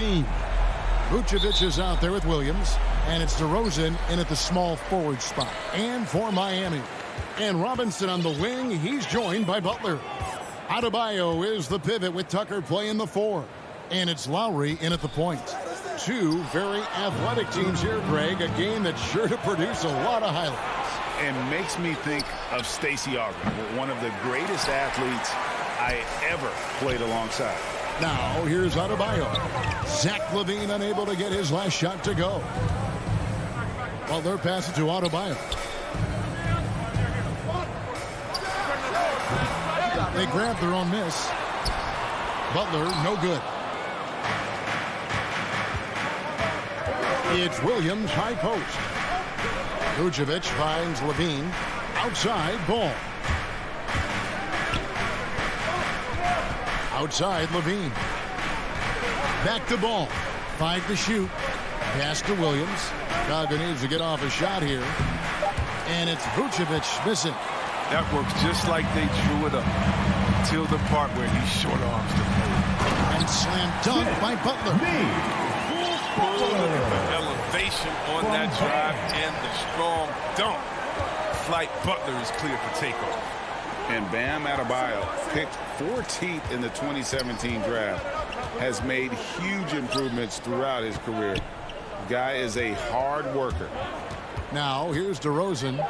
Levine. Vucevic is out there with Williams. And it's DeRozan in at the small forward spot. And for Miami. And Robinson on the wing. He's joined by Butler. Adebayo is the pivot with Tucker playing the 4. And it's Lowry in at the point. Two very athletic teams here, Greg. A game that's sure to produce a lot of highlights. And makes me think of Stacey Augmon, one of the greatest athletes I ever played alongside. Now, here's Adebayo. Zach LaVine unable to get his last shot to go. Butler passes to Adebayo. They grab their own miss. Butler, no good. It's Williams, high post. Vucevic finds Levine. Outside, ball. Outside, Levine. Back to ball. 5 to shoot. Pass to Williams. Chicago needs to get off a shot here. And it's Vucevic missing. That works just like they drew it up. Till the part where he short arms the play. And slam dunk by Butler. Look at the elevation on that drive and the strong dunk. Flight Butler is clear for takeoff. And Bam Adebayo, picked 14th in the 2017 draft, has made huge improvements throughout his career. Guy is a hard worker. Now, here's DeRozan.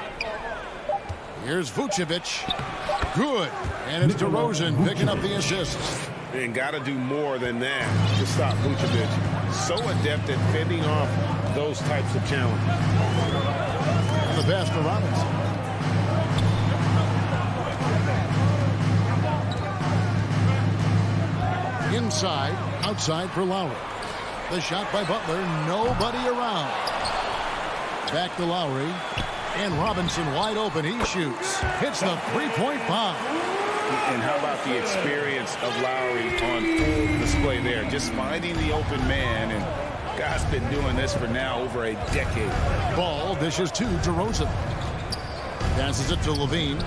Here's Vucevic. Good. And it's DeRozan picking up the assists. And got to do more than that to stop Vucevic. So adept at fending off those types of challenges. And the pass to Robinson. Inside, outside for Lowry. The shot by Butler, nobody around. Back to Lowry. And Robinson wide open, he shoots. Hits the three-point bomb. And how about the experience of Lowry on full display there? Just finding the open man, and guy's been doing this for now over a decade. Ball dishes to DeRozan. Passes it to Levine.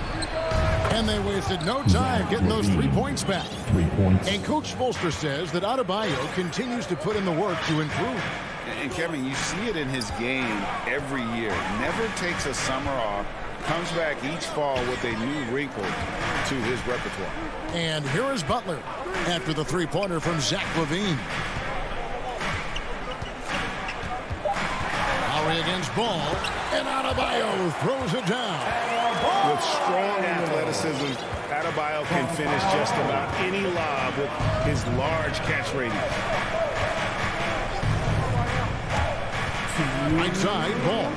And they wasted no time getting those 3 points back. 3 points. And Coach Spoelstra says that Adebayo continues to put in the work to improve. And Kevin, you see it in his game every year. Never takes a summer off. Comes back each fall with a new wrinkle to his repertoire. And here is Butler after the three-pointer from Zach LaVine. Lowry against Ball, and Adebayo throws it down. With strong athleticism, Adebayo can finish just about any lob with his large catch rating. Right side, Ball.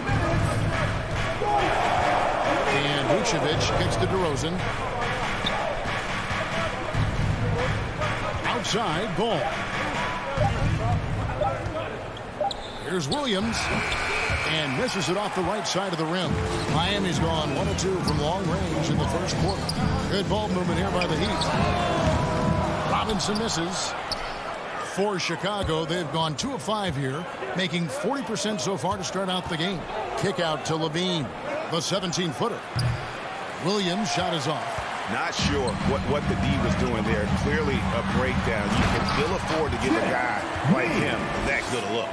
And Vucevic gets to DeRozan. Outside, Ball. Here's Williams. And misses it off the right side of the rim. Miami's gone 1 of 2 from long range in the first quarter. Good ball movement here by the Heat. Robinson misses. For Chicago, they've gone 2 of 5 here, making 40% so far to start out the game. Kick out to Levine, the 17-footer. Williams' shot is off. Not sure what the D was doing there. Clearly a breakdown. You can ill afford to give a guy like him that good a look.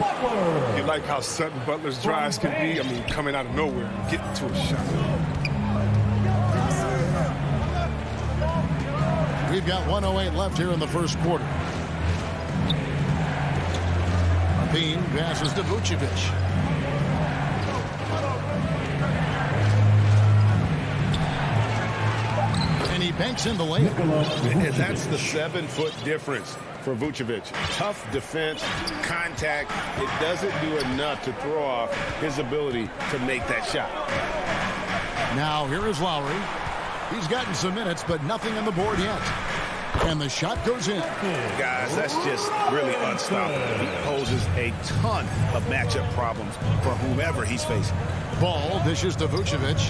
You like how sudden Butler's drives can be? I mean, coming out of nowhere and getting to a shot. We've got 1:08 left here in the first quarter. Bean passes to Vucevic. And he banks in the layup. And that's the 7-foot difference for Vucevic. Tough defense, contact. It doesn't do enough to throw off his ability to make that shot. Now here is Lowry. He's gotten some minutes, but nothing on the board yet. And the shot goes in. Guys, that's just really unstoppable. He poses a ton of matchup problems for whomever he's facing. Ball dishes to Vucevic.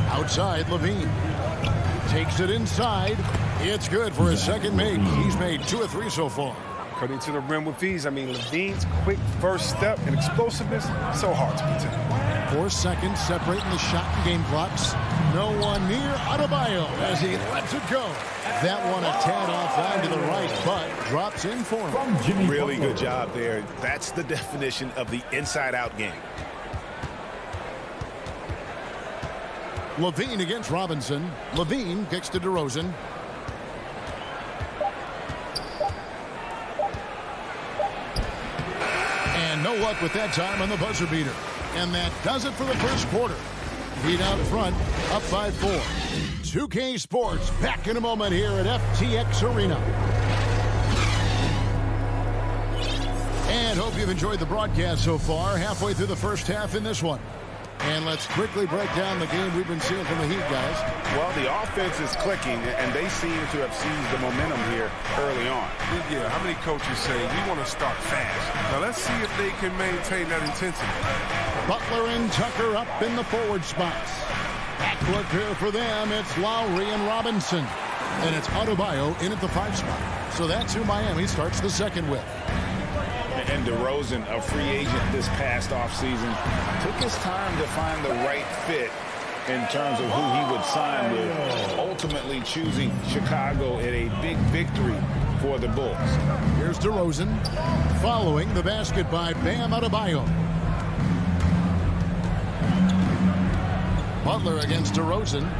Outside, Levine. Takes it inside. It's good for his second make. He's made 2 of 3 so far. Cutting to the rim with ease. I mean, Levine's quick first step and explosiveness, so hard to protect. 4 seconds separating the shot and game clocks. No one near Adebayo as he lets it go. That one a tad offline to the right, but drops in for him. Really good job there. That's the definition of the inside-out game. Levine against Robinson. Levine kicks to DeRozan. And no luck with that time on the buzzer beater. And that does it for the first quarter. Heat out front, up 5-4. 2K Sports back in a moment here at FTX Arena. And hope you've enjoyed the broadcast so far. Halfway through the first half in this one. And let's quickly break down the game we've been seeing from the Heat, guys. Well, the offense is clicking, and they seem to have seized the momentum here early on. Yeah, how many coaches say we want to start fast? Now let's see if they can maintain that intensity. Butler and Tucker up in the forward spots. Backcourt here for them. It's Lowry and Robinson. And it's Adebayo in at the 5 spot. So that's who Miami starts the second with. And DeRozan, a free agent this past offseason, took his time to find the right fit in terms of who he would sign with, ultimately choosing Chicago in a big victory for the Bulls. Here's DeRozan following the basket by Bam Adebayo. Butler against DeRozan.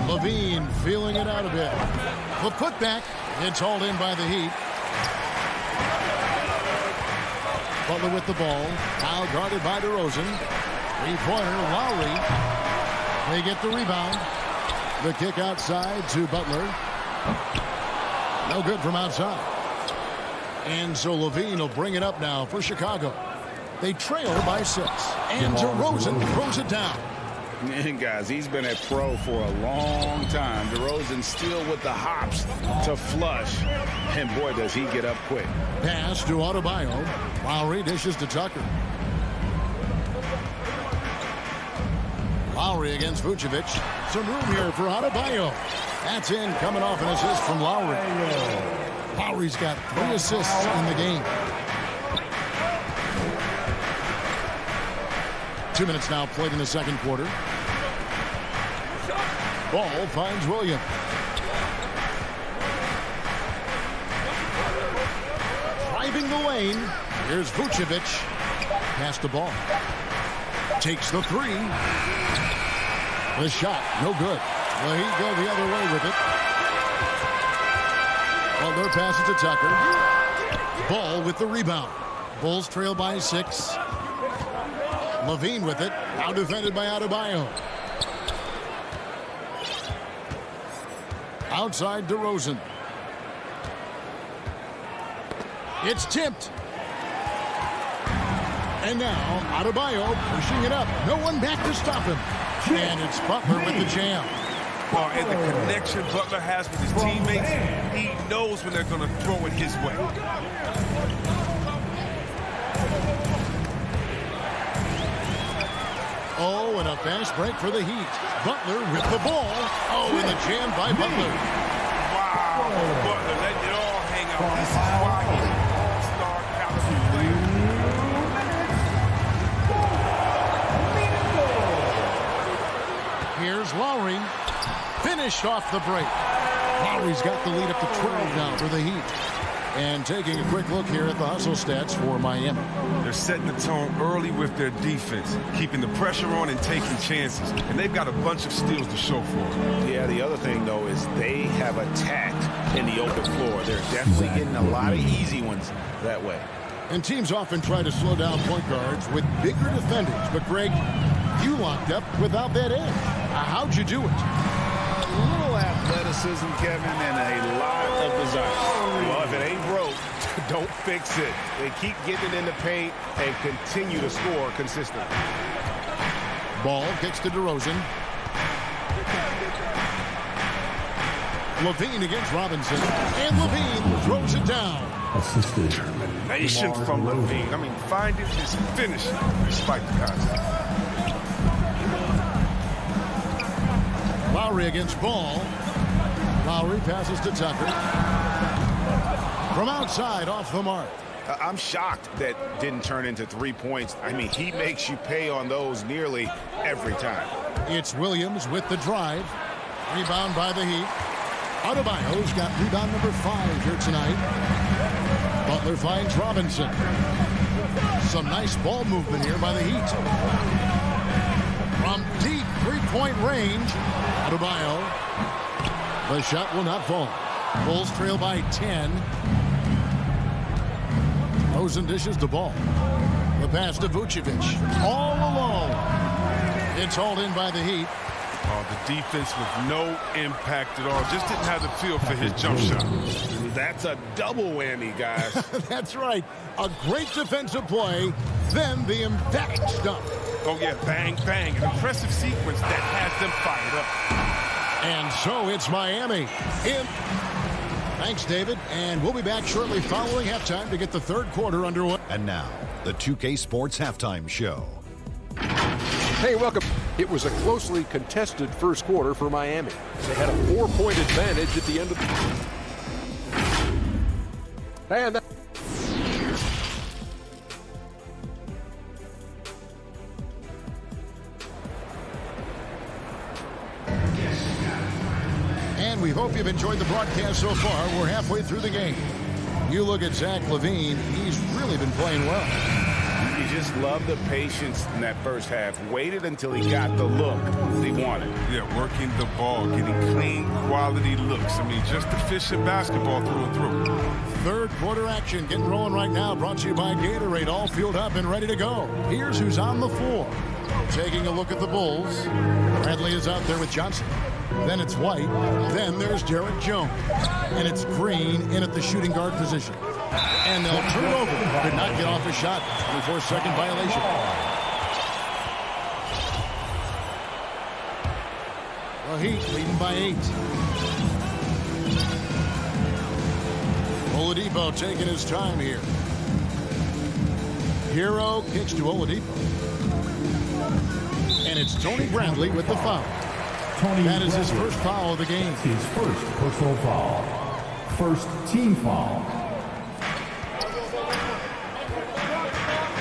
Levine feeling it out a bit. The putback. It's hauled in by the Heat. Butler with the ball. Now guarded by DeRozan. Three-pointer, Lowry. They get the rebound. The kick outside to Butler. No good from outside. And so Levine will bring it up now for Chicago. They trail by 6. And DeRozan throws it down. And guys, he's been a pro for a long time. DeRozan still with the hops to flush. And boy, does he get up quick. Pass to Adebayo. Lowry dishes to Tucker. Lowry against Vucevic. Some room here for Adebayo. That's in, coming off an assist from Lowry. Lowry's got 3 assists in the game. 2 minutes now played in the second quarter. Ball finds Williams. Driving the lane. Here's Vucevic. Pass the ball. Takes the 3. The shot, no good. The Heat go the other way with it. Butler passes to Tucker. Ball with the rebound. Bulls trail by 6. Levine with it. Now defended by Adebayo. Outside DeRozan. It's tipped. And now Adebayo pushing it up. No one back to stop him. And it's Butler with the jam. Oh, and the connection Butler has with his teammates, he knows when they're going to throw it his way. Oh, and a fast break for the Heat. Butler with the ball. Oh, and the jam by Butler. Wow, Butler letting it all hang out. This is why he's an all-star caliber player. Here's Lowry. Finished off the break. Lowry's got the lead up to 12 now for the Heat. And taking a quick look here at the hustle stats for Miami. They're setting the tone early with their defense, keeping the pressure on and taking chances. And they've got a bunch of steals to show for it. Yeah, the other thing, though, is they have attacked in the open floor. They're definitely getting a lot of easy ones that way. And teams often try to slow down point guards with bigger defenders. But, Greg, you locked up without that edge. How'd you do it? A little athleticism, Kevin, and a lot of desire. Well, if it ain't broke, don't fix it. They keep getting it in the paint and continue to score consistently. Ball kicks to DeRozan. Levine against Robinson. And Levine throws it down. Determination from Levine. I mean, finding his finish despite the contact. Lowry against Ball. Lowry passes to Tucker. From outside, off the mark. I'm shocked that didn't turn into 3 points. I mean, he makes you pay on those nearly every time. It's Williams with the drive. Rebound by the Heat. Adebayo's got rebound number 5 here tonight. Butler finds Robinson. Some nice ball movement here by the Heat. From deep three-point range, Adebayo. The shot will not fall. Bulls trail by 10. Rosen dishes the ball. The pass to Vucevic. All alone. It's hauled in by the Heat. Oh, the defense with no impact at all. Just didn't have the feel for his jump shot. That's a double whammy, guys. That's right. A great defensive play, then the emphatic stuff. Oh, yeah, bang, bang. An impressive sequence that has them fired up. And so it's Miami. Thanks, David. And we'll be back shortly following halftime to get the third quarter underway. And now, the 2K Sports Halftime Show. Hey, welcome. It was a closely contested first quarter for Miami. They had a 4-point advantage at the end of the... And that... And we hope you've enjoyed the broadcast so far. We're halfway through the game. You look at Zach LaVine. He's really been playing well. You just love the patience in that first half. Waited until he got the look he wanted. Yeah, working the ball, getting clean, quality looks. I mean, just efficient basketball through and through. Third quarter action getting rolling right now. Brought to you by Gatorade. All fueled up and ready to go. Here's who's on the floor. Taking a look at the Bulls. Bradley is out there with Johnson. Then it's White. Then there's Derek Jones. And it's Green in at the shooting guard position. And they'll turn it over. Did not get off a shot. 24-second violation. The Heat leading by 8. Oladipo taking his time here. Hero kicks to Oladipo. And it's Tony Bradley with the foul. That is his first foul of the game. His first personal foul. First team foul.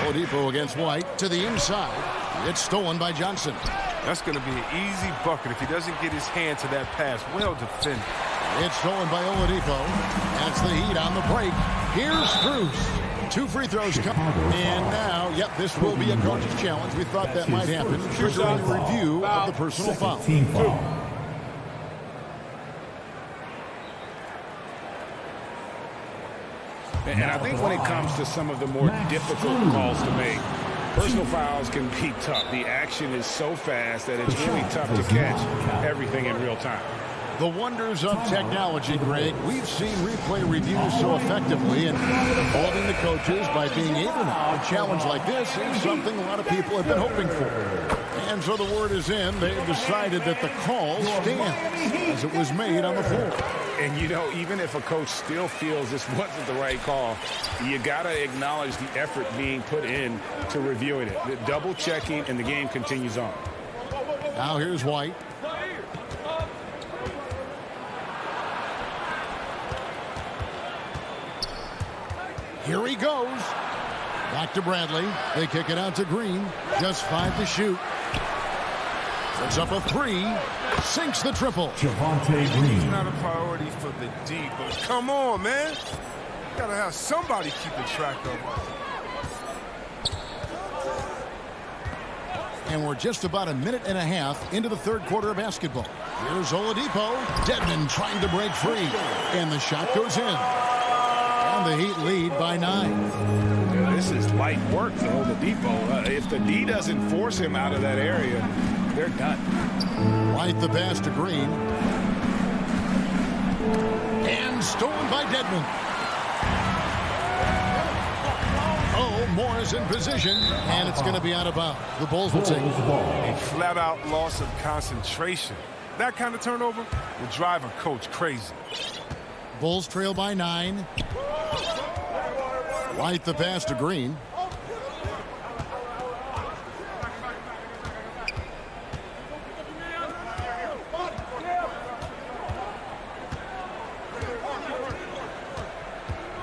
Oladipo against White to the inside. It's stolen by Johnson. That's going to be an easy bucket if he doesn't get his hand to that pass. Well defended. It's stolen by Oladipo. That's the Heat on the break. Here's Strus. 2 free throws come. And now, yep, this will be a coach's challenge. We thought that might happen. Triggering a review of the personal foul. Team foul. And I think when it comes to some of the more difficult calls to make, personal fouls can be tough. The action is so fast that it's really tough to catch everything in real time. The wonders of technology, Greg. We've seen replay reviews so effectively, and holding the coaches by being able to a challenge like this is something a lot of people have been hoping for. And so the word is in. They've decided that the call stands as it was made on the floor. And, you know, even if a coach still feels this wasn't the right call, you got to acknowledge the effort being put in to reviewing it. The double checking, and the game continues on. Now here's White. Here he goes. Back to Bradley. They kick it out to Green. Just 5 to shoot. Puts up a 3. Sinks the triple. Javonte Green. It's not a priority for the D, but come on, man. Got to have somebody keeping track of it. And we're just about a minute and a half into the third quarter of basketball. Here's Oladipo. Dedmon trying to break free. And the shot goes in. And the Heat lead by 9. Yeah, this is light work for Oladipo. If the D doesn't force him out of that area, they're done. White the pass to Green. And stolen by Dedmon. Oh, Moore is in position, and it's going to be out of bounds. The Bulls will take it. A flat-out loss of concentration. That kind of turnover will drive a coach crazy. Bulls trail by 9. White the pass to Green.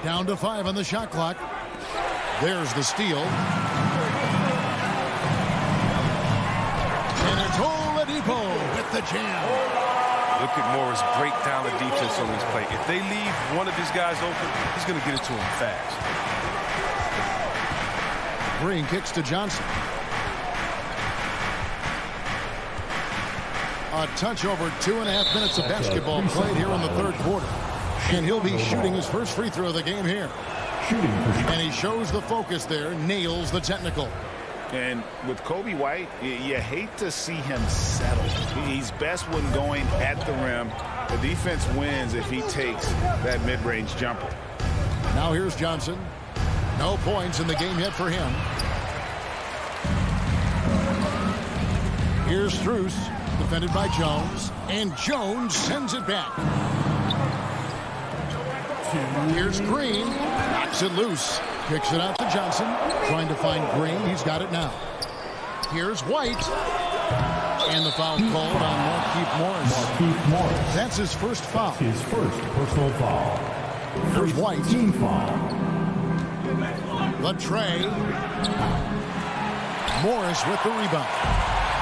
Down to 5 on the shot clock. There's the steal. And it's Oladipo with the jam. Look at Morris break down the defense on this play. If they leave one of these guys open, he's going to get it to him fast. Green kicks to Johnson. A touch over 2.5 minutes of basketball played here in the third quarter. And he'll be shooting his first free throw of the game here. And he shows the focus there, nails the technical. And with Kobe White, you hate to see him settle. He's best when going at the rim. The defense wins if he takes that mid-range jumper. Now here's Johnson. No points in the game yet for him. Here's Strus, defended by Jones. And Jones sends it back. Here's Green. Knocks it loose. Kicks it out to Johnson. Trying to find Green. He's got it now. Here's White. And the foul called on Markieff Morris. That's his first foul. His first personal foul. Here's White. Team foul. The tray. Morris with the rebound.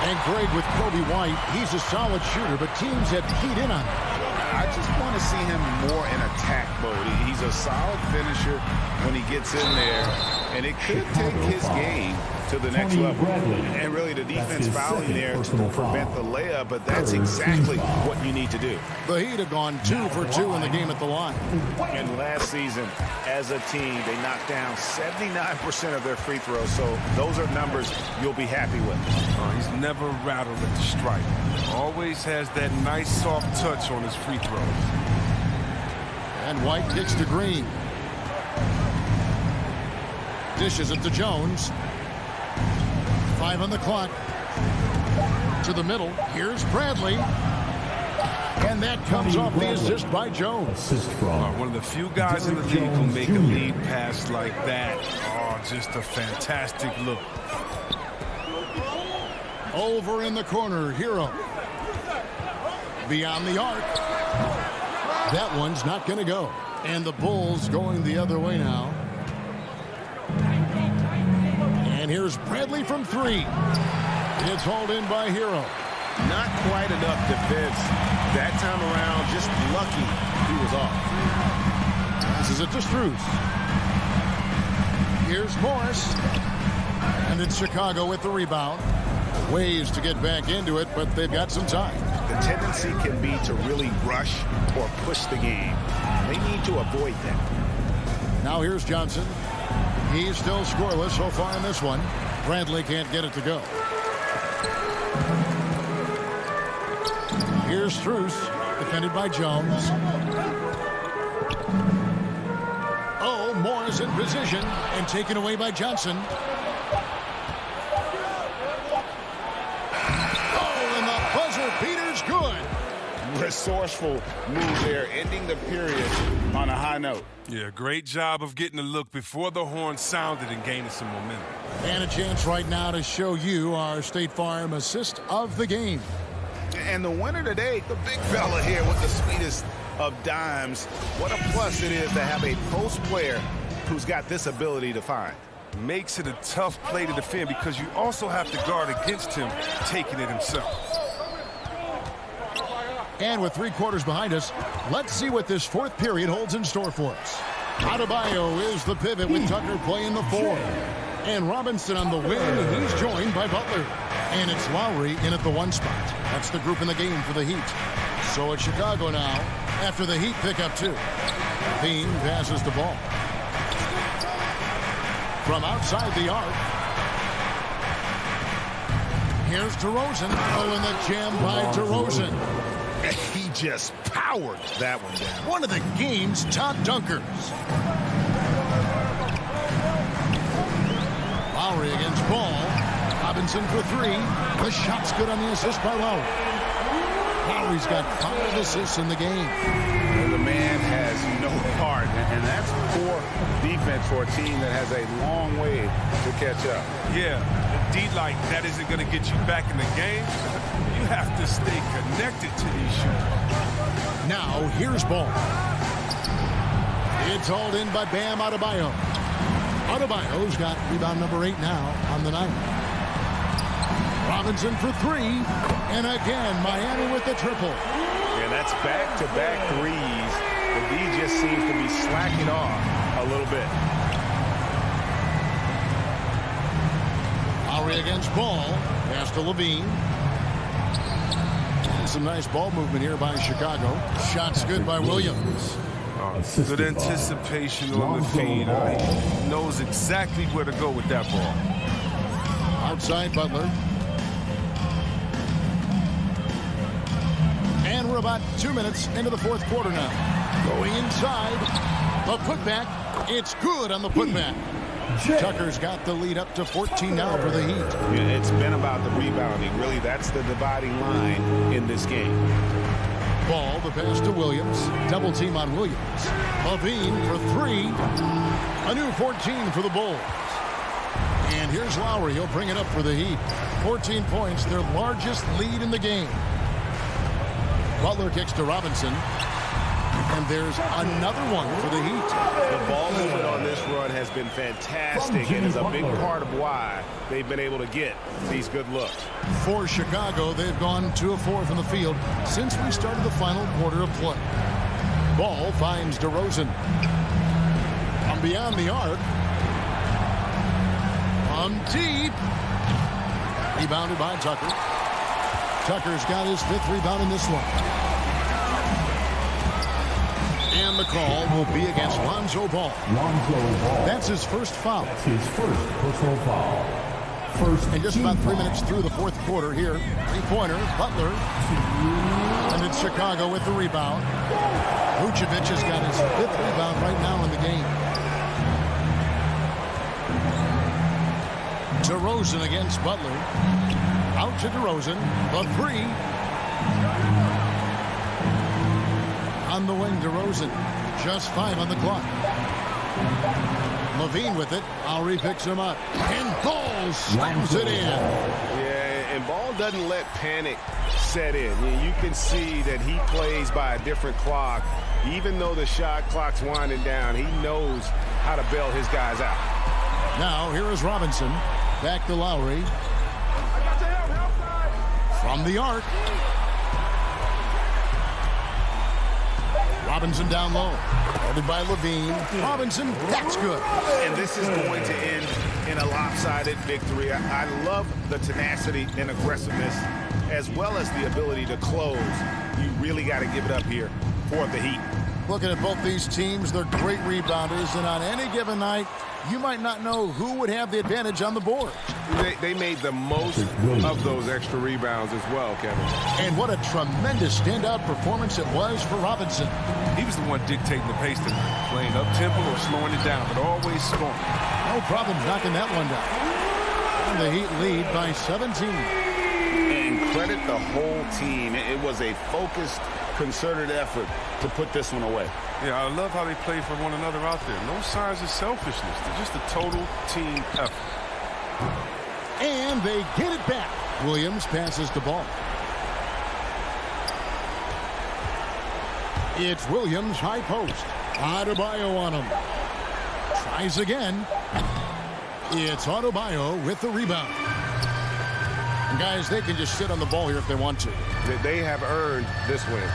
And Greg with Kobe White. He's a solid shooter, but teams have keyed in on him. I just want to see him more in attack mode. He's a solid finisher when he gets in there, and it could take his game to the next level. And really, the defense fouling there to prevent the layup, but that's exactly what you need to do. The Heat have gone 2 for 2 in the game at the line. And last season, as a team, they knocked down 79% of their free throws, so those are numbers you'll be happy with. He's never rattled at the stripe. Always has that nice soft touch on his free throws. And White kicks to Green. Dishes it to Jones. 5 on the clock. To the middle. Here's Bradley. And that comes off the assist by Jones. Assist from One of the few guys in the league who make a lead pass like that. Oh, just a fantastic look. Over in the corner, Hero. Beyond the arc. That one's not going to go. And the Bulls going the other way now. And here's Bradley from 3. It's hauled in by Hero. Not quite enough defense that time around. Just lucky he was off. Passes it to Strus. Here's Morris. And it's Chicago with the rebound. Ways to get back into it, but they've got some time. The tendency can be to really rush or push the game. They need to avoid that. Now here's Johnson. He's still scoreless so far in this one. Bradley can't get it to go. Here's Strus, defended by Jones. Oh, Morris in position and taken away by Johnson. Beater's good. Resourceful move there, ending the period on a high note. Yeah, great job of getting a look before the horn sounded and gaining some momentum. And a chance right now to show you our State Farm assist of the game. And the winner today, the big fella here with the sweetest of dimes. What a plus it is to have a post player who's got this ability to find. Makes it a tough play to defend because you also have to guard against him taking it himself. And with 3 quarters behind us, let's see what this fourth period holds in store for us. Adebayo is the pivot with Tucker playing the 4. And Robinson on the wing. He's joined by Butler. And it's Lowry in at the 1 spot. That's the group in the game for the Heat. So it's Chicago now after the Heat pick up 2. Bean passes the ball. From outside the arc. Here's DeRozan. Oh, and the jam by DeRozan. He just powered that one down. One of the game's top dunkers. Lowry against Ball. Robinson for 3. The shot's good on the assist by Lowry. Lowry's got 5 assists in the game. The man has no heart, and that's poor defense for a team that has a long way to catch up. Yeah, indeed, like that isn't going to get you back in the game. You have to stay connected to these shooters. Now, here's Ball. It's hauled in by Bam Adebayo. Adebayo's got rebound number 8 now on the night. Robinson for 3. And again, Miami with the triple. And that's back-to-back threes. The D just seems to be slacking off a little bit. Lowry against Ball. Pass to Levine. Some nice ball movement here by Chicago. Shots good by Williams. Good anticipation on the feed. He knows exactly where to go with that ball. Outside Butler. And we're about 2 minutes into the fourth quarter now. Going inside. A putback. It's good on the putback. Tucker's got the lead up to 14 now for the Heat. It's been about the rebounding. Really, that's the dividing line in this game. Ball, the pass to Williams. Double team on Williams. Levine for 3. A new 14 for the Bulls. And here's Lowry. He'll bring it up for the Heat. 14 points, their largest lead in the game. Butler kicks to Robinson. And there's another one for the Heat. The ball movement on this run has been fantastic and is a big part of why they've been able to get these good looks. For Chicago, they've gone 2 of 4 from the field since we started the final quarter of play. Ball finds DeRozan. From beyond the arc. From deep. Rebounded by Tucker. Tucker's got his 5th rebound in this one. And the call will be against Lonzo Ball. That's his first foul. That's his first personal foul. First and just about 3 minutes through the fourth quarter here. 3-pointer, Butler. And it's Chicago with the rebound. Vucevic has got his 5th rebound right now in the game. DeRozan against Butler. Out to DeRozan. The 3. On the wing, DeRozan. Just 5 on the clock. Levine with it. Lowry picks him up. And Ball slams it in. Yeah, and Ball doesn't let panic set in. You can see that he plays by a different clock. Even though the shot clock's winding down, he knows how to bail his guys out. Now, here is Robinson. Back to Lowry. From the arc. Robinson down low. Headed by Levine. Robinson, that's good. And this is going to end in a lopsided victory. I love the tenacity and aggressiveness as well as the ability to close. You really got to give it up here for the Heat. Looking at both these teams, they're great rebounders, and on any given night, you might not know who would have the advantage on the board. They made the most of those extra rebounds as well, Kevin. And what a tremendous standout performance it was for Robinson. He was the one dictating the pace tonight, playing up-tempo or slowing it down, but always scoring. No problems knocking that one down. And the Heat lead by 17. And credit the whole team. It was a focused, concerted effort to put this one away. Yeah, I love how they play for one another out there. No signs of selfishness. They're just a total team effort. And they get it back. Williams passes the ball. It's Williams, high post. Adebayo on him. Tries again. It's Adebayo with the rebound. And guys, they can just sit on the ball here if they want to. They have earned this win.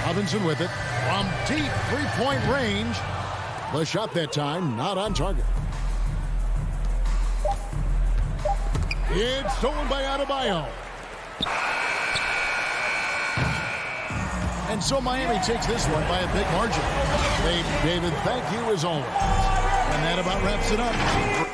Robinson with it. From deep three-point range. The shot that time, not on target. It's stolen by Adebayo. And so Miami takes this one by a big margin. David, thank you as always. And that about wraps it up.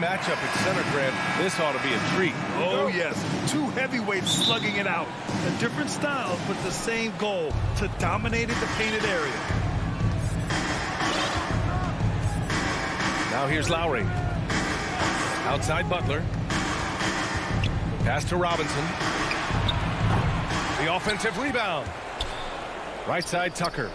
Matchup at center, Grant. This ought to be a treat. Oh, yes. Two heavyweights slugging it out. A different style, but the same goal, to dominate in the painted area. Now here's Lowry. Outside Butler. Pass to Robinson. The offensive rebound. Right side Tucker.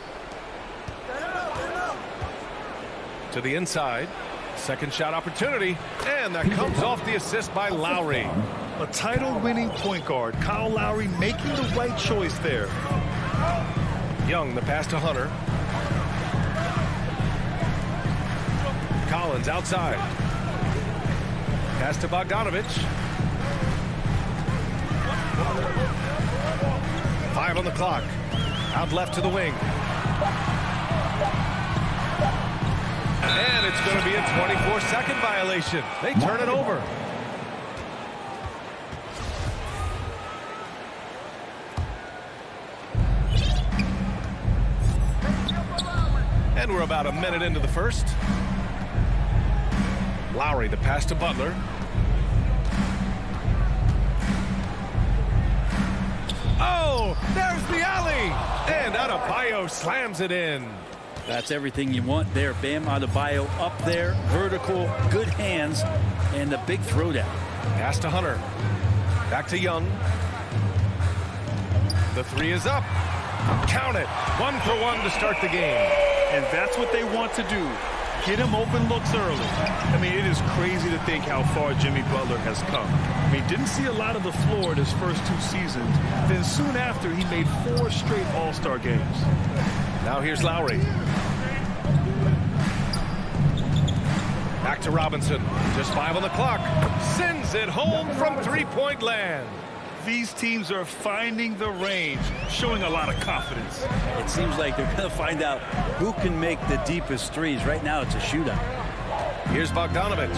To the inside. Second shot opportunity, and that comes off the assist by Lowry. A title-winning point guard, Kyle Lowry, making the right choice there. Young, the pass to Hunter. Collins outside. Pass to Bogdanovich. 5 on the clock. Out left to the wing. And it's going to be a 24-second violation. They turn it over. And we're about a minute into the first. Lowry, the pass to Butler. Oh, there's the alley. And Adebayo slams it in. That's everything you want there. Bam Adebayo up there, vertical, good hands, and the big throwdown. Pass to Hunter. Back to Young. The three is up. Count it. 1 for 1 to start the game. And that's what they want to do. Get him open looks early. I mean, it is crazy to think how far Jimmy Butler has come. I mean, didn't see a lot of the floor in his first 2 seasons. Then soon after, he made 4 straight All-Star games. Now here's Lowry. Back to Robinson. Just 5 on the clock. Sends it home from three-point land. These teams are finding the range, showing a lot of confidence. It seems like they're going to find out who can make the deepest threes. Right now, it's a shootout. Here's Bogdanovich.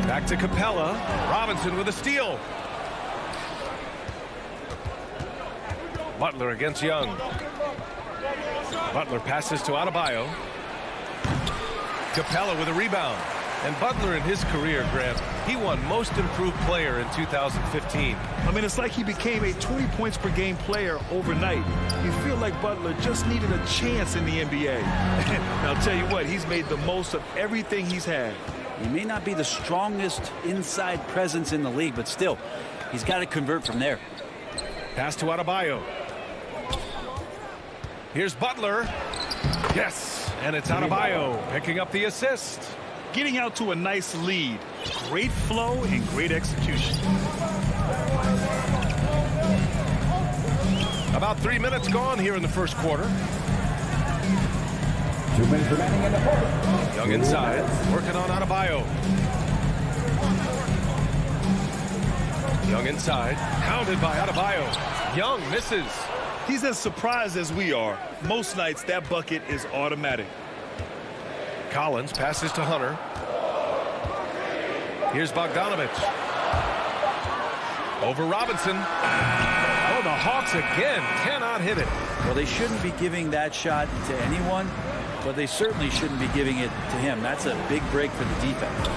Back to Capella. Robinson with a steal. Butler against Young. Butler passes to Adebayo. Capella with a rebound. And Butler in his career, Grant, he won Most Improved Player in 2015. I mean, it's like he became a 20 points per game player overnight. You feel like Butler just needed a chance in the NBA. And I'll tell you what, he's made the most of everything he's had. He may not be the strongest inside presence in the league, but still, he's got to convert from there. Pass to Adebayo. Here's Butler. Yes, and it's Adebayo picking up the assist. Getting out to a nice lead. Great flow and great execution. About 3 minutes gone here in the first quarter. 2 minutes remaining in the fourth. Young inside, working on Adebayo. Young inside, hounded by Adebayo. Young misses. He's as surprised as we are. Most nights, that bucket is automatic. Collins passes to Hunter. Here's Bogdanovich. Over Robinson. Oh, the Hawks again cannot hit it. Well, they shouldn't be giving that shot to anyone, but they certainly shouldn't be giving it to him. That's a big break for the defense.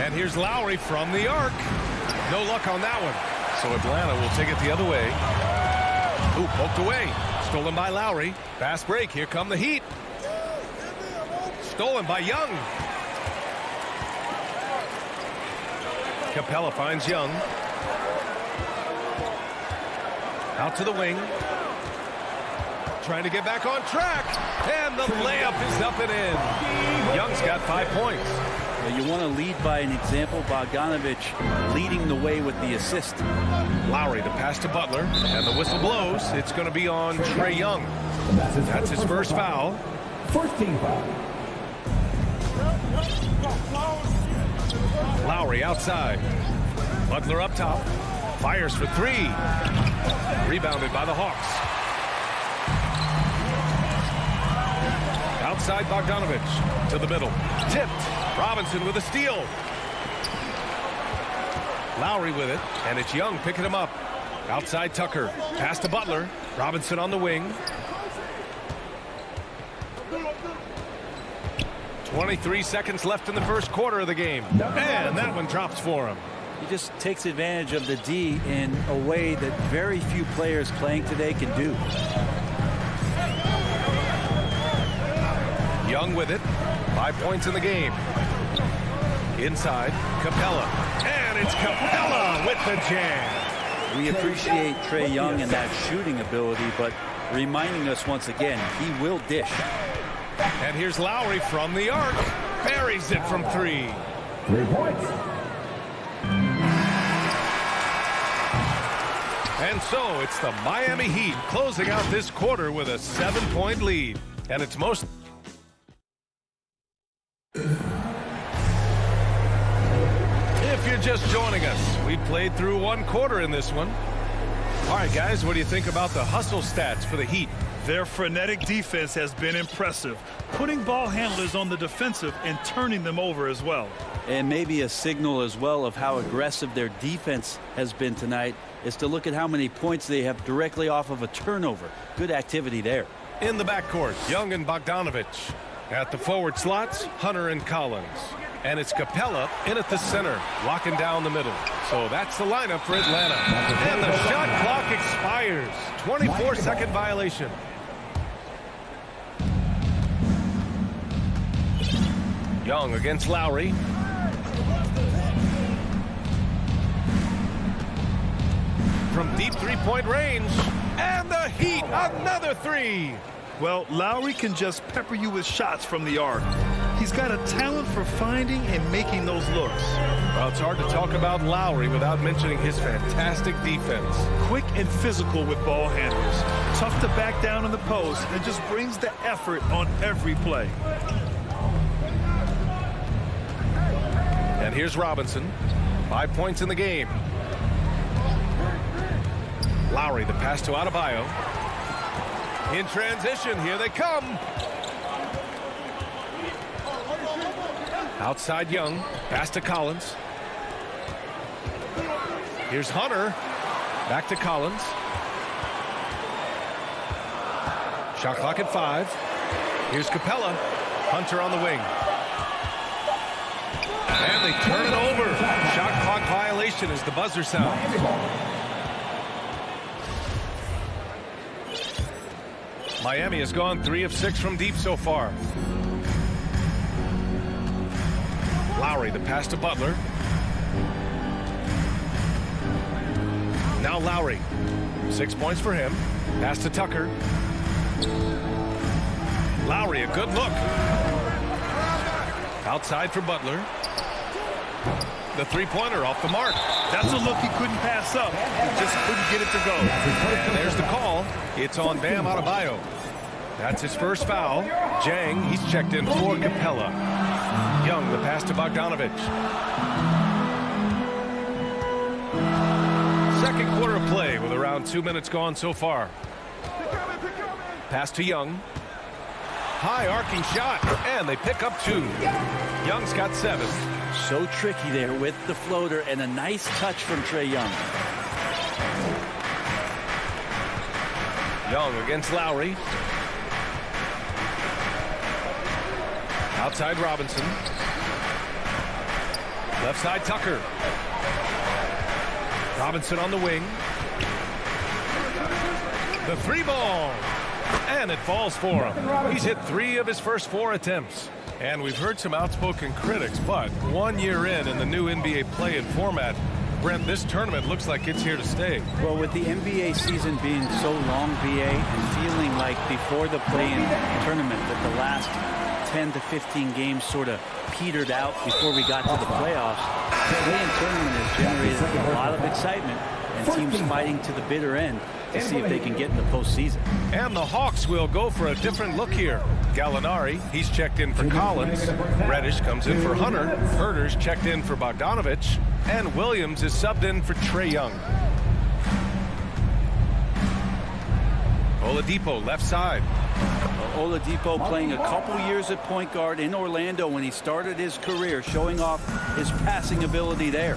And here's Lowry from the arc. No luck on that one. So Atlanta will take it the other way. Ooh, poked away. Stolen by Lowry. Fast break. Here come the Heat. Stolen by Young. Capella finds Young. Out to the wing. Trying to get back on track. And the layup is up and in. Young's got 5 points. Well, you want to lead by an example. Bogdanovich leading the way with the assist. Lowry to pass to Butler. And the whistle blows. It's going to be on Trae Young. That's his first foul. First team foul. Lowry outside. Butler up top. Fires for 3. Rebounded by the Hawks. Outside Bogdanovich. To the middle. Tipped. Robinson with a steal. Lowry with it. And it's Young picking him up. Outside Tucker. Pass to Butler. Robinson on the wing. 23 seconds left in the first quarter of the game. And that one drops for him. He just takes advantage of the D in a way that very few players playing today can do. Young with it. 5 points in the game. Inside, Capella. And it's Capella with the jam. We appreciate Trae Young and that shooting ability, but reminding us once again, he will dish. And here's Lowry from the arc. Buries it from 3. 3 points. And so it's the Miami Heat closing out this quarter with a 7-point lead. And it's most... If you're just joining us, we played through 1 quarter in this one. All right, guys, what do you think about the hustle stats for the Heat? Their frenetic defense has been impressive, putting ball handlers on the defensive and turning them over as well. And maybe a signal as well of how aggressive their defense has been tonight is to look at how many points they have directly off of a turnover. Good activity there. In the backcourt, Young and Bogdanovich. At the forward slots, Hunter and Collins. And it's Capella in at the center, locking down the middle. So that's the lineup for Atlanta. And the shot clock expires. 24-second violation. Young against Lowry. From deep three-point range. And the Heat, another 3. Well, Lowry can just pepper you with shots from the arc. He's got a talent for finding and making those looks. Well, it's hard to talk about Lowry without mentioning his fantastic defense. Quick and physical with ball handlers. Tough to back down in the post and just brings the effort on every play. And here's Robinson. 5 points in the game. Lowry, the pass to Adebayo. In transition, here they come. Outside Young, pass to Collins. Here's Hunter, back to Collins. Shot clock at 5. Here's Capella, Hunter on the wing. And they turn it over. Shot clock violation as the buzzer sounds. Miami has gone 3 of 6 from deep so far. Lowry, the pass to Butler. Now Lowry. 6 points for him. Pass to Tucker. Lowry, a good look. Outside for Butler. The three-pointer off the mark. That's a look he couldn't pass up. He just couldn't get it to go. And there's the call. It's on Bam Adebayo. That's his first foul. Jang, he's checked in for Capella. Young, the pass to Bogdanovich. Second quarter of play with around 2 minutes gone so far. Pass to Young. High arcing shot, and they pick up 2. Young's got 7. So tricky there with the floater, and a nice touch from Trae Young. Young against Lowry. Outside Robinson. Left side Tucker. Robinson on the wing. The 3 ball. And it falls for him. He's hit 3 of his first 4 attempts. And we've heard some outspoken critics, but 1 year in the new NBA play-in format, Brent, this tournament looks like it's here to stay. Well, with the NBA season being so long, BA, and feeling like before the play-in tournament that the last 10 to 15 games sort of petered out before we got to the playoffs, the play-in tournament has generated a lot of excitement and teams fighting to the bitter end to see if they can get in the postseason. And the Hawks will go for a different look here. Gallinari, he's checked in for Collins. Reddish comes in for Hunter. Herter's checked in for Bogdanovich. And Williams is subbed in for Trae Young. Oladipo, left side. Oladipo playing a couple years at point guard in Orlando when he started his career, showing off his passing ability there.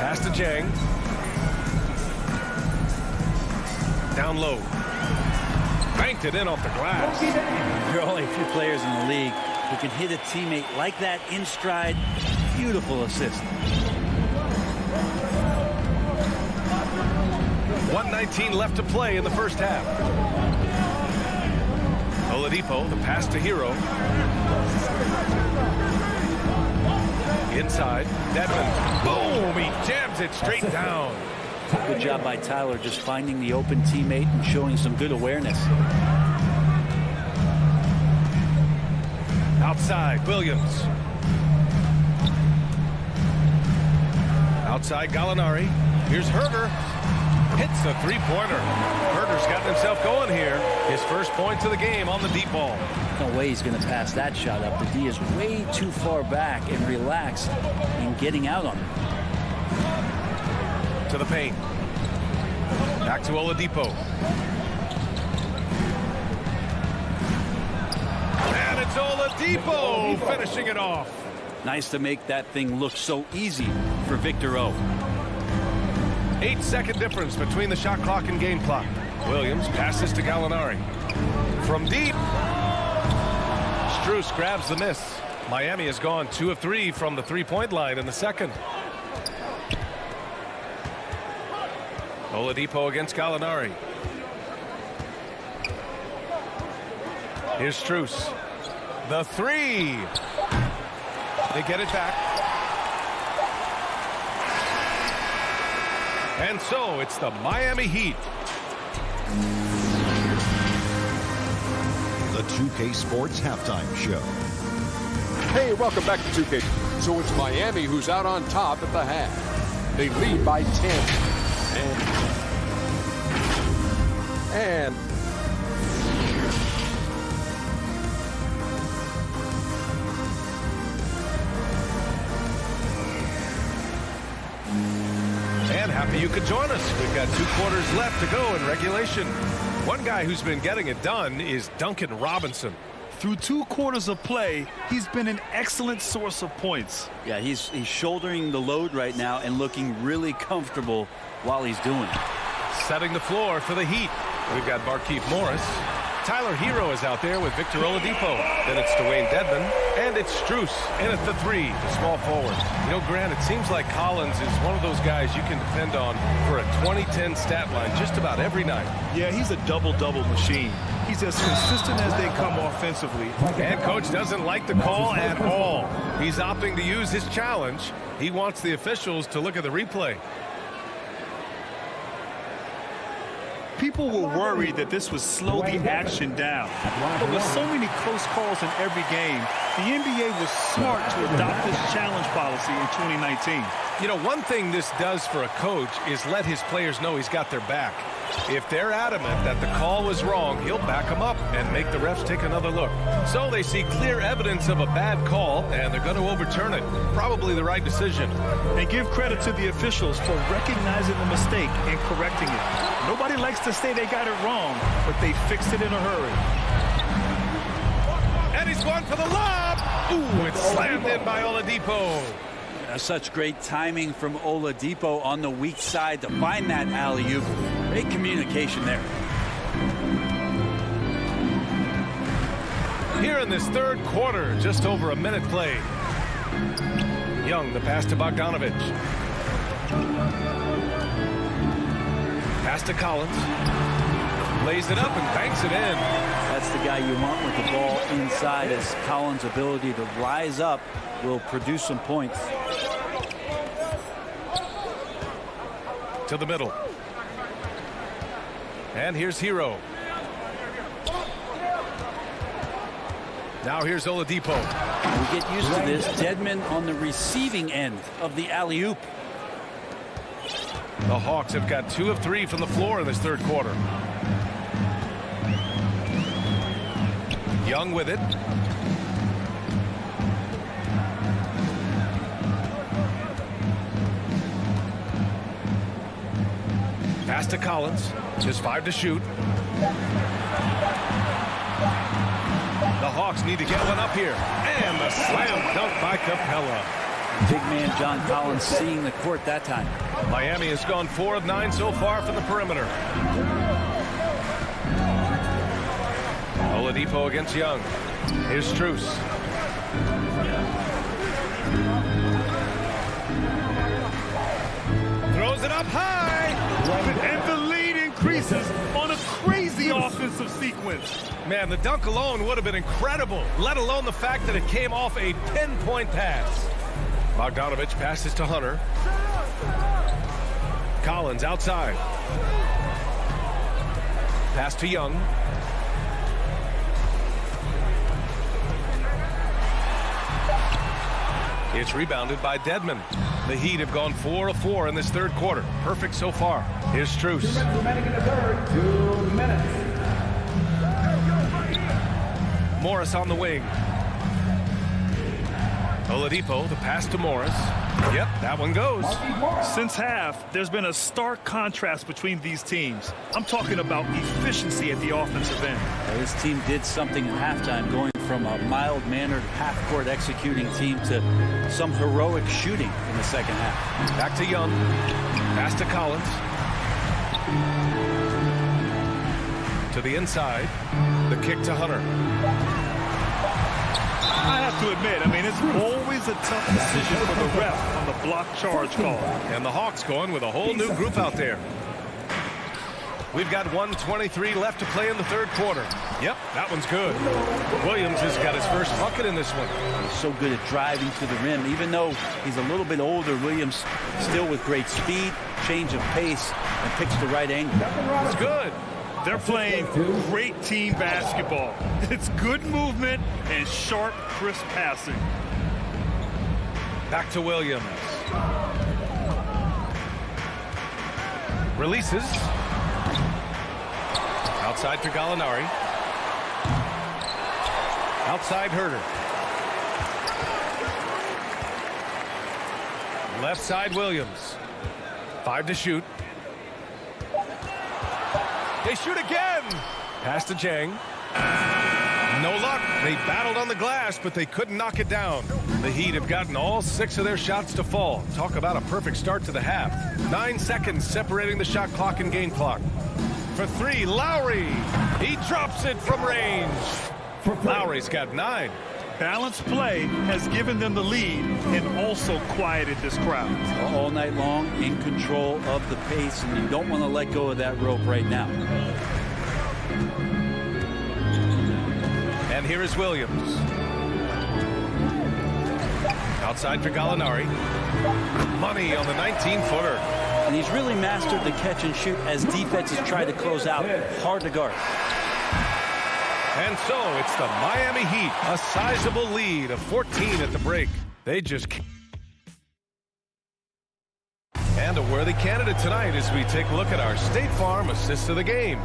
Pass to Jang. Down low. Banked it in off the glass. There are only a few players in the league who can hit a teammate like that in stride. Beautiful assist. 1:19 left to play in the first half. Oladipo, the pass to Hero. Inside, Dedmon. Boom! He jams it straight down. Good job by Tyler just finding the open teammate and showing some good awareness. Outside, Williams. Outside, Gallinari. Here's Herter. Hits a three-pointer. Herter's gotten himself going here. His first points of the game on the deep ball. No way he's going to pass that shot up. The D is way too far back and relaxed in getting out on it. To the paint. Back to Oladipo. And it's Oladipo finishing it off. Nice to make that thing look so easy for Victor O. 8-second difference between the shot clock and game clock. Williams passes to Gallinari. From deep. Strus grabs the miss. Miami has gone 2 of 3 from the three-point line in the second. Oladipo against Gallinari. Here's Strus. The 3. They get it back. And so it's the Miami Heat. The 2K Sports Halftime Show. Hey, welcome back to 2K. So it's Miami who's out on top at the half. They lead by 10. And you could join us. We've got 2 quarters left to go in regulation. One guy who's been getting it done is Duncan Robinson. Through 2 quarters of play, he's been an excellent source of points. Yeah, he's shouldering the load right now and looking really comfortable while he's doing it. Setting the floor for the Heat. We've got Markieff Morris. Tyler Hero is out there with Victor Oladipo. Then it's Dwayne Dedmon. And it's Strus in at the 3, the small forward. You know, Grant, it seems like Collins is one of those guys you can depend on for a 2010 stat line just about every night. Yeah, he's a double-double machine. He's as consistent as they come offensively. And coach doesn't like the call at all. He's opting to use his challenge. He wants the officials to look at the replay. People were worried that this would slow the action down. But with so many close calls in every game, the NBA was smart to adopt this challenge policy in 2019. You know, one thing this does for a coach is let his players know he's got their back. If they're adamant that the call was wrong, he'll back them up and make the refs take another look. So they see clear evidence of a bad call, and they're going to overturn it. Probably the right decision. And give credit to the officials for recognizing the mistake and correcting it. Nobody likes to say they got it wrong, but they fixed it in a hurry. And he's going for the lob. Ooh, it's slammed in by Oladipo. Such great timing from Oladipo on the weak side to find that alley-oop. Great communication there. Here in this 3rd quarter, just over a minute played. Young, the pass to Bogdanovich. Pass to Collins. Lays it up and banks it in. That's the guy you want with the ball inside, as Collins' ability to rise up will produce some points. To the middle. And here's Hero. Now here's Oladipo. We get used to this. Dedmon on the receiving end of the alley-oop. The Hawks have got 2 of 3 from the floor in this 3rd quarter. Young with it. Pass to Collins. Just 5 to shoot. The Hawks need to get one up here. And the slam dunk by Capella. Big man John Collins seeing the court that time. Miami has gone 4 of 9 so far from the perimeter. Oladipo against Young. Here's Strus. Throws it up high. And the lead increases on a crazy offensive sequence. Man, the dunk alone would have been incredible, let alone the fact that it came off a pinpoint pass. Bogdanovich passes to Hunter. Collins outside. Pass to Young. It's rebounded by Dedmon. The Heat have gone 4 of 4 in this 3rd quarter. Perfect so far. Here's Strus. 2 minutes in the 3rd, 2 minutes. Morris on the wing. Oladipo, the pass to Morris. Yep, that one goes. Since half, there's been a stark contrast between these teams. I'm talking about efficiency at the offensive end. This team did something at halftime, going from a mild-mannered half-court executing team to some heroic shooting in the 2nd half. Back to Young. Pass to Collins. To the inside. The kick to Hunter. I have to admit, it's always a tough decision for the ref on the block charge call. And the Hawks going with a whole new group out there. We've got 1:23 left to play in the 3rd quarter. Yep, that one's good. Williams has got his first bucket in this one. He's so good at driving to the rim. Even though he's a little bit older, Williams still with great speed, change of pace, and picks the right angle. It's good. They're playing great team basketball. It's good movement and sharp, crisp passing. Back to Williams. Releases. Outside to Gallinari. Outside Herter. Left side Williams. 5 to shoot. They shoot again. Pass to Jang. No luck. They battled on the glass, but they couldn't knock it down. The Heat have gotten all 6 of their shots to fall. Talk about a perfect start to the half. 9 seconds separating the shot clock and game clock. For 3, Lowry. He drops it from range. Lowry's got 9. Balanced play has given them the lead and also quieted this crowd. All night long, in control of the pace, and you don't want to let go of that rope right now. And here is Williams. Outside for Gallinari. Money on the 19-footer. And he's really mastered the catch and shoot as defenses try to close out. Hard to guard. And so it's the Miami Heat, a sizable lead of 14 at the break. They just can't. And a worthy candidate tonight as we take a look at our State Farm assist of the game.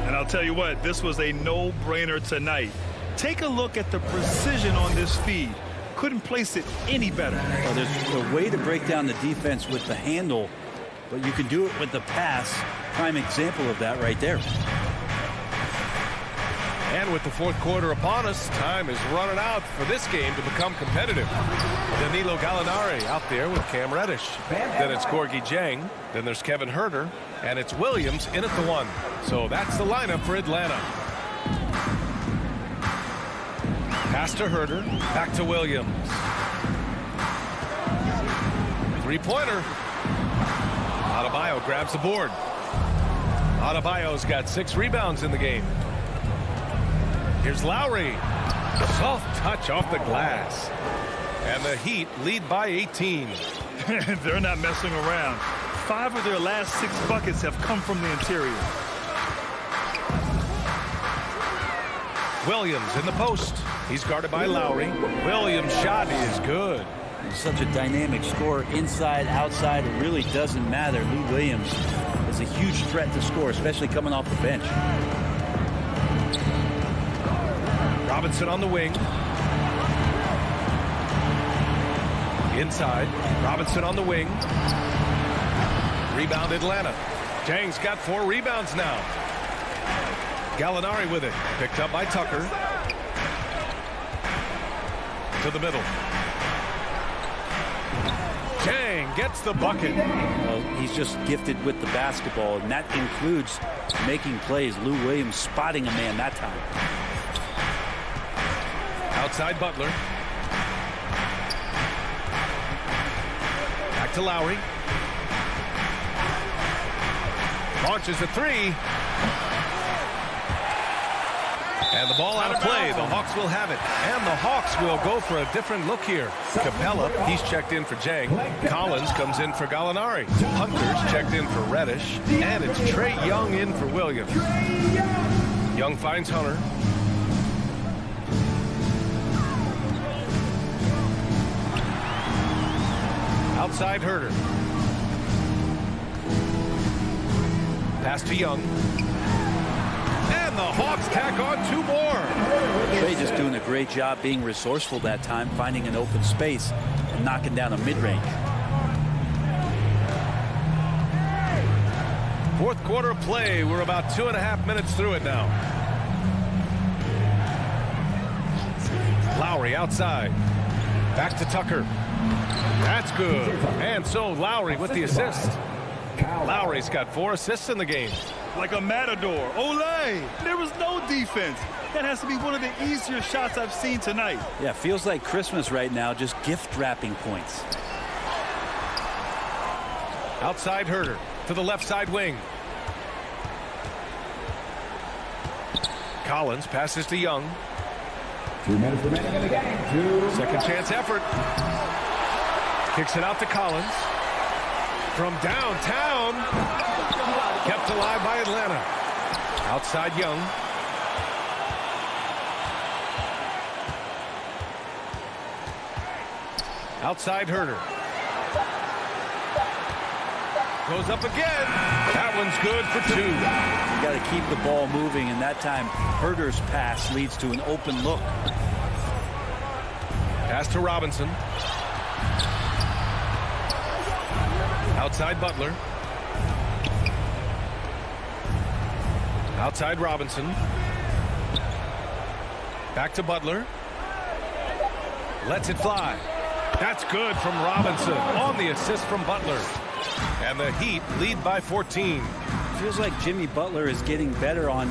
And I'll tell you what, this was a no-brainer tonight. Take a look at the precision on this feed. Couldn't place it any better. Well, there's a way to break down the defense with the handle, but you can do it with the pass. Prime example of that right there. And with the fourth quarter upon us, time is running out for this game to become competitive. Danilo Gallinari out there with Cam Reddish. Then it's Gorgui Dieng. Then there's Kevin Huerter. And it's Williams in at the 1. So that's the lineup for Atlanta. Pass to Huerter. Back to Williams. 3-pointer. Adebayo grabs the board. Adebayo's got 6 rebounds in the game. Here's Lowry. Soft touch off the glass. And the Heat lead by 18. They're not messing around. 5 of their last 6 buckets have come from the interior. Williams in the post. He's guarded by Lowry. Williams' shot is good. He's such a dynamic scorer, inside, outside. It really doesn't matter. Lou Williams is a huge threat to score, especially coming off the bench. Robinson on the wing. Inside. Robinson on the wing. Rebound Atlanta. Jang's got 4 rebounds now. Gallinari with it. Picked up by Tucker. To the middle. Jang gets the bucket. Well, he's just gifted with the basketball, and that includes making plays. Lou Williams spotting a man that time. Outside Butler. Back to Lowry. Launches a 3. And the ball out of play. The Hawks will have it. And the Hawks will go for a different look here. Capella, he's checked in for Jang. Collins comes in for Gallinari. Hunter's checked in for Reddish. And it's Trae Young in for Williams. Young finds Hunter. Outside Huerter. Pass to Young. And the Hawks tack on 2 more. Trae just doing a great job being resourceful that time, finding an open space and knocking down a mid-range. Fourth quarter play. We're about 2.5 minutes through it now. Lowry outside. Back to Tucker. That's good. And so Lowry with the assist. Lowry's got 4 assists in the game. Like a matador. Olay! There was no defense. That has to be one of the easier shots I've seen tonight. Yeah, feels like Christmas right now, just gift wrapping points. Outside Huerter to the left side wing. Collins passes to Young. 2 minutes remaining in the game. Second chance effort. Kicks it out to Collins. From downtown. Kept alive by Atlanta. Outside Young. Outside Huerter. Goes up again. That one's good for 2. You got to keep the ball moving, and that time Huerter's pass leads to an open look. Pass to Robinson. Outside Butler. Outside Robinson. Back to Butler. Lets it fly. That's good from Robinson on the assist from Butler. And the Heat lead by 14. Feels like Jimmy Butler is getting better on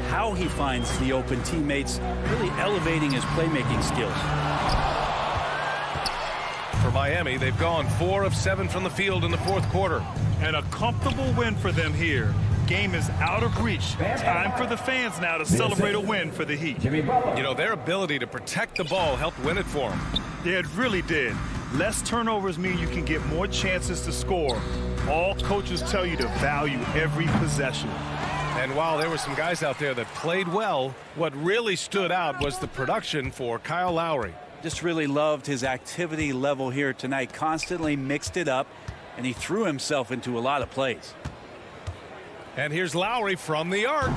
how he finds the open teammates, really elevating his playmaking skills. For Miami, they've gone 4 of 7 from the field in the fourth quarter. And a comfortable win for them here. Game is out of reach. Time for the fans now to celebrate a win for the Heat. You know, their ability to protect the ball helped win it for them. Yeah, it really did. Less turnovers mean you can get more chances to score. All coaches tell you to value every possession. And while there were some guys out there that played well, what really stood out was the production for Kyle Lowry. Just really loved his activity level here tonight. Constantly mixed it up, and he threw himself into a lot of plays. And here's Lowry from the arc.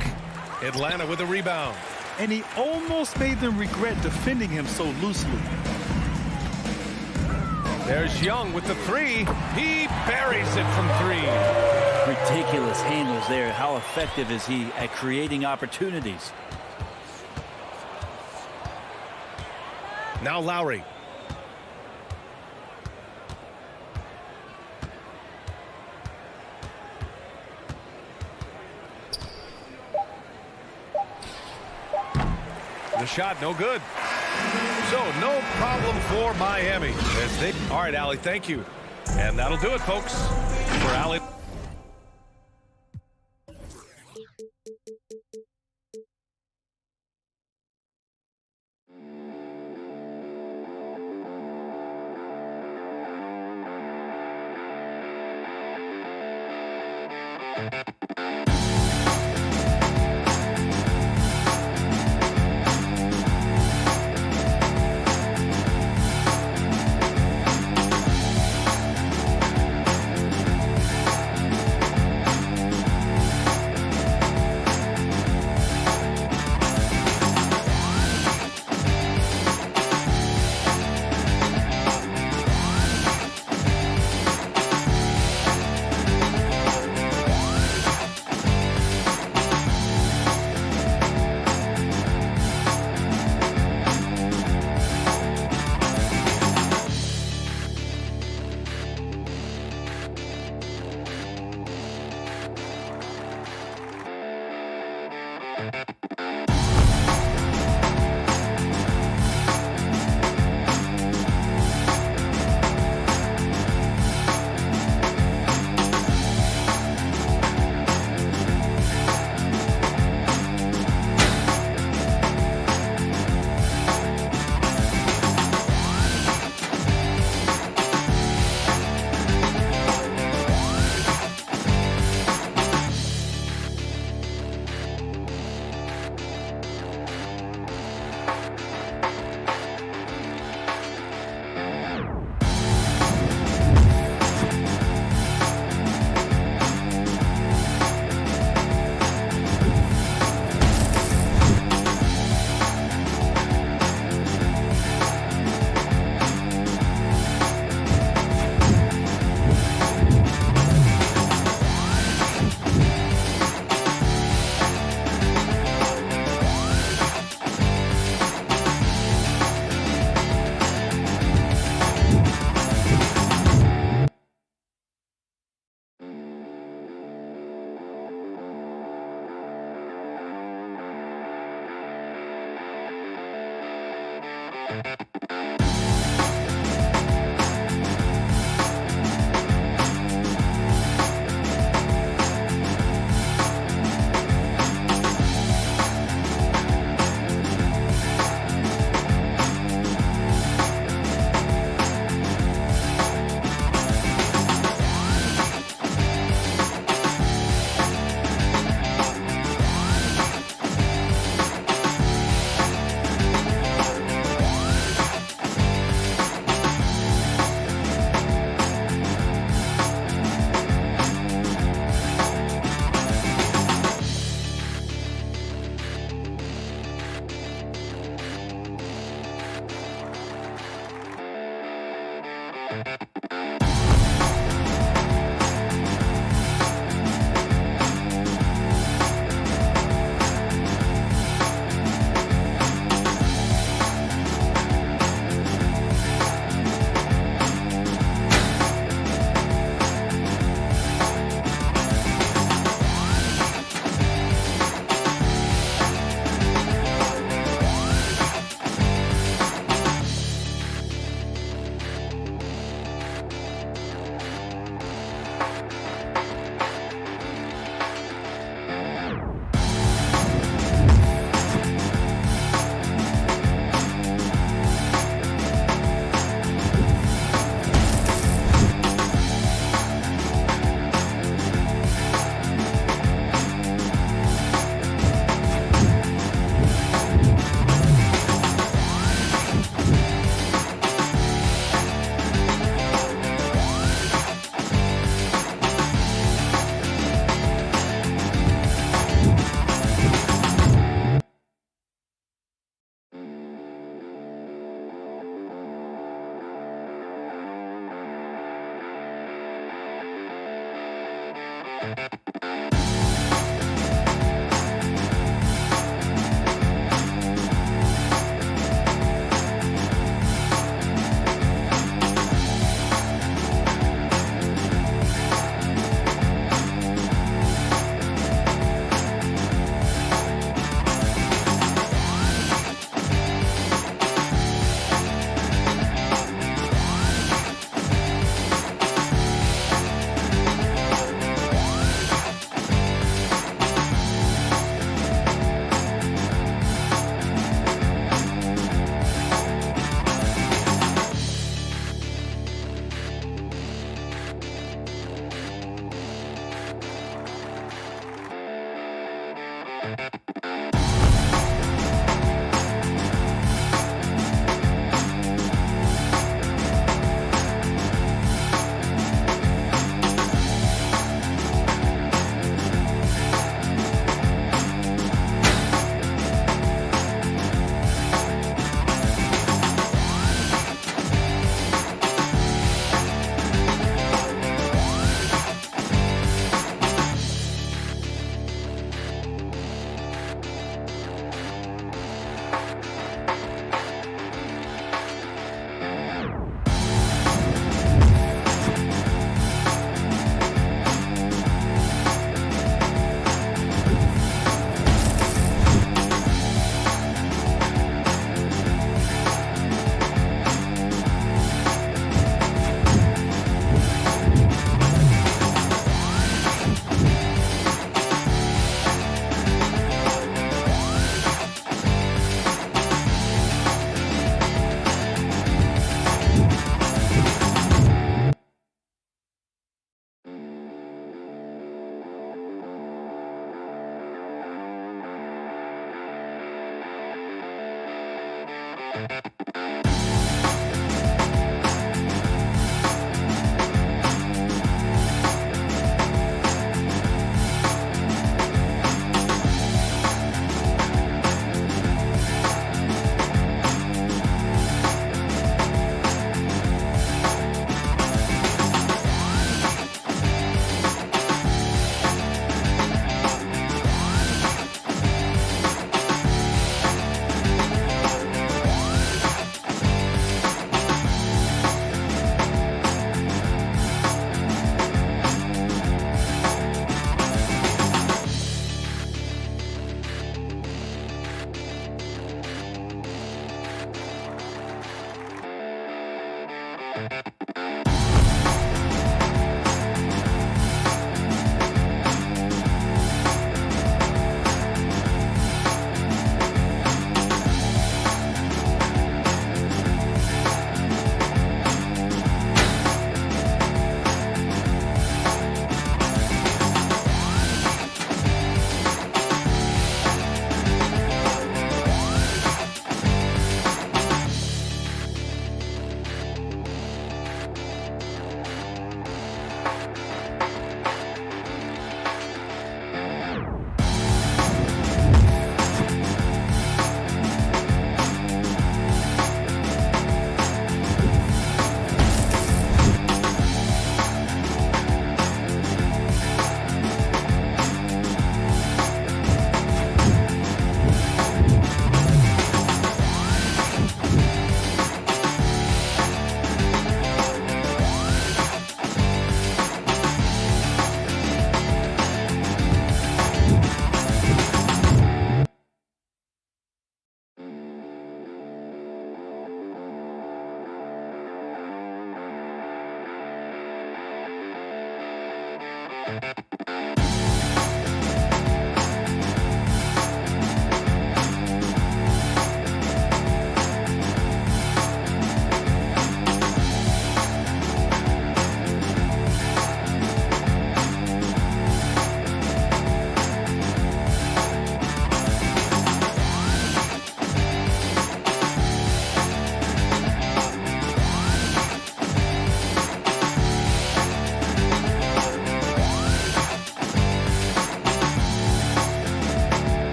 Atlanta with a rebound. And he almost made them regret defending him so loosely. There's Young with the 3. He buries it from 3. Ridiculous handles there. How effective is he at creating opportunities? Now Lowry. The shot no good. So no problem for Miami. All right, Allie, thank you. And that'll do it, folks. For Allie.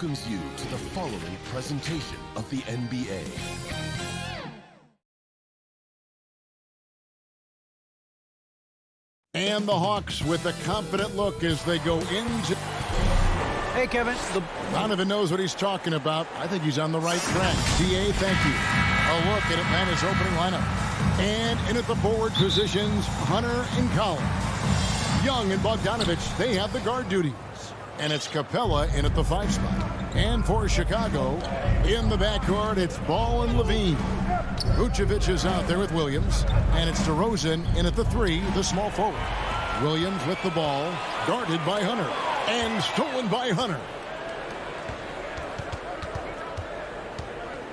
welcomes you to the following presentation of the NBA. And the Hawks with a confident look as they go into... Hey, Kevin. Donovan knows what he's talking about. I think he's on the right track. DA, thank you. A look at Atlanta's opening lineup. And in at the forward positions, Hunter and Collins. Young and Bogdanovich, they have the guard duties. And it's Capella in at the 5 spot. And for Chicago, in the backcourt, it's Ball and Levine. Vucevic is out there with Williams. And it's DeRozan in at the 3, the small forward. Williams with the ball, guarded by Hunter. And stolen by Hunter.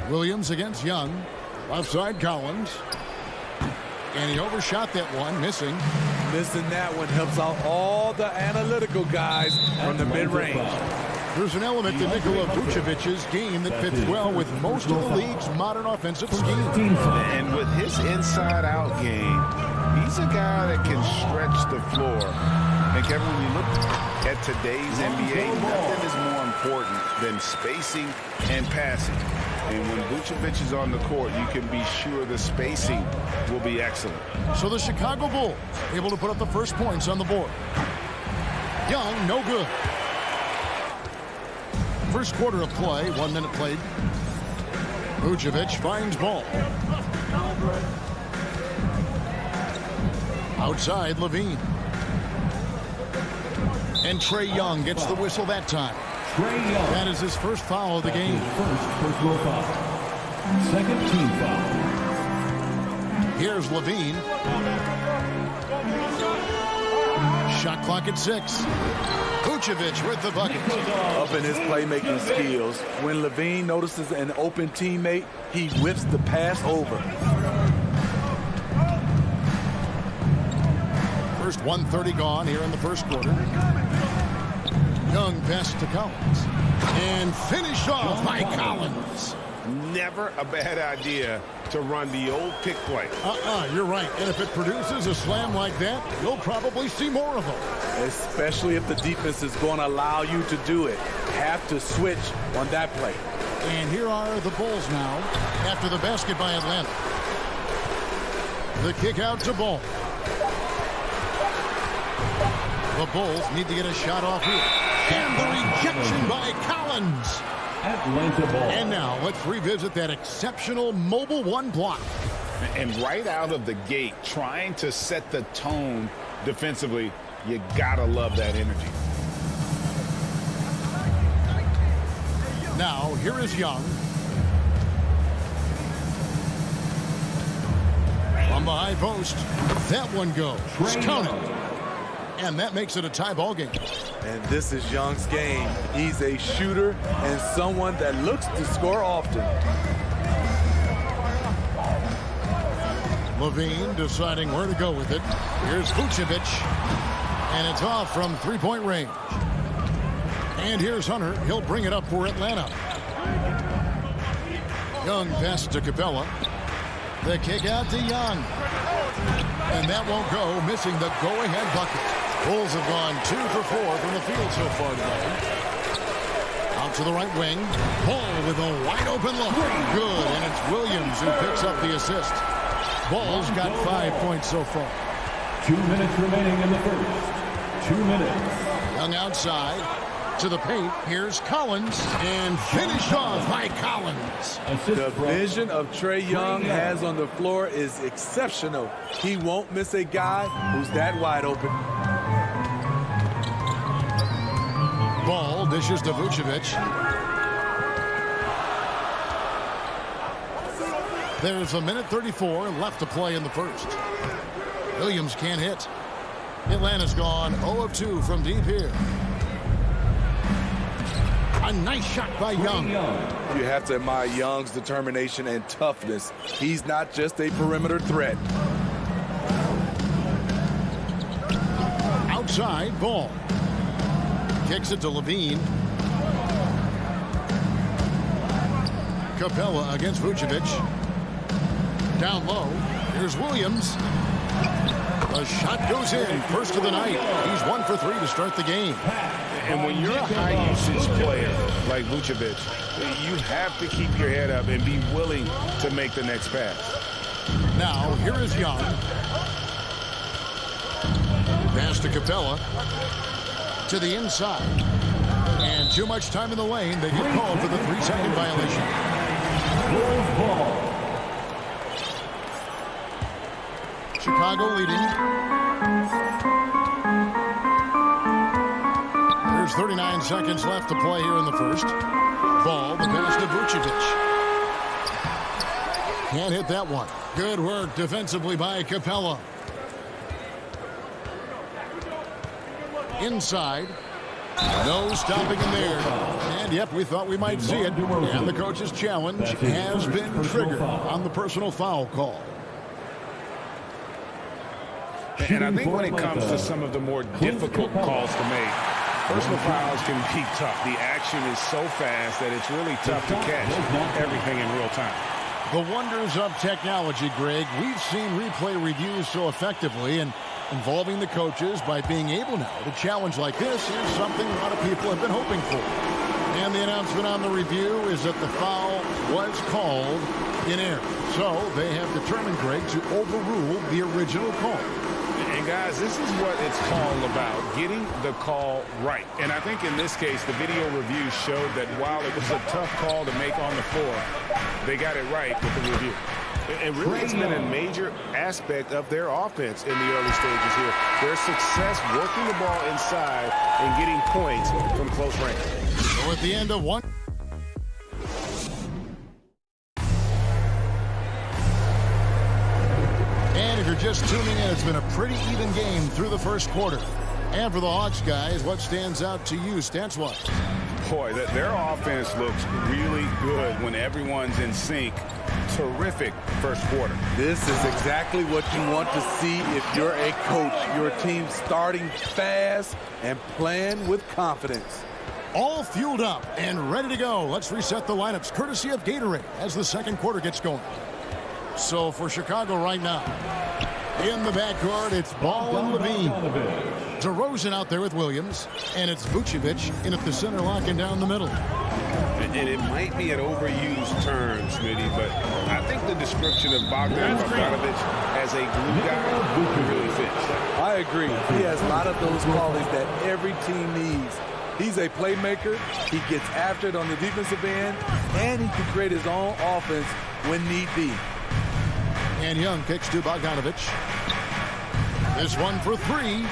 Williams against Young. Left side, Collins. And he overshot that one, missing. Missing that one helps out all the analytical guys from the mid-range. There's an element to Nikola Vucevic's game that fits well with most of the league's modern offensive scheme. And with his inside-out game, he's a guy that can stretch the floor. And Kevin, when you look at today's NBA, nothing is more important than spacing and passing. And when Vucevic is on the court, you can be sure the spacing will be excellent. So the Chicago Bulls able to put up the first points on the board. Young, no good. First quarter of play, 1 minute played. Vucevic finds Ball. Outside, Levine. And Trae Young gets the whistle that time. That is his first foul of the game. First personal foul. Second team foul. Here's Levine. Shot clock at 6. Vucevic with the bucket. Up in his playmaking skills, when Levine notices an open teammate, he whips the pass over. First 1:30 gone here in the first quarter. Young pass to Collins. And finished off by Collins. Never a bad idea to run the old pick play. You're right. And if it produces a slam like that, you'll probably see more of them. Especially if the defense is going to allow you to do it. Have to switch on that play. And here are the Bulls now after the basket by Atlanta. The kick out to Ball. The Bulls need to get a shot off here. And the rejection by Collins. Atlanta ball. And now let's revisit that exceptional mobile 1 block. And right out of the gate, trying to set the tone defensively, you gotta love that energy. Now, here is Young. From the high post. That one goes. Counted. And that makes it a tie ball game. And this is Young's game. He's a shooter and someone that looks to score often. Levine deciding where to go with it. Here's Vucevic. And it's off from 3-point range. And here's Hunter. He'll bring it up for Atlanta. Young pass to Capella. The kick out to Young. And that won't go, missing the go-ahead bucket. Bulls have gone 2 for 4 from the field so far today. to the right wing. Ball with a wide open look. Good, and it's Williams who picks up the assist. Ball's got 5 points so far. 2 minutes remaining in the first. 2 minutes. Young outside to the paint. Here's Collins, and finished off by Collins. The vision of Trae Young has on the floor is exceptional. He won't miss a guy who's that wide open. Ball dishes to Vucevic. There's a minute 34 left to play in the first. Williams can't hit. Atlanta's gone 0 of 2 from deep here. A nice shot by Young. You have to admire Young's determination and toughness. He's not just a perimeter threat. Outside, Ball. Kicks it to Levine. Capella against Vucevic. Down low. Here's Williams. A shot goes in. First of the night. He's 1 for 3 to start the game. And when you're a high-usage player like Vucevic, you have to keep your head up and be willing to make the next pass. Now, here is Young. Pass to Capella. To the inside. And too much time in the lane. They get called for the 3-second violation. Chicago leading. There's 39 seconds left to play here in the first. Ball, the pass to Vucevic. Can't hit that one. Good work defensively by Capella. Inside. No stopping him there. And, yep, we thought we might see it. And the coach's challenge has been triggered on the personal foul call. And I think when it comes to some of the more difficult calls to make, personal fouls can be tough. The action is so fast that it's really tough to catch everything in real time. The wonders of technology, Greg. We've seen replay reviews so effectively, and involving the coaches by being able now to challenge like this is something a lot of people have been hoping for. And the announcement on the review is that the foul was called in error. So they have determined, Greg, to overrule the original call. And guys, this is what it's all about, getting the call right. And I think in this case, the video review showed that while it was a tough call to make on the floor, they got it right with the review. And really, it's been a major aspect of their offense in the early stages here. Their success working the ball inside and getting points from close range. So at the end of one. And if you're just tuning in, it's been a pretty even game through the first quarter. And for the Hawks, guys, what stands out to you stats-wise? Boy, their offense looks really good when everyone's in sync. Terrific first quarter. This is exactly what you want to see if you're a coach. Your team starting fast and playing with confidence. All fueled up and ready to go. Let's reset the lineups courtesy of Gatorade as the second quarter gets going. So for Chicago right now, in the backcourt, it's Ball and Levine. DeRozan out there with Williams, and it's Vucevic in at the center, locking down the middle. And it might be an overused term, Smitty, but I think the description of Bogdanovic as a glue guy really fits. I agree. He has a lot of those qualities that every team needs. He's a playmaker. He gets after it on the defensive end, and he can create his own offense when need be. And Young kicks to Bogdanovic. This one for three.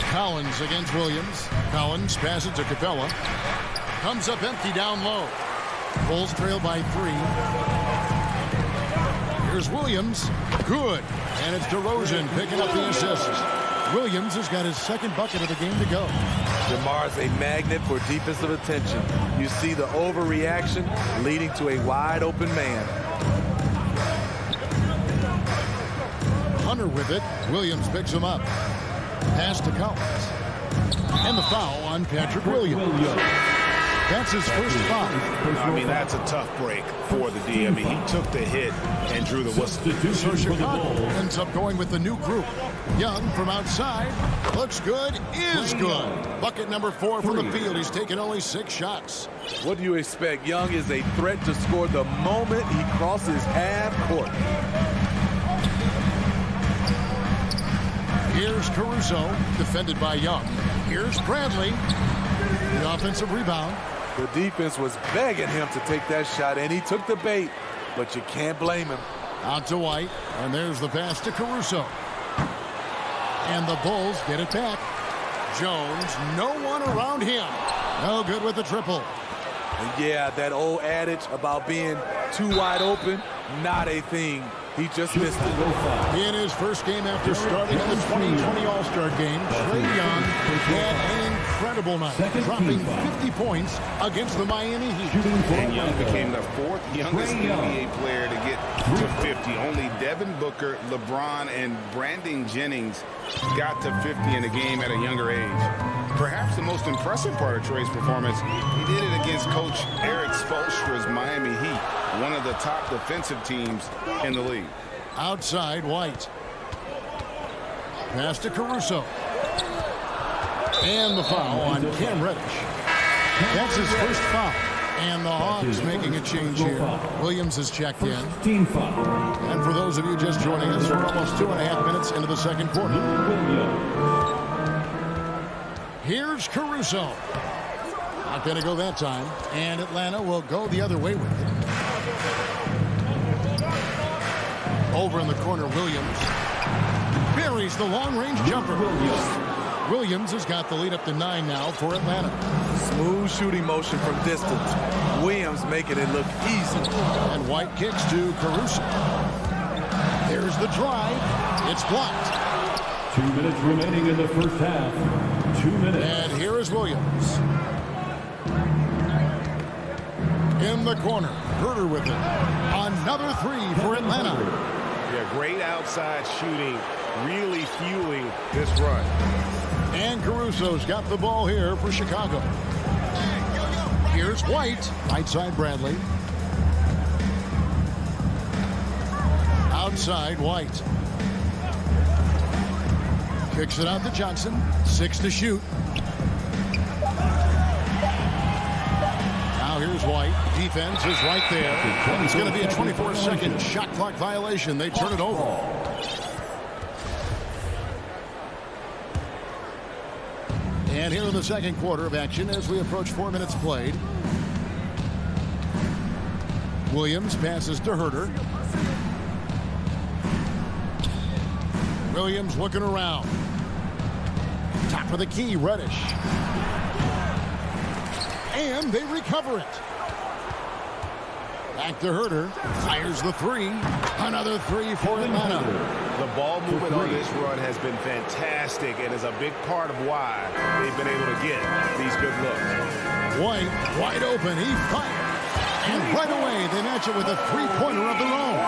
Collins against Williams. Collins passes to Capella. Comes up empty down low. Bulls trail by 3. Here's Williams. Good. And it's DeRozan picking up the assist. Williams has got his second bucket of the game to go. DeMar's a magnet for defensive attention. You see the overreaction leading to a wide open man. Hunter with it. Williams picks him up. Pass to Collins. And the foul on Patrick Williams. That's his first foul. I mean, that's a tough break for the D. I mean, he took the hit and drew the whistle. So Chicago ends up going with the new group. Young from outside. Looks good, is good. Bucket number 4 from the field. He's taken only 6 shots. What do you expect? Young is a threat to score the moment he crosses half court. Here's Caruso, defended by Young. Here's Bradley. The offensive rebound. The defense was begging him to take that shot, and he took the bait, but you can't blame him. Out to White, and there's the pass to Caruso. And the Bulls get it back. Jones, no one around him. No good with the triple. And yeah, that old adage about being too wide open, not a thing. He just missed it. In his first game after starting in the 2020 All-Star Game, Trae Young had an incredible night, dropping 50 points against the Miami Heat. And Young became the 4th youngest NBA player to get to 50. Only Devin Booker, LeBron, and Brandon Jennings got to 50 in a game at a younger age. Perhaps the most impressive part of Trae's performance, he did it against Coach Eric Spoelstra's Miami Heat, one of the top defensive teams in the league. Outside, White. Pass to Caruso. And the foul on Cam Reddish. That's his first foul. And the Hawks making a change here. Williams has checked in. And for those of you just joining us, we're almost 2.5 minutes into the second quarter. Here's Caruso. Not going to go that time. And Atlanta will go the other way with it. Over in the corner, Williams. Buries the long-range jumper. Williams has got the lead up to 9 now for Atlanta. Smooth shooting motion from distance. Williams making it look easy. And White kicks to Caruso. There's the drive. It's blocked. 2 minutes remaining in the first half. 2 minutes. And here is Williams. In the corner. Herter with it. Another 3 for Atlanta. Yeah, great outside shooting. Really fueling this run. And Caruso's got the ball here for Chicago. Here's White. Right side, Bradley. Outside, White. Kicks it out to Johnson. 6 to shoot. Now here's White. Defense is right there. And it's going to be a 24-second shot clock violation. They turn it over. And here in the second quarter of action as we approach 4 minutes played. Williams passes to Herter. Williams looking around. Top of the key, Reddish. And they recover it. Back to Herter. Fires the 3. Another 3 for Atlanta. The ball movement on this run has been fantastic and is a big part of why they've been able to get these good looks. White wide open. He fires. And right away they match it with a 3-pointer of their own.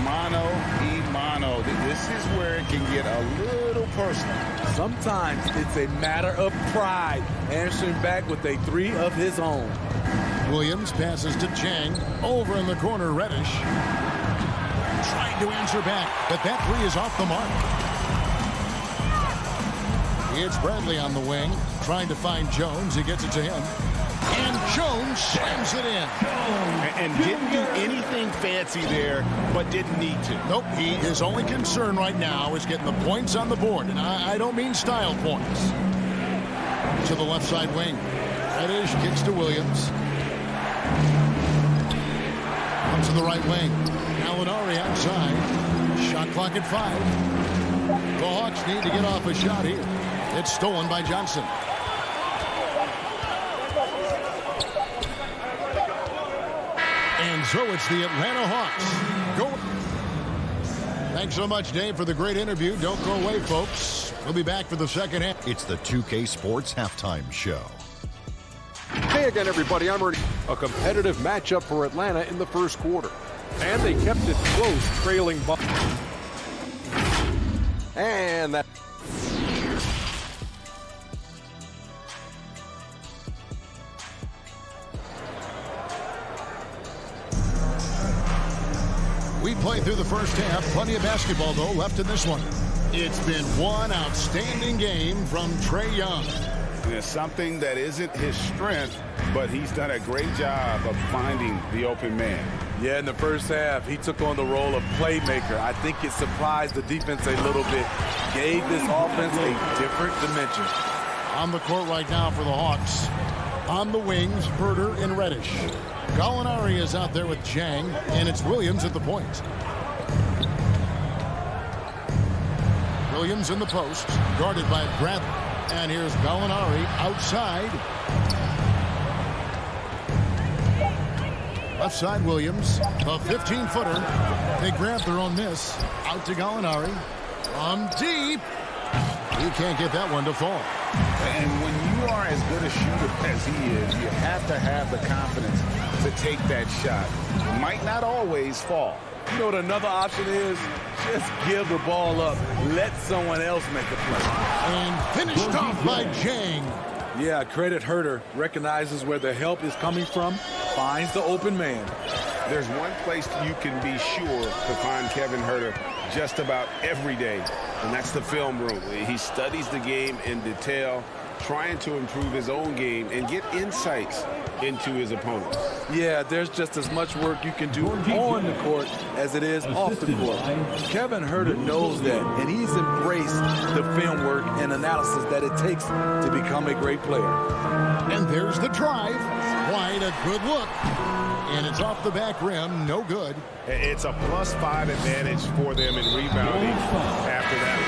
Mano y mano. This is where it can get a little personal. Sometimes it's a matter of pride, answering back with a 3 of his own. Williams passes to Chang. Over in the corner, Reddish. Trying to answer back, but that 3 is off the mark. It's Bradley on the wing, trying to find Jones. He gets it to him. And Jones slams it in. And didn't do anything fancy there, but didn't need to. Nope, his only concern right now is getting the points on the board. And I don't mean style points. To the left side wing. Reddish kicks to Williams. Up to the right wing. Gallinari outside. Shot clock at 5. The Hawks need to get off a shot here. It's stolen by Johnson. And so it's the Atlanta Hawks. Go. Thanks so much, Dave, for the great interview. Don't go away, folks. We'll be back for the second half. It's the 2K Sports Halftime Show. Hey again, everybody. I'm ready. A competitive matchup for Atlanta in the first quarter. And they kept it close, trailing ball. And that. play through the first half. Plenty of basketball, though, left in this one. It's been one outstanding game from Trae Young. It's something that isn't his strength, but he's done a great job of finding the open man. Yeah, in the first half, he took on the role of playmaker. I think it surprised the defense a little bit. Gave this offense a different dimension. On the court right now for the Hawks. On the wings, Herter and Reddish. Gallinari is out there with Jang, and it's Williams at the point. Williams in the post, guarded by Bradley. And here's Gallinari outside. Left side, Williams. A 15-footer. They grab their own miss. Out to Gallinari. From deep. He can't get that one to fall. And when you are as good a shooter as he is, you have to have the confidence to take that shot. It might not always fall. You know what another option is? Just give the ball up. Let someone else make the play. And finished off by Jang. Yeah, credit Herter. Recognizes where the help is coming from. Finds the open man. There's one place you can be sure to find Kevin Herter just about every day, and that's the film room. He studies the game in detail, trying to improve his own game and get insights into his opponents. Yeah, there's just as much work you can do on the court as it is off the court. Kevin Herter knows that, and he's embraced the film work and analysis that it takes to become a great player. And there's the drive. Quite a good look. And it's off the back rim. No good. It's a +5 advantage for them in rebounding after that.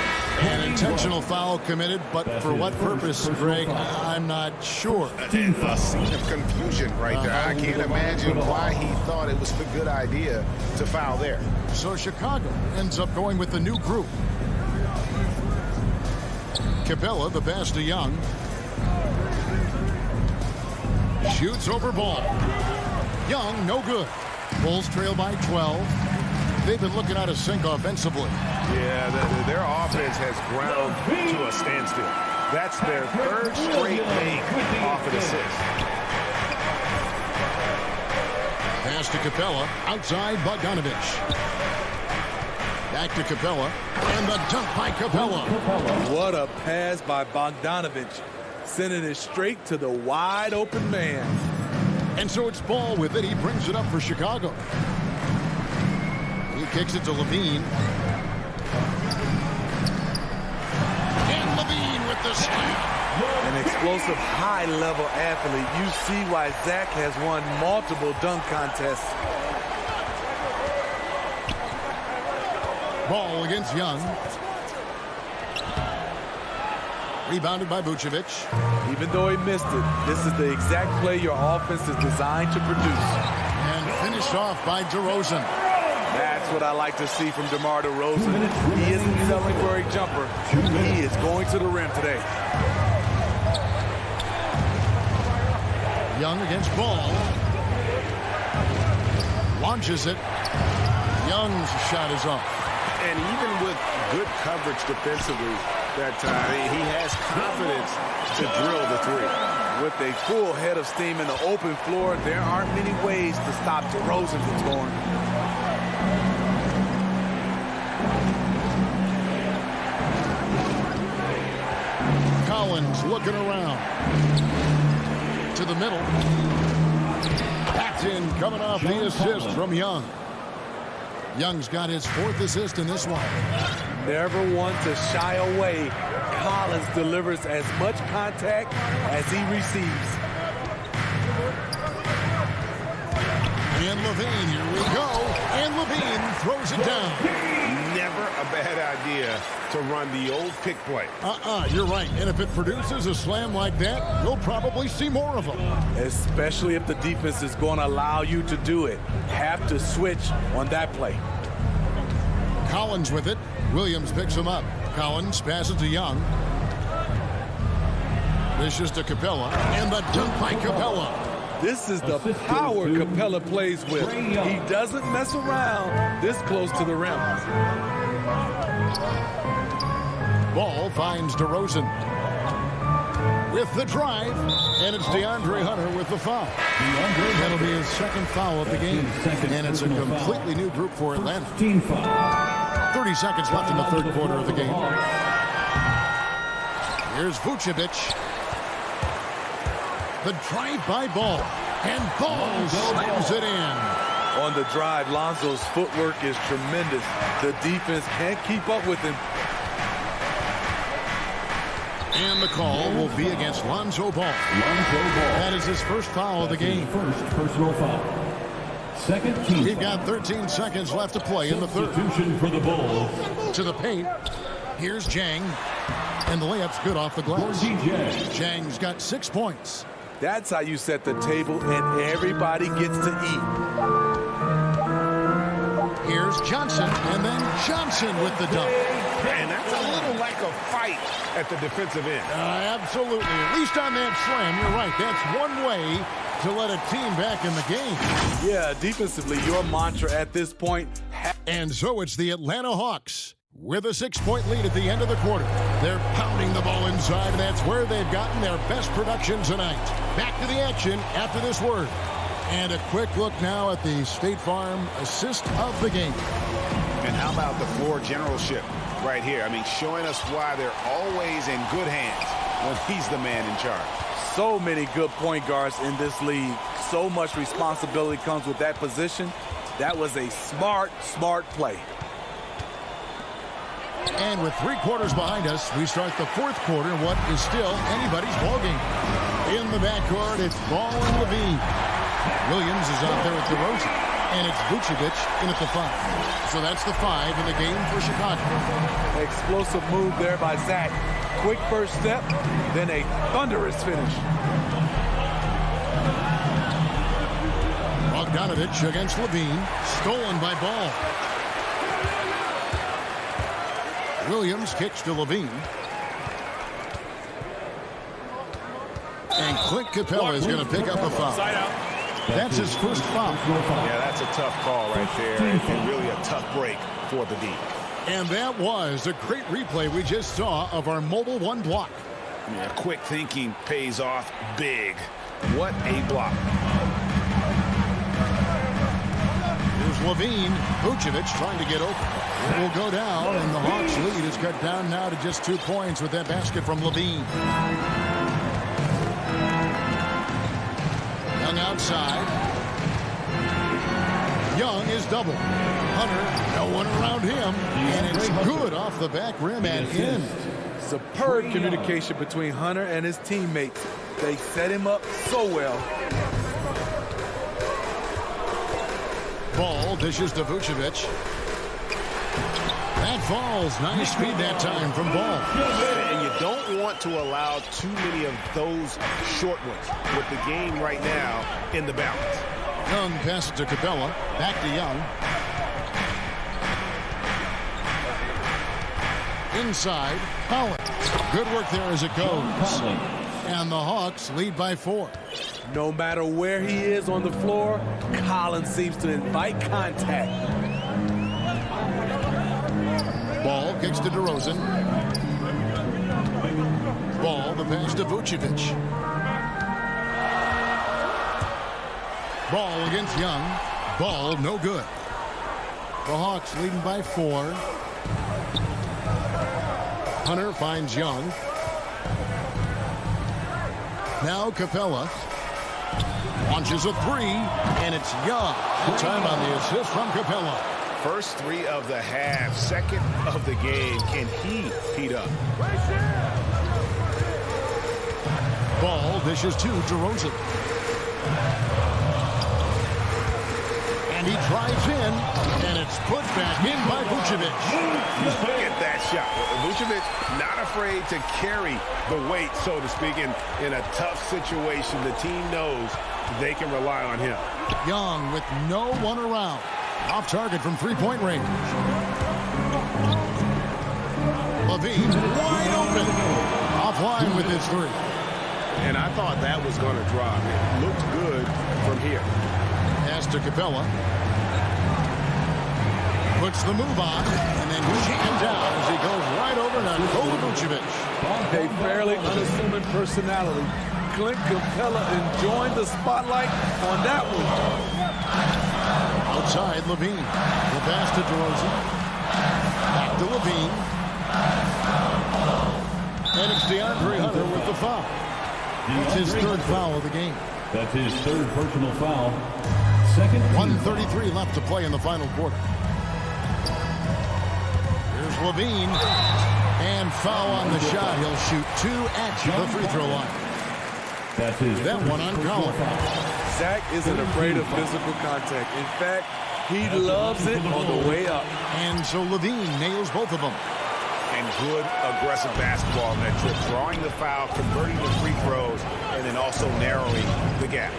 An intentional foul committed, but for what purpose, Greg? I'm not sure. A scene of confusion right there. I can't imagine why he thought it was a good idea to foul there. So Chicago ends up going with the new group. Capella, the pass to Young. Shoots over ball. Young, no good. Bulls trail by 12. They've been looking out of sync offensively. Yeah, their offense has ground to a standstill. That's their third straight make off an assist. Pass to Capella. Outside, Bogdanovich. Back to Capella. And the dunk by Capella. What a pass by Bogdanovich. Sending it straight to the wide open man. And so it's Ball with it. He brings it up for Chicago. He kicks it to Levine. And Levine with the steal. An explosive, high-level athlete. You see why Zach has won multiple dunk contests. Ball against Young. Rebounded by Vucevic. Even though he missed it, this is the exact play your offense is designed to produce. And finished off by DeRozan. That's what I like to see from DeMar DeRozan. He isn't settling for a jumper. He is going to the rim today. Young against Ball. Launches it. Young's shot is off. And even with good coverage defensively that time, he has confidence to drill the three. With a full head of steam in the open floor, there aren't many ways to stop DeRozan from scoring. Collins looking around. To the middle. Backed in, coming off the assist from Young. Young's got his 4th assist in this one. Never one to shy away. Collins delivers as much contact as he receives. And Levine, here we go. And Levine throws it down. Never a bad idea to run the old pick play. You're right. And if it produces a slam like that, you'll probably see more of them. Especially if the defense is going to allow you to do it. Have to switch on that play. Collins with it. Williams picks him up. Collins passes to Young. Dishes to Capella. And the dunk by Capella. This is the power Capella plays with. He doesn't mess around this close to the rim. Ball finds DeRozan. with the drive, and it's DeAndre Hunter with the foul. That'll be his second foul of the game, and it's a completely new group for Atlanta. 30 seconds left in the third quarter of the game. Here's Vucevic. The drive by Ball, and Ball slams it in. On the drive, Lonzo's footwork is tremendous. The defense can't keep up with him. And the call will be against Lonzo Ball. That is his first foul of the game. First personal foul. Second team. We've got 13 seconds left to play in the third. Substitution for the Bulls. To the paint. Here's Jang. And the layup's good off the glass. Jang's got 6 points. That's how you set the table, and everybody gets to eat. Here's Johnson, and then Johnson with the dunk. And that's a little like a fight at the defensive end. Absolutely. At least on that slam, you're right. That's one way to let a team back in the game. Yeah, defensively, your mantra at this point. And so it's the Atlanta Hawks with a 6-point lead at the end of the quarter. They're pounding the ball inside, and that's where they've gotten their best production tonight. Back to the action after this word. And a quick look now at the State Farm assist of the game. And how about the floor generalship right here? I mean, showing us why they're always in good hands when he's the man in charge. So many good point guards in this league. So much responsibility comes with that position. That was a smart play. And with 3 quarters behind us, we start the fourth quarter in what is still anybody's ballgame. In the backcourt, it's Ball and Levine. Williams is out there at DeRozan, and it's Vucevic in at the 5. So that's the 5 in the game for Chicago. Explosive move there by Zach. Quick first step, then a thunderous finish. Bogdanovich against Levine, stolen by Ball. Williams kicks to Levine. And Clint Capella is going to pick up a foul. That's his first foul. Yeah, that's a tough call right there, and really a tough break for the D. And that was a great replay we just saw of our mobile one block. Yeah, quick thinking pays off big. What a block. Here's Levine. Vucevic trying to get open. It will go down, and the Hawks' lead is cut down now to just 2 points with that basket from Levine. Young outside. Young is double. Hunter, no one around him, and it's good off the back rim and in. Superb communication between Hunter and his teammates. They set him up so well. Ball dishes to Vucevic. That falls. Nice feed that time from Ball. And you don't want to allow too many of those short ones with the game right now in the balance. Young passes to Capella. Back to Young. Inside, Collins. Good work there as it goes. And the Hawks lead by 4. No matter where he is on the floor, Collins seems to invite contact. Ball kicks to DeRozan. Ball, the pass to Vucevic. Ball against Young. Ball, no good. The Hawks leading by 4. Hunter finds Young. Now Capella launches a 3, and it's Young. Good time on the assist from Capella. First 3 of the half, second of the game. Can he heat up? Ball dishes to DeRozan. And he drives in, and it's put back in by Vucevic. Look at that shot. Vucevic not afraid to carry the weight, so to speak, in a tough situation. The team knows they can rely on him. Young with no one around. Off target from 3-point range. Levine wide open. Offline with his 3. And I thought that was going to drop. It looked good from here. Pass to Capella. Puts the move on and then jams out as he goes right over to Nikola Vucevic. A fairly unassuming personality. Clint Capella enjoying the spotlight on that one. Outside, Levine. The pass to DeRozan. Back to Levine. And it's DeAndre Hunter with the foul. It's his third foul of the game. That's his third personal foul. Second. 1:33 left to play in the final quarter. Here's Levine. And foul on the shot. He'll shoot 2 at the free throw line. That's his that one on Collins. Zach isn't afraid of physical contact. In fact, he loves it on the way up. And so Levine nails both of them. And good aggressive basketball on that trip. Drawing the foul, converting the free throws, and then also narrowing the gap.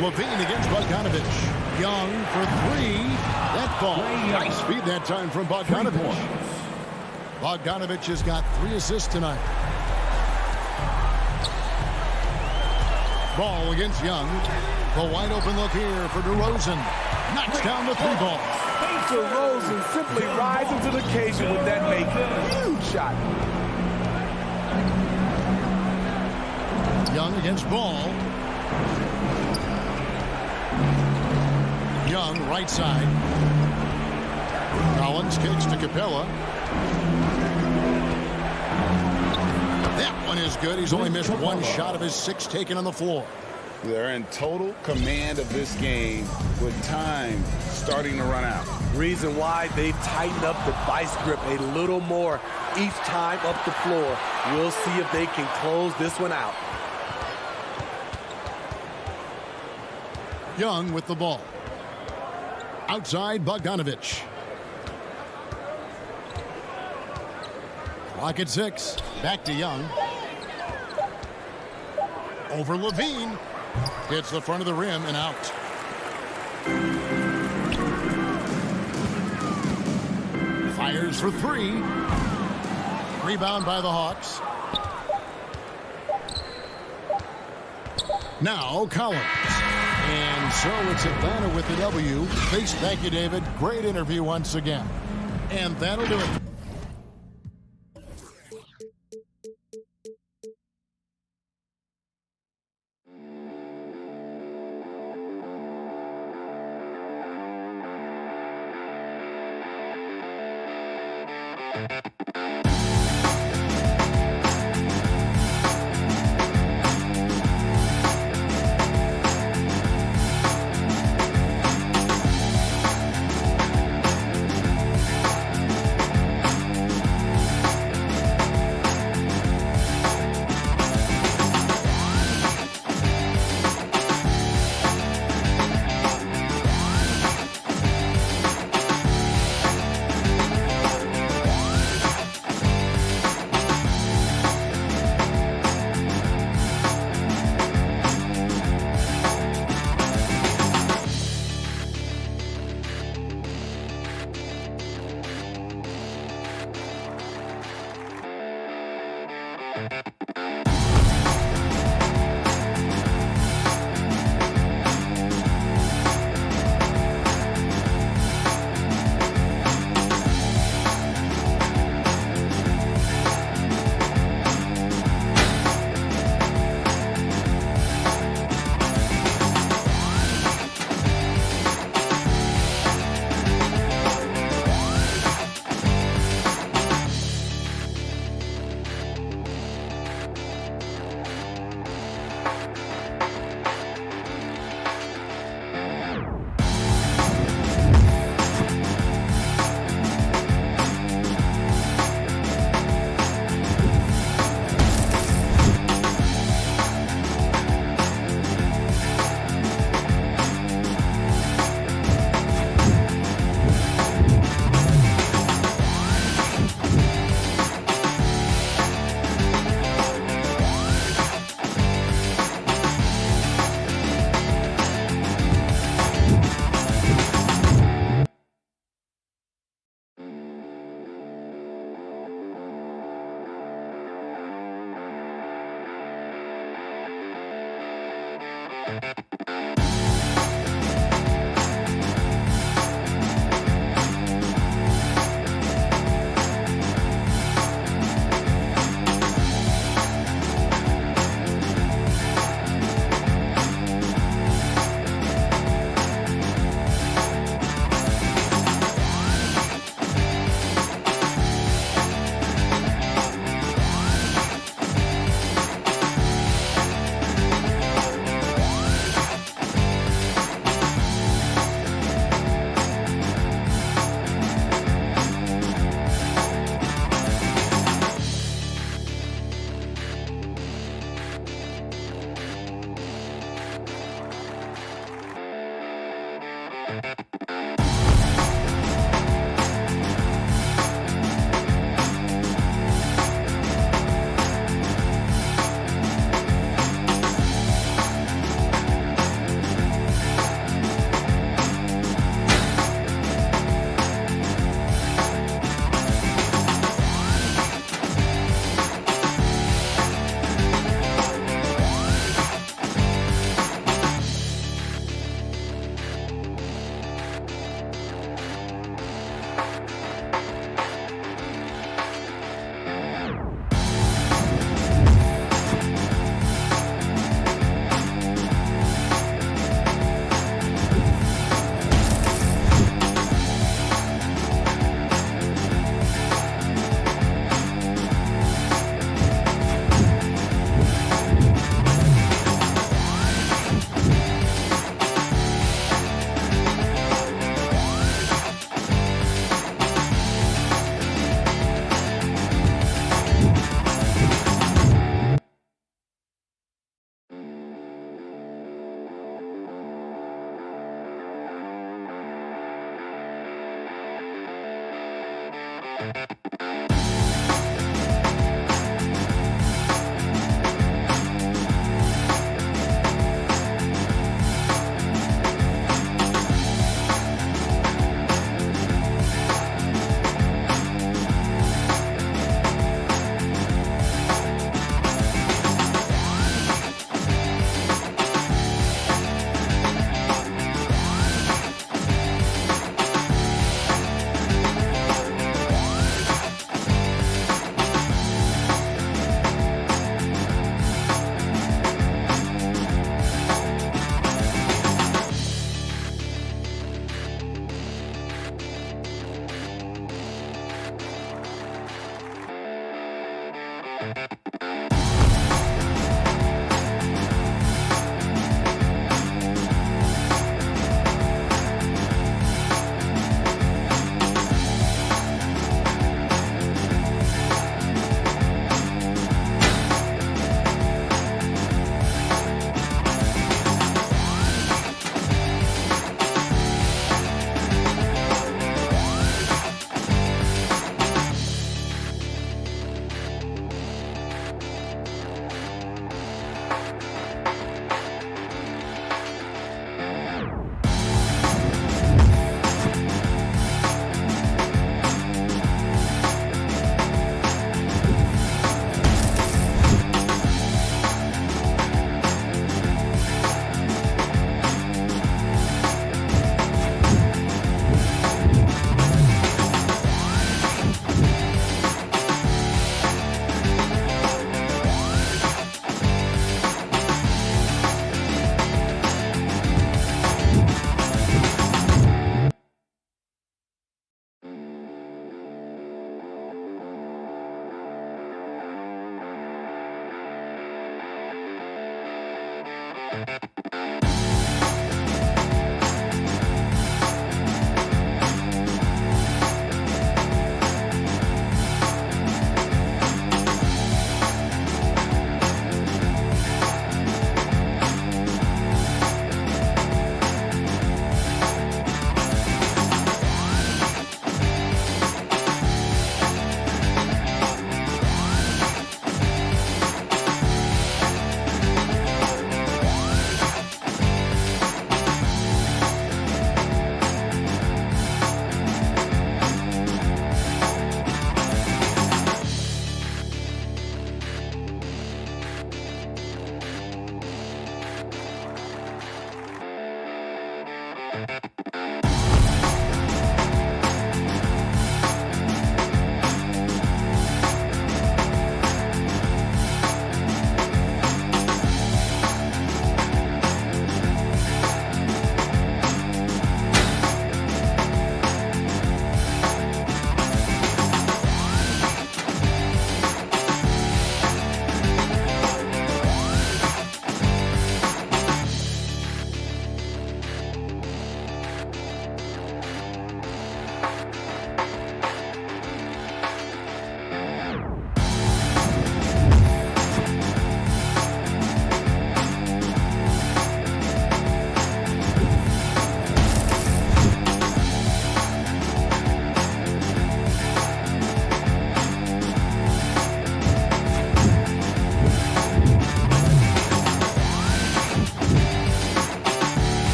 Levine against Bogdanovic. Young for 3. That ball. Nice feed that time from Bogdanovic. Bogdanovic has got 3 assists tonight. Ball against Young. The wide open look here for DeRozan. Knocks down the 3 ball. DeRozan simply rising to the occasion with that make. Huge shot. Young against Ball. Young, right side. Collins kicks to Capella. That one is good. He's only missed 1 shot of his 6 taken on the floor. They're in total command of this game with time starting to run out. Reason why they've tightened up the vice grip a little more each time up the floor. We'll see if they can close this one out. Young with the ball. Outside, Bogdanovic. Clock at 6. Back to Young. Over Levine. Hits the front of the rim and out. Fires for 3. Rebound by the Hawks. Now Collins. And so it's Atlanta with the W. Thank you, David. Great interview once again. And that'll do it.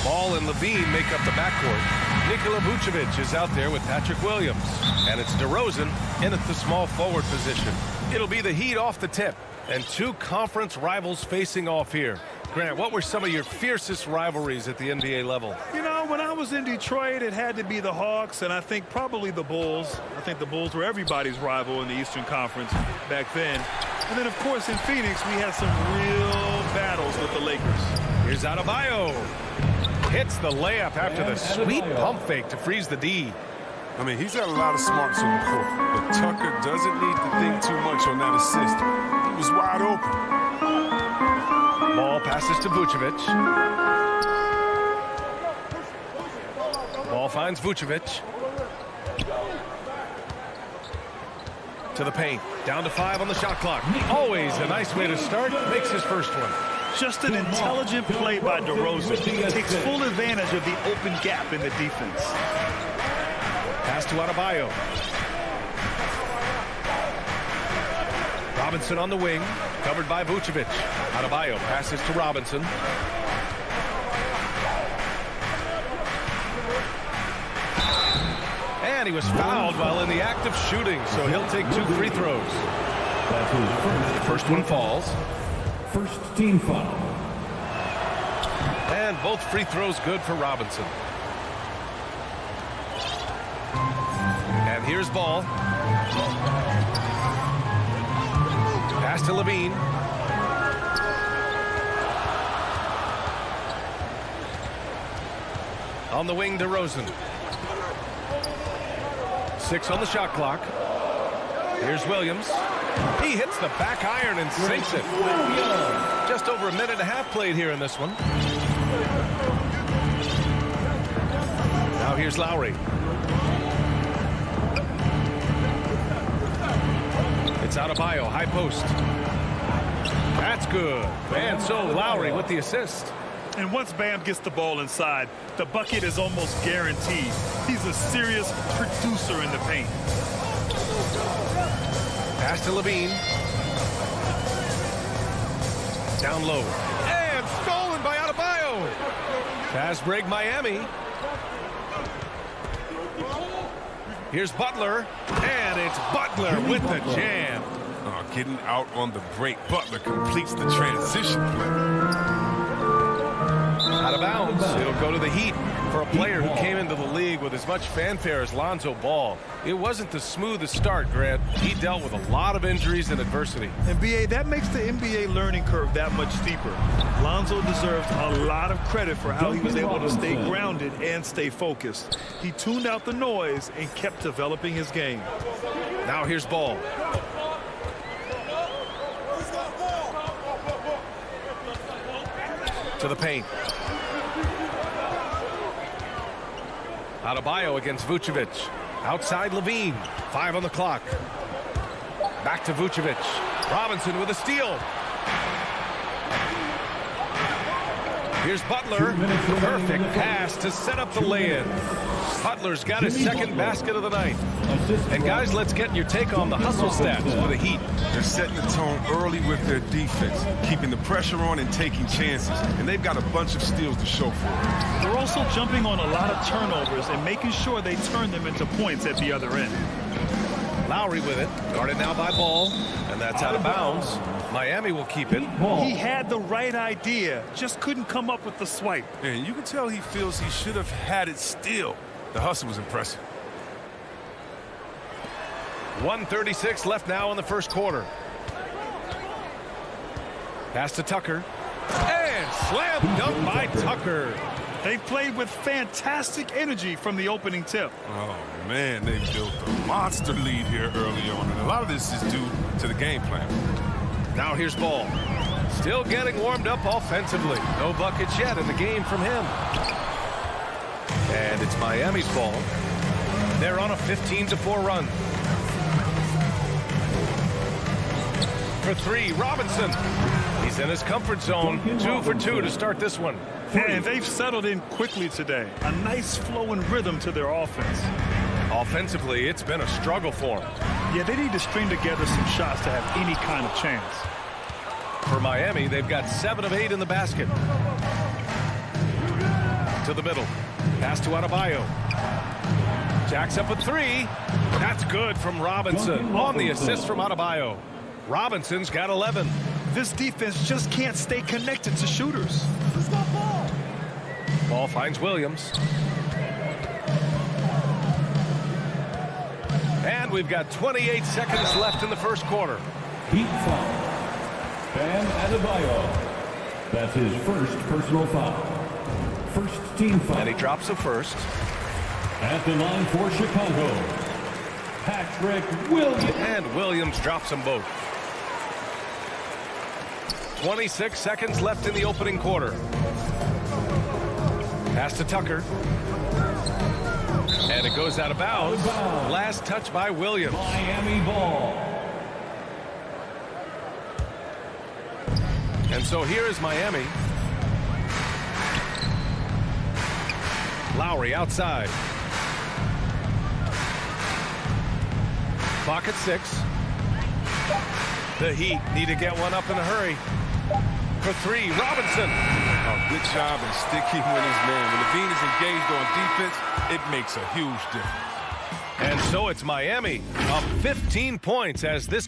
Ball and Levine make up the backcourt. Nikola Vucevic is out there with Patrick Williams. And it's DeRozan in at the small forward position. It'll be the Heat off the tip. And two conference rivals facing off here. Grant, what were some of your fiercest rivalries at the NBA level? You know, when I was in Detroit, it had to be the Hawks, and I think probably the Bulls. I think the Bulls were everybody's rival in the Eastern Conference back then. And then, of course, in Phoenix, we had some real battles with the Lakers. Here's Adebayo. Hits the layup after the sweet pump fake to freeze the D. I mean, he's got a lot of smarts on the court, but Tucker doesn't need to think too much on that assist. He was wide open. Ball passes to Vucevic. Ball finds Vucevic. To the paint. Down to 5 on the shot clock. Always a nice way to start. Makes his first one. Just an intelligent play by DeRozan. Takes full advantage of the open gap in the defense. Pass to Adebayo. Robinson on the wing, covered by Vucevic. Adebayo passes to Robinson. And he was fouled while in the act of shooting, so he'll take 2 free throws. The first one falls. First team foul. And both free throws good for Robinson. And here's Ball. Pass to Levine. On the wing, DeRozan. 6 on the shot clock. Here's Williams. He hits the back iron and sinks it. Just over a minute and a half played here in this one. Now here's Lowry. It's Adebayo, high post. That's good. And so Lowry with the assist. And once Bam gets the ball inside, the bucket is almost guaranteed. He's a serious producer in the paint. Pass to Levine. Down low. And stolen by Adebayo. Fast break Miami. Here's Butler. And it's Butler with the jam. Getting out on the break. Butler completes the transition play. Out of bounds. It'll go to the Heat for a player who came into the league with as much fanfare as Lonzo Ball. It wasn't the smoothest start, Grant. He dealt with a lot of injuries and adversity. And BA, that makes the NBA learning curve that much steeper. Lonzo deserves a lot of credit for how he was able to stay grounded and stay focused. He tuned out the noise and kept developing his game. Now here's Ball. To the paint. Adebayo against Vucevic. Outside Levine. 5 on the clock. Back to Vucevic. Robinson with a steal. Here's Butler. Perfect pass to set up the lay-in. Butler's got his second basket of the night. And guys, let's get your take on the hustle stats for the Heat. They're setting the tone early with their defense, keeping the pressure on and taking chances. And they've got a bunch of steals to show for it. They're also jumping on a lot of turnovers and making sure they turn them into points at the other end. Lowry with it. Guarded now by Ball. And that's out of bounds. Miami will keep it. He had the right idea, just couldn't come up with the swipe. And you can tell he feels he should have had it still. The hustle was impressive. 1:36 left now in the first quarter. Pass to Tucker. And slam dunk by Tucker. They played with fantastic energy from the opening tip. Oh, man, they built a monster lead here early on. And a lot of this is due to the game plan. Now here's Ball. Still getting warmed up offensively. No buckets yet in the game from him. And it's Miami's ball. They're on a 15-4 run. For three, Robinson. He's in his comfort zone. 2 for 2 to start this one. And they've settled in quickly today. A nice flow and rhythm to their offense. Offensively, it's been a struggle for them. Yeah, they need to string together some shots to have any kind of chance. For Miami, they've got 7 of 8 in the basket. To the middle. Pass to Adebayo. Jacks up a 3. That's good from Robinson. On the assist from Adebayo. Robinson's got 11. This defense just can't stay connected to shooters. Ball finds Williams. And we've got 28 seconds left in the first quarter. Heat foul. Bam Adebayo. That's his first personal foul. First team foul. And he drops a first. At the line for Chicago, Patrick Williams. And Williams drops them both. 26 seconds left in the opening quarter. Pass to Tucker. And it goes out of bounds. Last touch by Williams. Miami ball. And so here is Miami. Lowry outside. Clock at 6. The Heat need to get one up in a hurry. For 3, Robinson. Oh, good job in sticking with his man. When Levine is engaged on defense, it makes a huge difference. And so it's Miami up 15 points as this.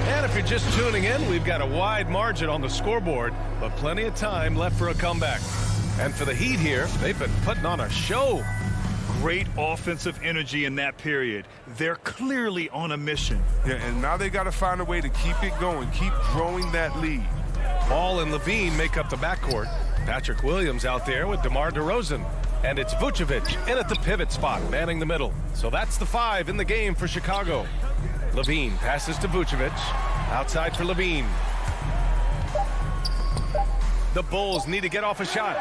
And if you're just tuning in, we've got a wide margin on the scoreboard, but plenty of time left for a comeback. And for the Heat here, they've been putting on a show. Great offensive energy in that period. They're clearly on a mission. Yeah, and now they got to find a way to keep it going, keep growing that lead. Ball and Levine make up the backcourt. Patrick Williams out there with DeMar DeRozan. And it's Vucevic in at the pivot spot, manning the middle. So that's the 5 in the game for Chicago. Levine passes to Vucevic. Outside for Levine. The Bulls need to get off a shot.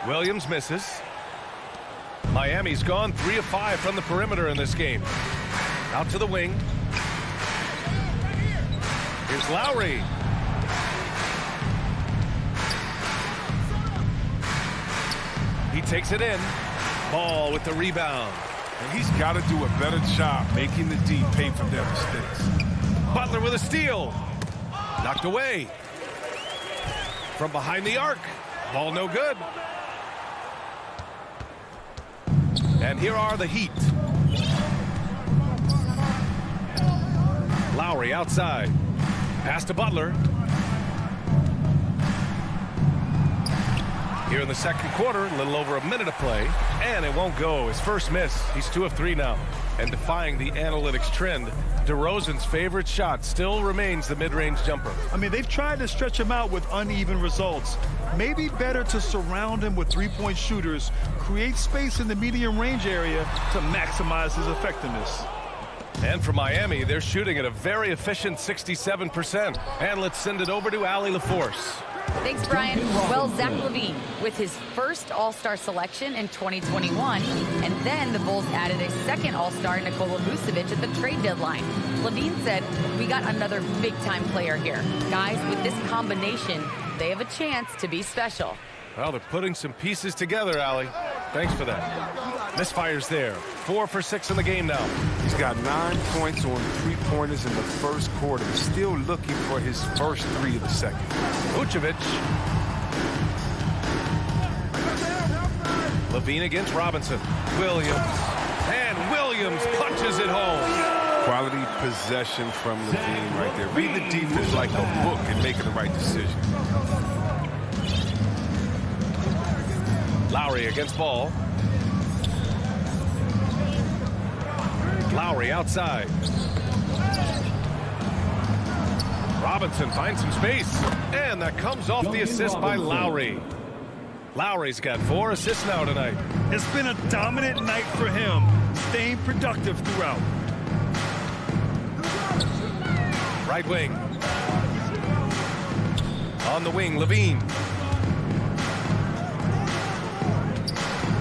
Williams misses. Miami's gone 3 of 5 from the perimeter in this game. Out to the wing. Here's Lowry. He takes it in. Ball with the rebound. And he's got to do a better job making the D pay for their mistakes. Butler with a steal. Knocked away. From behind the arc. Ball no good. And here are the Heat. Lowry outside. Pass to Butler. Here in the second quarter, a little over a minute of play. And it won't go. His first miss. He's 2 of 3 now. And defying the analytics trend, DeRozan's favorite shot still remains the mid-range jumper. I mean, they've tried to stretch him out with uneven results. Maybe better to surround him with three-point shooters, create space in the medium range area to maximize his effectiveness. And for Miami, they're shooting at a very efficient 67%. And let's send it over to Allie LaForce. Thanks, Brian. Well, Zach LaVine with his first All-Star selection in 2021, and then the Bulls added a second All-Star, Nikola Vucevic, at the trade deadline. LaVine said, "We got another big-time player here. Guys, with this combination, they have a chance to be special." Well, they're putting some pieces together, Allie. Thanks for that. Misfires there. 4 for 6 in the game now. He's got 9 points on 3-pointers in the first quarter. Still looking for his first 3 of the second. Vucevic. Levine against Robinson. Williams. And Williams punches it home. Quality possession from Levine right there. Read the defense like a book and making the right decision. Lowry against Ball. Lowry outside. Robinson finds some space. And that comes off the assist by Lowry. Lowry's got 4 assists now tonight. It's been a dominant night for him, staying productive throughout. Right wing. On the wing, Levine.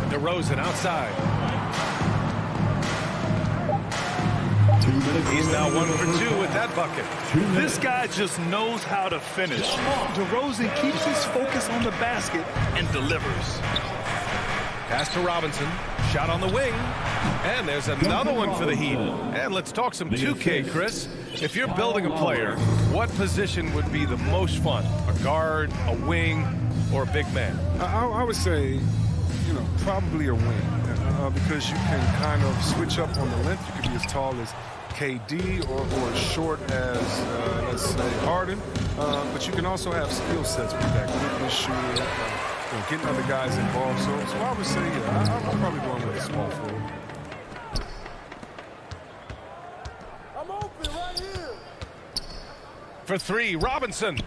DeRozan outside. He's now 1 for 2 with that bucket. This guy just knows how to finish. DeRozan keeps his focus on the basket and delivers. Pass to Robinson. Shot on the wing. And there's another one for the Heat. And let's talk some 2K, Chris. If you're building a player, what position would be the most fun? A guard, a wing, or a big man? I would say, probably a wing. Because you can kind of switch up on the length. You can be as tall as KD or as short as, let's say, Harden. But you can also have skill sets with that quickness, shooting, getting other guys involved. So I would say, yeah, I'm probably going with a small forward. I'm open right here. For three, Robinson.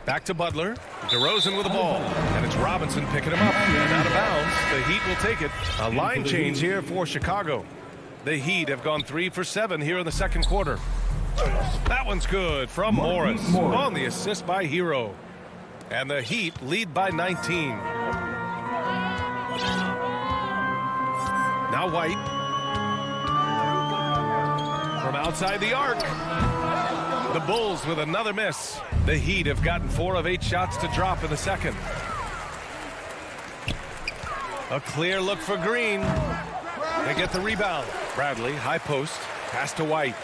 Back to Butler. DeRozan with the ball. And it's Robinson picking him up. And out of bounds. The Heat will take it. A line change here for Chicago. The Heat have gone 3 for 7 here in the second quarter. That one's good from Morris on the assist by Hero. And the Heat lead by 19. Now White. From outside the arc. The Bulls with another miss. The Heat have gotten 4 of 8 shots to drop in the second. A clear look for Green. They get the rebound. Bradley, high post. Pass to White.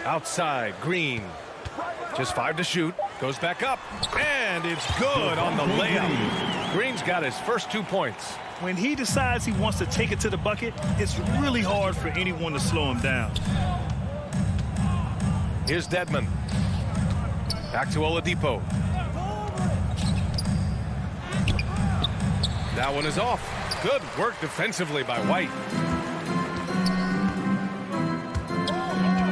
Outside, Green. Just 5 to shoot. Goes back up. And it's good on the layup. Green's got his first 2 points. When he decides he wants to take it to the bucket, it's really hard for anyone to slow him down. Here's Dedmon. Back to Oladipo. That one is off. Good work defensively by White.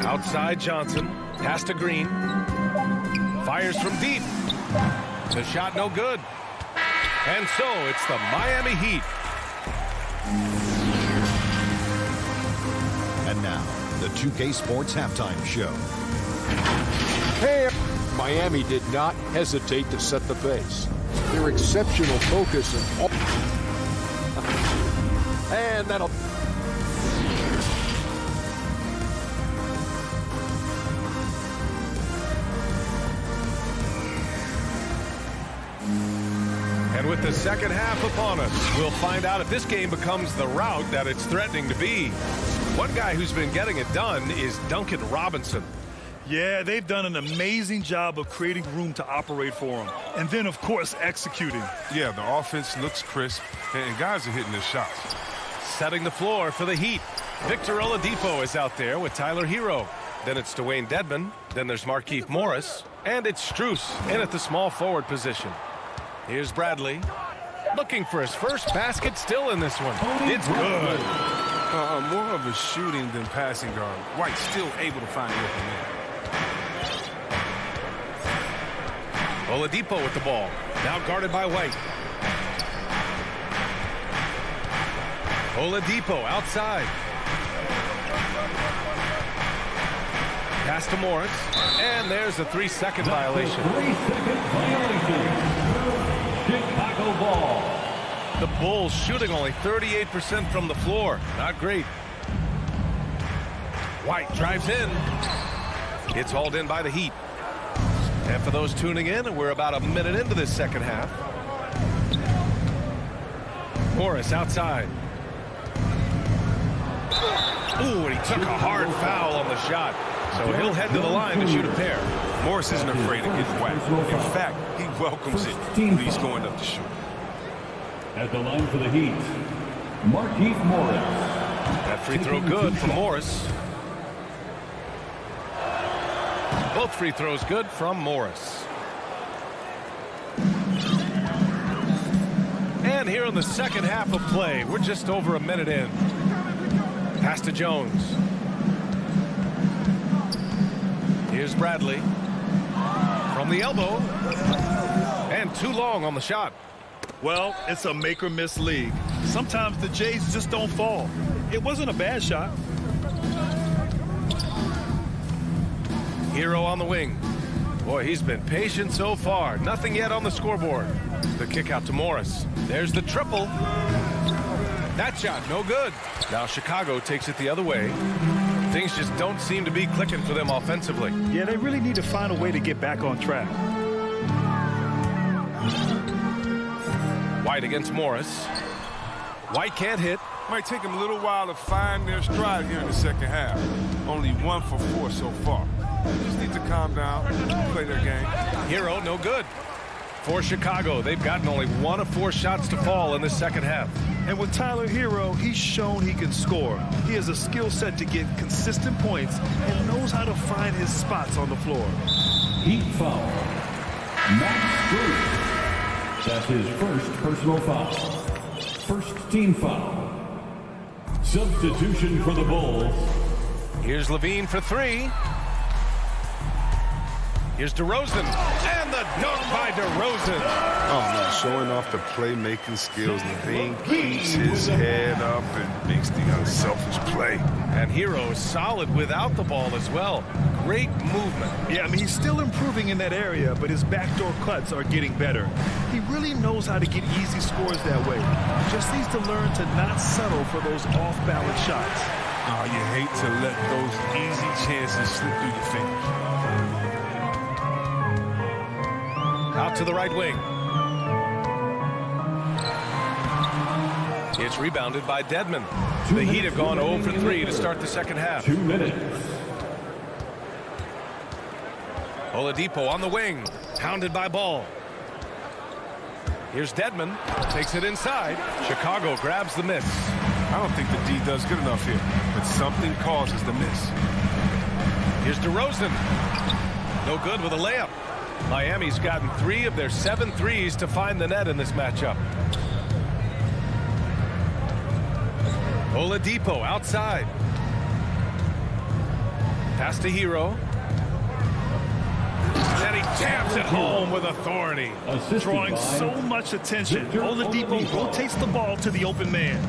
Outside Johnson. Pass to Green. Fires from deep. The shot no good. And so it's the Miami Heat. And now, the 2K Sports Halftime Show. Hey, Miami did not hesitate to set the pace. Their exceptional focus and that'll... And with the second half upon us, we'll find out if this game becomes the rout that it's threatening to be. One guy who's been getting it done is Duncan Robinson. Yeah, they've done an amazing job of creating room to operate for him. And then, of course, executing. Yeah, the offense looks crisp, and guys are hitting their shots. Setting the floor for the Heat. Victor Oladipo is out there with Tyler Hero. Then it's Dwayne Dedmon. Then there's Markieff Morris. And it's Strus in at the small forward position. Here's Bradley. Looking for his first basket still in this one. It's good. More of a shooting than passing guard. White still able to find the open man. Oladipo with the ball. Now guarded by White. Oladipo outside. Pass to Morris. And there's a 3-second violation. 3-second violation. Chicago ball. The Bulls shooting only 38% from the floor. Not great. White drives in. It's hauled in by the Heat. And for those tuning in, we're about a minute into this second half. Morris outside. Ooh, and he took a hard foul on the shot. So he'll head to the line to shoot a pair. Morris isn't afraid of getting whacked. In fact, he welcomes it when he's going up to shoot. At the line for the Heat, Markieff Morris. That free throw good from Morris. Both free throws good from Morris. And here in the second half of play, we're just over a minute in. Pass to Jones. Here's Bradley. From the elbow. And too long on the shot. Well, it's a make-or-miss league. Sometimes the Jays just don't fall. It wasn't a bad shot. Hero on the wing. Boy, he's been patient so far. Nothing yet on the scoreboard. The kick out to Morris. There's the triple. That shot, no good. Now Chicago takes it the other way. Things just don't seem to be clicking for them offensively. Yeah, they really need to find a way to get back on track. White against Morris. White can't hit. Might take them a little while to find their stride here in the second half. Only 1 for 4 so far. Just need to calm down, play their game. Hero, no good. For Chicago, they've gotten only 1 of 4 shots to fall in the second half. And with Tyler Hero, he's shown he can score. He has a skill set to get consistent points and knows how to find his spots on the floor. Heat foul. Max Strus. That's his first personal foul. First team foul. Substitution for the Bulls. Here's Levine for 3. Here's DeRozan. And the dunk by DeRozan. Oh, man, showing off the playmaking skills. Levine keeps his head up and makes the unselfish play. And Hero is solid without the ball as well. Great movement. Yeah, I mean, he's still improving in that area, but his backdoor cuts are getting better. He really knows how to get easy scores that way. Just needs to learn to not settle for those off-balance shots. Oh, you hate to let those easy chances slip through your fingers. Out to the right wing. It's rebounded by Dedmon. The Heat have gone 0 for 3 to start the second half. 2 minutes. Oladipo on the wing. Pounded by Ball. Here's Dedmon. Takes it inside. Chicago grabs the miss. I don't think the D does good enough here, but something causes the miss. Here's DeRozan. No good with a layup. Miami's gotten 3 of their 7 threes to find the net in this matchup. Oladipo outside. Pass to Hero. And he jams it home with authority. Drawing so much attention. Oladipo rotates the ball to the open man.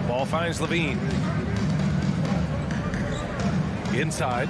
Ball finds Levine. Inside.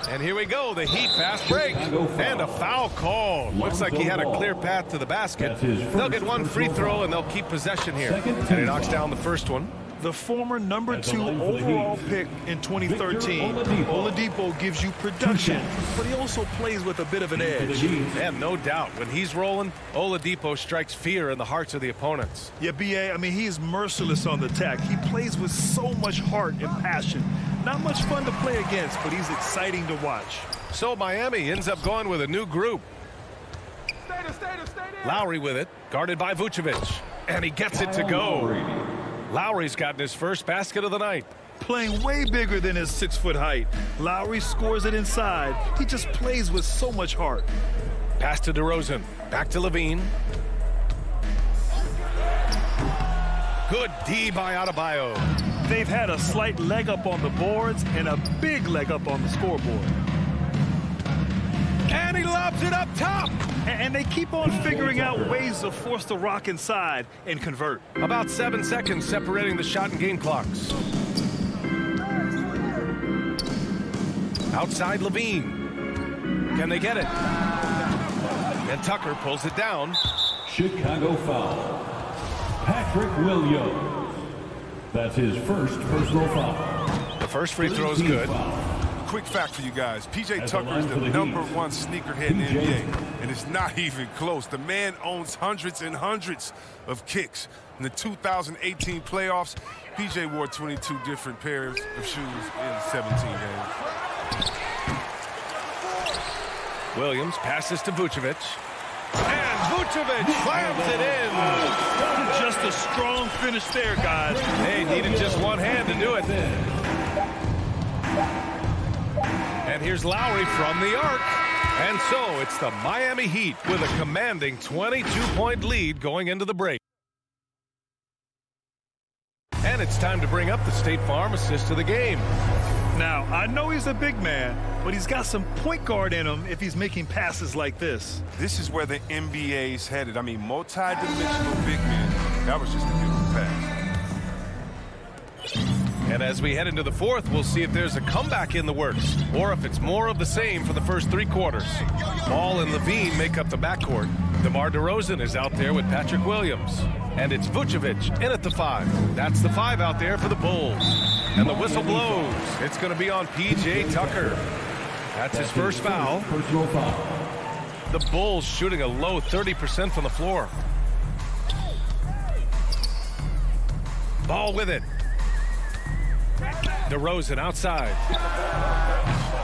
And here we go, the Heat fast break. And a foul call. Looks like he had a clear path to the basket. They'll get 1 free throw and they'll keep possession here. And he knocks down the first one. The former number 2 overall pick in 2013. Oladipo gives you production, but he also plays with a bit of an edge. And no doubt, when he's rolling, Oladipo strikes fear in the hearts of the opponents. Yeah, B.A., I mean, he is merciless on the attack. He plays with so much heart and passion. Not much fun to play against, but he's exciting to watch. So Miami ends up going with a new group. Lowry with it, guarded by Vucevic. And he gets it to go. Lowry's gotten his first basket of the night. Playing way bigger than his 6-foot height. Lowry scores it inside. He just plays with so much heart. Pass to DeRozan. Back to Levine. Good D by Adebayo. They've had a slight leg up on the boards and a big leg up on the scoreboard. And he lobs it up top. And they keep on figuring out ways to force the rock inside and convert. About 7 seconds separating the shot and game clocks. Outside Levine. Can they get it? And Tucker pulls it down. Chicago foul. Patrick Williams. That's his first personal foul. The first free throw is good. Quick fact for you guys. P.J. Tucker is the #1 sneakerhead in the NBA, and it's not even close. The man owns hundreds and hundreds of kicks. In the 2018 playoffs, P.J. wore 22 different pairs of shoes in 17 games. Williams passes to Vucevic. And Vucevic slams it in. Just a strong finish there, guys. They needed just one hand to do it. And here's Lowry from the arc. And so it's the Miami Heat with a commanding 22-point lead going into the break. And it's time to bring up the State Farm assist of the game. Now, I know he's a big man, but he's got some point guard in him if he's making passes like this. This is where the NBA's headed. I mean, multi-dimensional big man. That was just a beautiful pass. And as we head into the fourth, we'll see if there's a comeback in the works or if it's more of the same for the first 3 quarters. Ball and Levine make up the backcourt. DeMar DeRozan is out there with Patrick Williams. And it's Vucevic in at the 5. That's the 5 out there for the Bulls. And the whistle blows. It's going to be on P.J. Tucker. That's his first foul. The Bulls shooting a low 30% from the floor. Ball with it. DeRozan outside.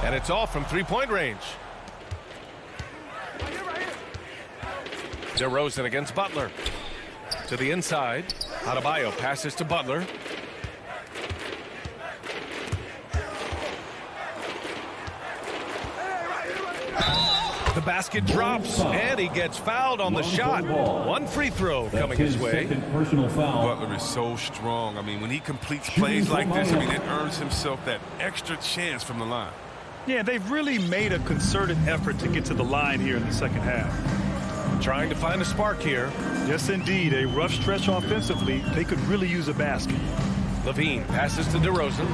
And it's off from 3-point range. DeRozan against Butler. To the inside. Adebayo passes to Butler. The basket drops, and he gets fouled on the shot. 1 free throw coming his way. Butler is so strong. I mean, when he completes plays like this, I mean, it earns himself that extra chance from the line. Yeah, they've really made a concerted effort to get to the line here in the second half. Trying to find a spark here. Yes, indeed. A rough stretch offensively. They could really use a basket. Levine passes to DeRozan.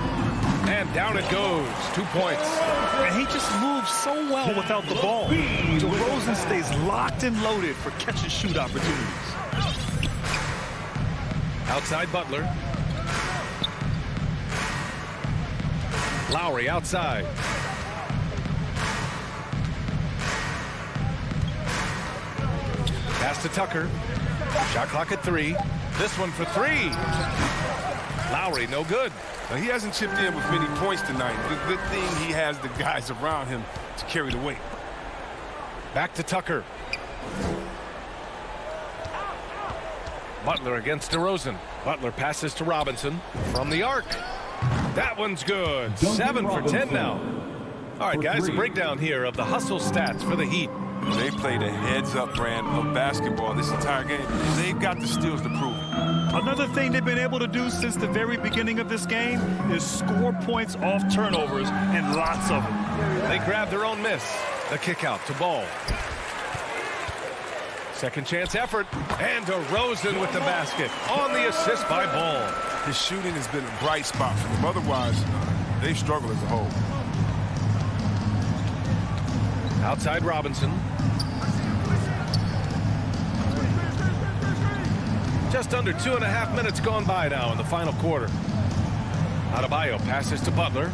And down it goes. 2 points. And he just moves so well without the ball. DeRozan stays locked and loaded for catch-and-shoot opportunities. Outside Butler. Lowry outside. Pass to Tucker. Shot clock at 3. This one for 3. Lowry, no good. Now, he hasn't chipped in with many points tonight. The good thing, he has the guys around him to carry the weight. Back to Tucker. Butler against DeRozan. Butler passes to Robinson from the arc. That one's good. 7 for 10 now. All right, guys, a breakdown here of the hustle stats for the Heat. They played a heads-up brand of basketball this entire game. They've got the steals to prove it. Another thing they've been able to do since the very beginning of this game is score points off turnovers, and lots of them. They grab their own miss. The kick out to Ball. Second chance effort. And DeRozan with the basket on the assist by Ball. His shooting has been a bright spot for them. Otherwise, they've struggled as a whole. Outside Robinson. Just under 2.5 minutes gone by now in the final quarter. Adebayo passes to Butler.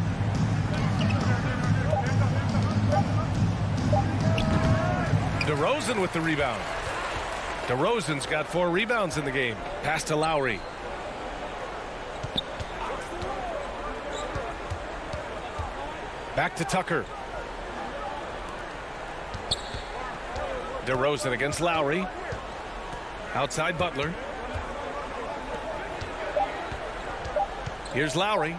DeRozan with the rebound. DeRozan's got 4 rebounds in the game. Pass to Lowry. Back to Tucker. DeRozan against Lowry. Outside Butler. Here's Lowry.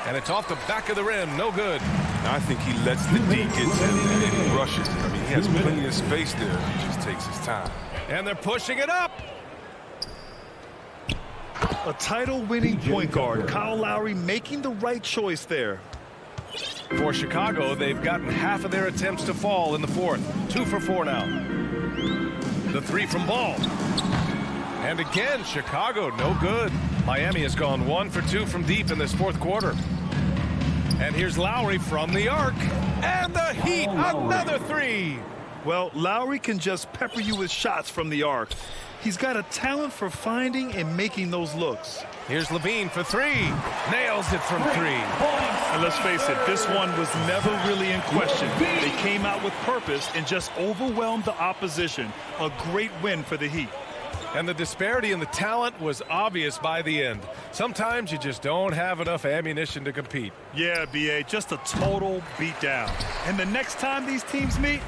And it's off the back of the rim. No good. Now, I think he lets the D get to him and he rushes. I mean, he has plenty of space there. He just takes his time. And they're pushing it up. A title-winning point guard, Kyle Lowry, making the right choice there. For Chicago, they've gotten half of their attempts to fall in the fourth. 2 for 4 now. The 3 from Ball. And again, Chicago, no good. Miami has gone 1 for 2 from deep in this fourth quarter. And here's Lowry from the arc. And the Heat, another 3. Well, Lowry can just pepper you with shots from the arc. He's got a talent for finding and making those looks. Here's Levine for 3. Nails it from 3. And let's face it, this one was never really in question. They came out with purpose and just overwhelmed the opposition. A great win for the Heat. And the disparity in the talent was obvious by the end. Sometimes you just don't have enough ammunition to compete. Yeah, B.A., just a total beatdown. And the next time these teams meet,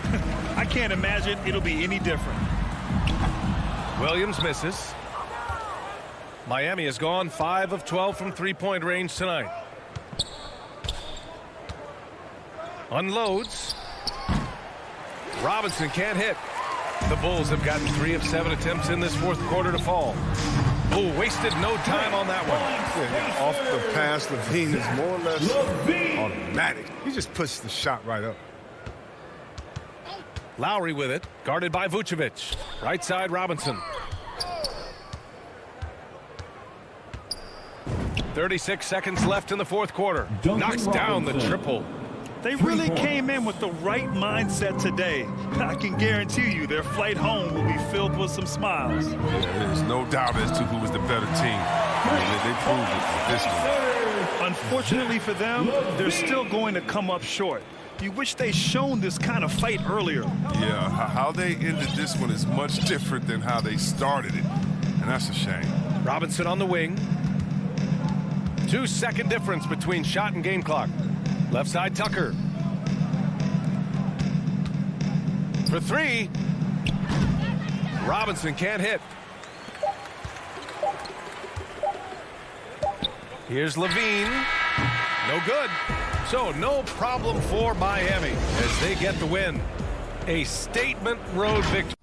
I can't imagine it'll be any different. Williams misses. Miami has gone 5 of 12 from three-point range tonight. Unloads. Robinson can't hit. The Bulls have gotten 3 of 7 attempts in this fourth quarter to fall. Oh, wasted no time on that one. Yeah, off the pass, Levine is more or less automatic. He just pushes the shot right up. Lowry with it, guarded by Vucevic. Right side, Robinson. 36 seconds left in the fourth quarter. Knocks down the triple. They really came in with the right mindset today. I can guarantee you their flight home will be filled with some smiles. Yeah, there's no doubt as to who was the better team. They proved it with this one. Unfortunately for them, they're still going to come up short. You wish they shown this kind of fight earlier. Yeah, how they ended this one is much different than how they started it, and that's a shame. Robinson on the wing. 2-second difference between shot and game clock. Left side, Tucker. For three. Robinson can't hit. Here's Levine. No good. So no problem for Miami as they get the win. A statement road victory.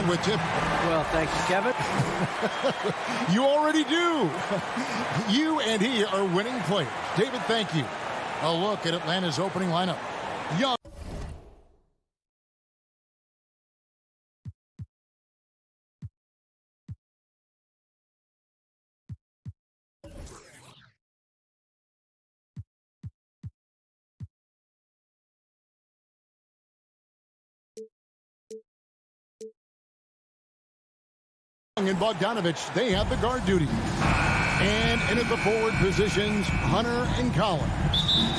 With tip. Well, thank you, Kevin. You already do. You and he are winning players. David, thank you. A look at Atlanta's opening lineup. Young. And Bogdanovich, they have the guard duty. And in at the forward positions, Hunter and Collins.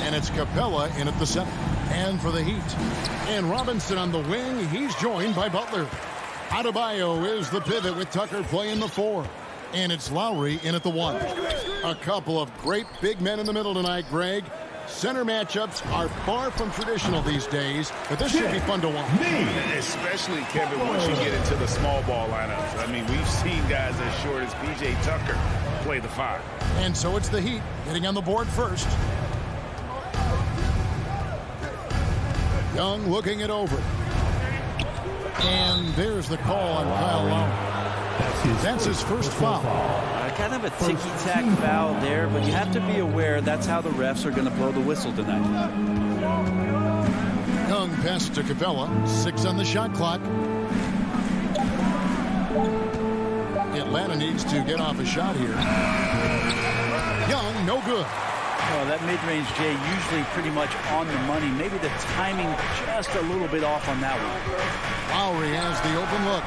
And it's Capella in at the center. And for the Heat. And Robinson on the wing, he's joined by Butler. Adebayo is the pivot with Tucker playing the 4. And it's Lowry in at the 1. A couple of great big men in the middle tonight, Greg. Center matchups are far from traditional these days, but this should be fun to watch. Especially, Kevin, once you get into the small ball lineups. I mean, we've seen guys as short as P.J. Tucker play the 5. And so it's the Heat getting on the board first. Young looking it over. And there's the call on Kyle Lowry. That's his first foul. Kind of a ticky-tack foul there, but you have to be aware that's how the refs are going to blow the whistle tonight. Young pass to Capella. 6 on the shot clock. Atlanta needs to get off a shot here. Young, no good. Oh, that mid-range, Jay, usually pretty much on the money. Maybe the timing just a little bit off on that one. Lowry has the open look.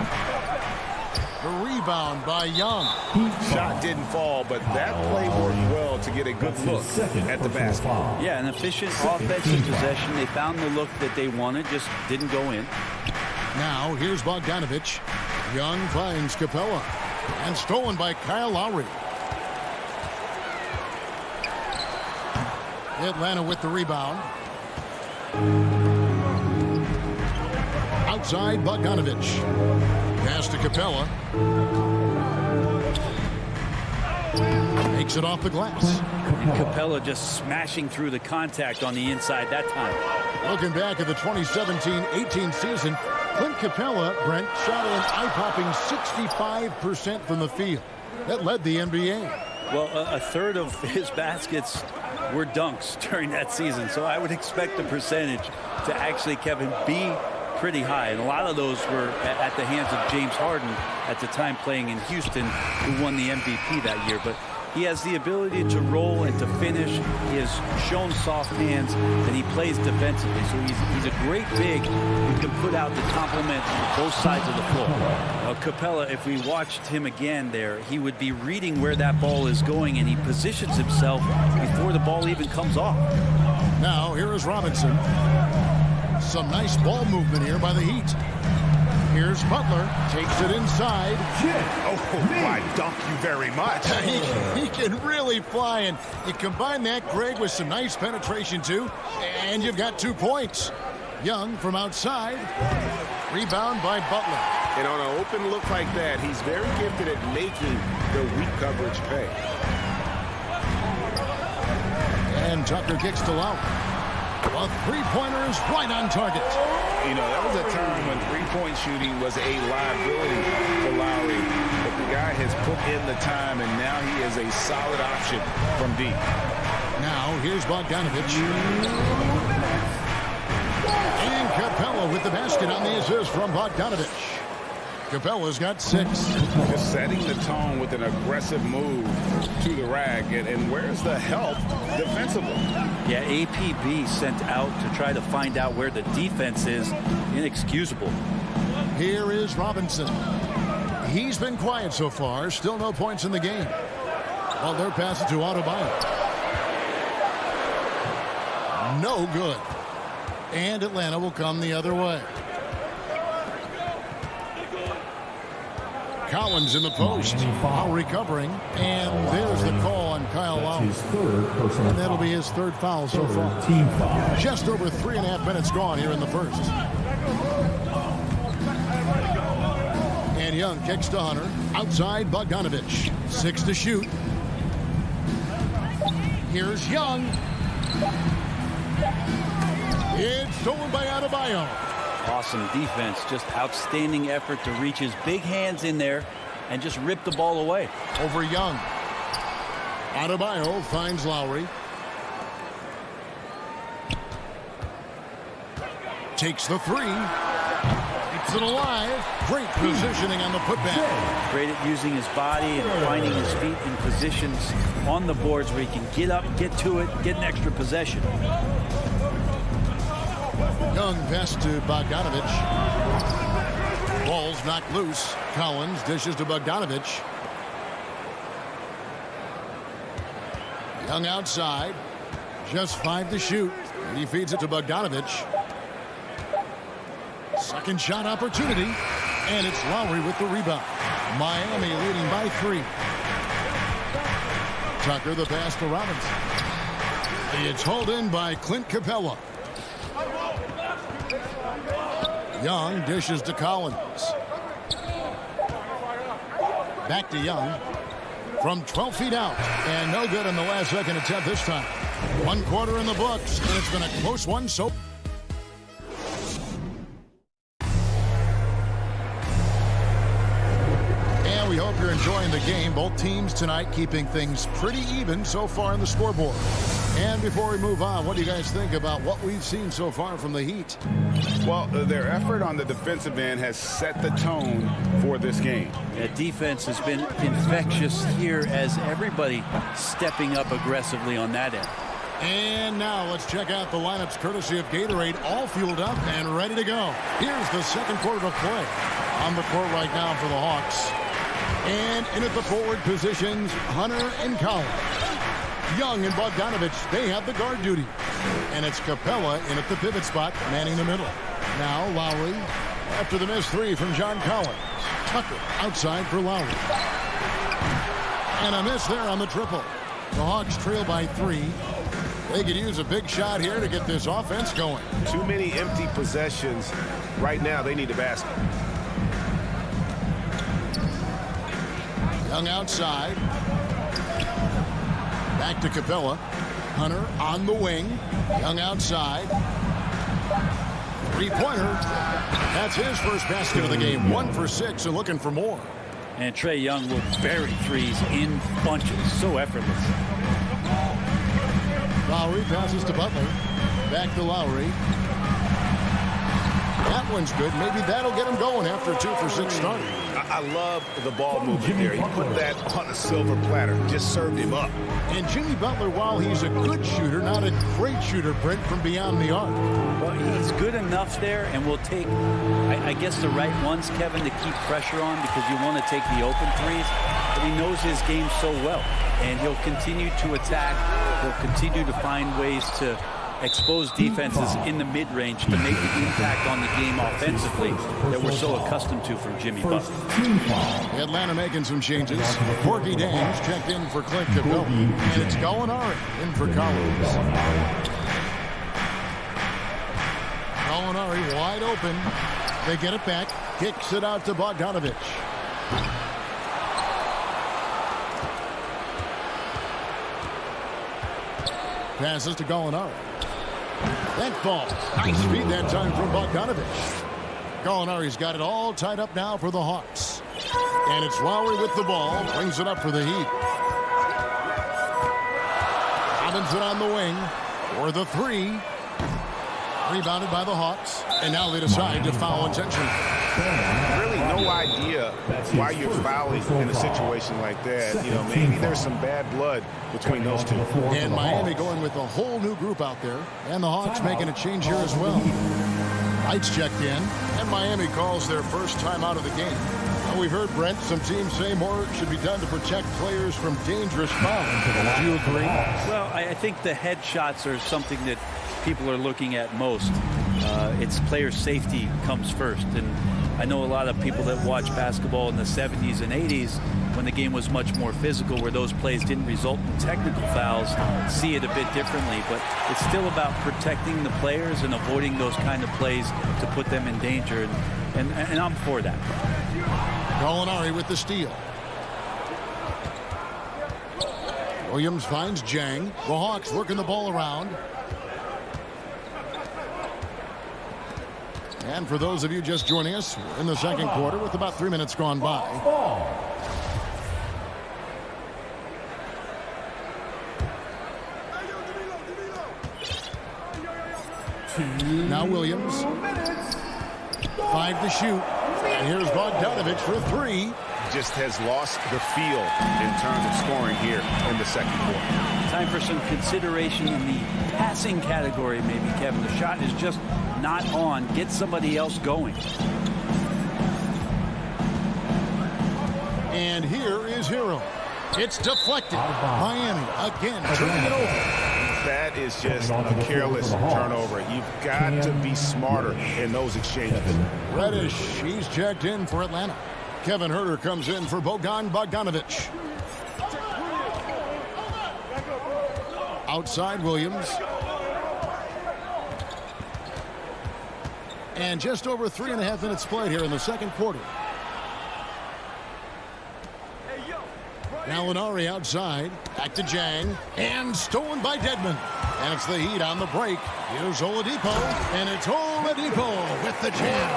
The rebound by Young. Shot didn't fall, but that play worked well to get a good look at the basket. Yeah, an efficient offensive possession. They found the look that they wanted, just didn't go in. Now, here's Bogdanovich. Young finds Capella. And stolen by Kyle Lowry. Atlanta with the rebound. Outside, Bogdanovich. Pass to Capella. Makes it off the glass. And Capella just smashing through the contact on the inside that time. Looking back at the 2017-18 season, Clint Capella, Brent, shot an eye-popping 65% from the field. That led the NBA. Well, a third of his baskets were dunks during that season, so I would expect the percentage to actually, Kevin, be pretty high, and a lot of those were at the hands of James Harden at the time playing in Houston, who won the MVP that year. But he has the ability to roll and to finish. He has shown soft hands, and he plays defensively. So he's a great big who can put out the complement both sides of the floor. Capella, if we watched him again there, he would be reading where that ball is going, and he positions himself before the ball even comes off. Now, here is Robinson. Some nice ball movement here by the Heat. Here's Butler. Takes it inside. Oh, my, dunk you very much. He can really fly, and you combine that, Greg, with some nice penetration, too, and you've got 2 points. Young from outside. Rebound by Butler. And on an open look like that, he's very gifted at making the weak coverage pay. And Tucker kicks to Lowry. A three-pointer is right on target. You know, that was a time when three-point shooting was a liability for Lowry. But the guy has put in the time, and now he is a solid option from deep. Now, here's Bogdanovich. And Capella with the basket on the assist from Bogdanovich. Capella's got 6. Just setting the tone with an aggressive move to the rack. And where's the help defensively? Yeah, APB sent out to try to find out where the defense is. Inexcusable. Here is Robinson. He's been quiet so far. Still no points in the game. Butler passes to Adebayo. No good. And Atlanta will come the other way. Collins in the post. Lowry covering. And there's the call on Kyle Lowry. And that'll be his 3rd foul so far. Team foul. Just over 3.5 minutes gone here in the first. And Young kicks to Hunter. Outside Bogdanovich. 6 to shoot. Here's Young. It's stolen by Adebayo. Awesome defense. Just outstanding effort to reach his big hands in there and just rip the ball away. Over Young. Adebayo finds Lowry. Takes the 3. Keeps it alive. Great positioning on the putback. Great at using his body and finding his feet in positions on the boards where he can get up, get to it, get an extra possession. Young pass to Bogdanovich. Ball's knocked loose. Collins dishes to Bogdanovich. Young outside. Just 5 to shoot. And he feeds it to Bogdanovich. Second shot opportunity. And it's Lowry with the rebound. Miami leading by 3. Tucker the pass to Robinson. It's hauled in by Clint Capella. Young dishes to Collins. Back to Young. From 12 feet out. And no good in the last second attempt this time. 1 quarter in the books. And it's been a close one so. And we hope you're enjoying the game. Both teams tonight keeping things pretty even so far in the scoreboard. And before we move on, what do you guys think about what we've seen so far from the Heat? Well, their effort on the defensive end has set the tone for this game. Yeah, defense has been infectious here as everybody stepping up aggressively on that end. And now let's check out the lineups courtesy of Gatorade, all fueled up and ready to go. Here's the second quarter of play. On the court right now for the Hawks. And in at the forward positions, Hunter and Collins. Young and Bogdanovich, they have the guard duty. And it's Capella in at the pivot spot, manning the middle. Now Lowry, after the missed 3 from John Collins. Tucker outside for Lowry. And a miss there on the triple. The Hawks trail by 3. They could use a big shot here to get this offense going. Too many empty possessions. Right now, they need a basket. Young outside. Back to Capella. Hunter on the wing. Young outside. 3-pointer. That's his first basket of the game. 1 for 6 and looking for more. And Trae Young will bury threes in bunches. So effortless. Lowry passes to Butler. Back to Lowry. That one's good. Maybe that'll get him going after a 2 for 6 start. I love the ball movement there. He put that on a silver platter. Just served him up. And Jimmy Butler, while he's a good shooter, not a great shooter, Brent, from beyond the arc. Well, he's good enough there, and will take, I guess, the right ones, Kevin, to keep pressure on because you want to take the open threes. But he knows his game so well, and he'll continue to attack. He'll continue to find ways to expose defenses in the mid-range to make the impact on the game offensively that we're so accustomed to from Jimmy Butler. Atlanta making some changes. Corky Dames checked in for Clint Capella, and it's Gallinari in for Collins. Gallinari wide open. They get it back. Kicks it out to Bogdanovich. Passes to Gallinari. That falls. Nice speed that time from Bogdanovich. Gallinari's got it all tied up now for the Hawks. And it's Lowry with the ball. Brings it up for the Heat. Robinson on the wing for the 3. Rebounded by the Hawks. And now they decide to foul intentionally. Really no idea why you're fouling in a situation like that. You know, maybe there's some bad blood between those two. And Miami going with a whole new group out there. And the Hawks making a change here as well. Lights checked in. And Miami calls their first time out of the game. Well, we've heard, Brent, some teams say more should be done to protect players from dangerous fouls. Do you agree? Well, I think the head shots are something that people are looking at most. It's player safety comes first. And I know a lot of people that watch basketball in the 70s and 80s when the game was much more physical, where those plays didn't result in technical fouls, see it a bit differently. But it's still about protecting the players and avoiding those kind of plays to put them in danger. And I'm for that. Gallinari with the steal. Williams finds Jang. The Hawks working the ball around. And for those of you just joining us, we're in the second quarter with about 3 minutes gone by. Now Williams. 5 to shoot. And here's Bogdanovich for 3. Just has lost the feel in terms of scoring here in the second quarter. Time for some consideration in the passing category, maybe, Kevin. The shot is just not on. Get somebody else going. And here is Hero. It's deflected. Miami again turning it over. That is just a careless turnover. You've got to be smarter in those exchanges. Reddish, he's checked in for Atlanta. Kevin Huerter comes in for Bogdanovich. Outside Williams. And just over 3.5 minutes played here in the second quarter. Gallinari outside. Back to Jang. And stolen by Dedmon. And it's the Heat on the break. Here's Oladipo. And it's Oladipo with the jam.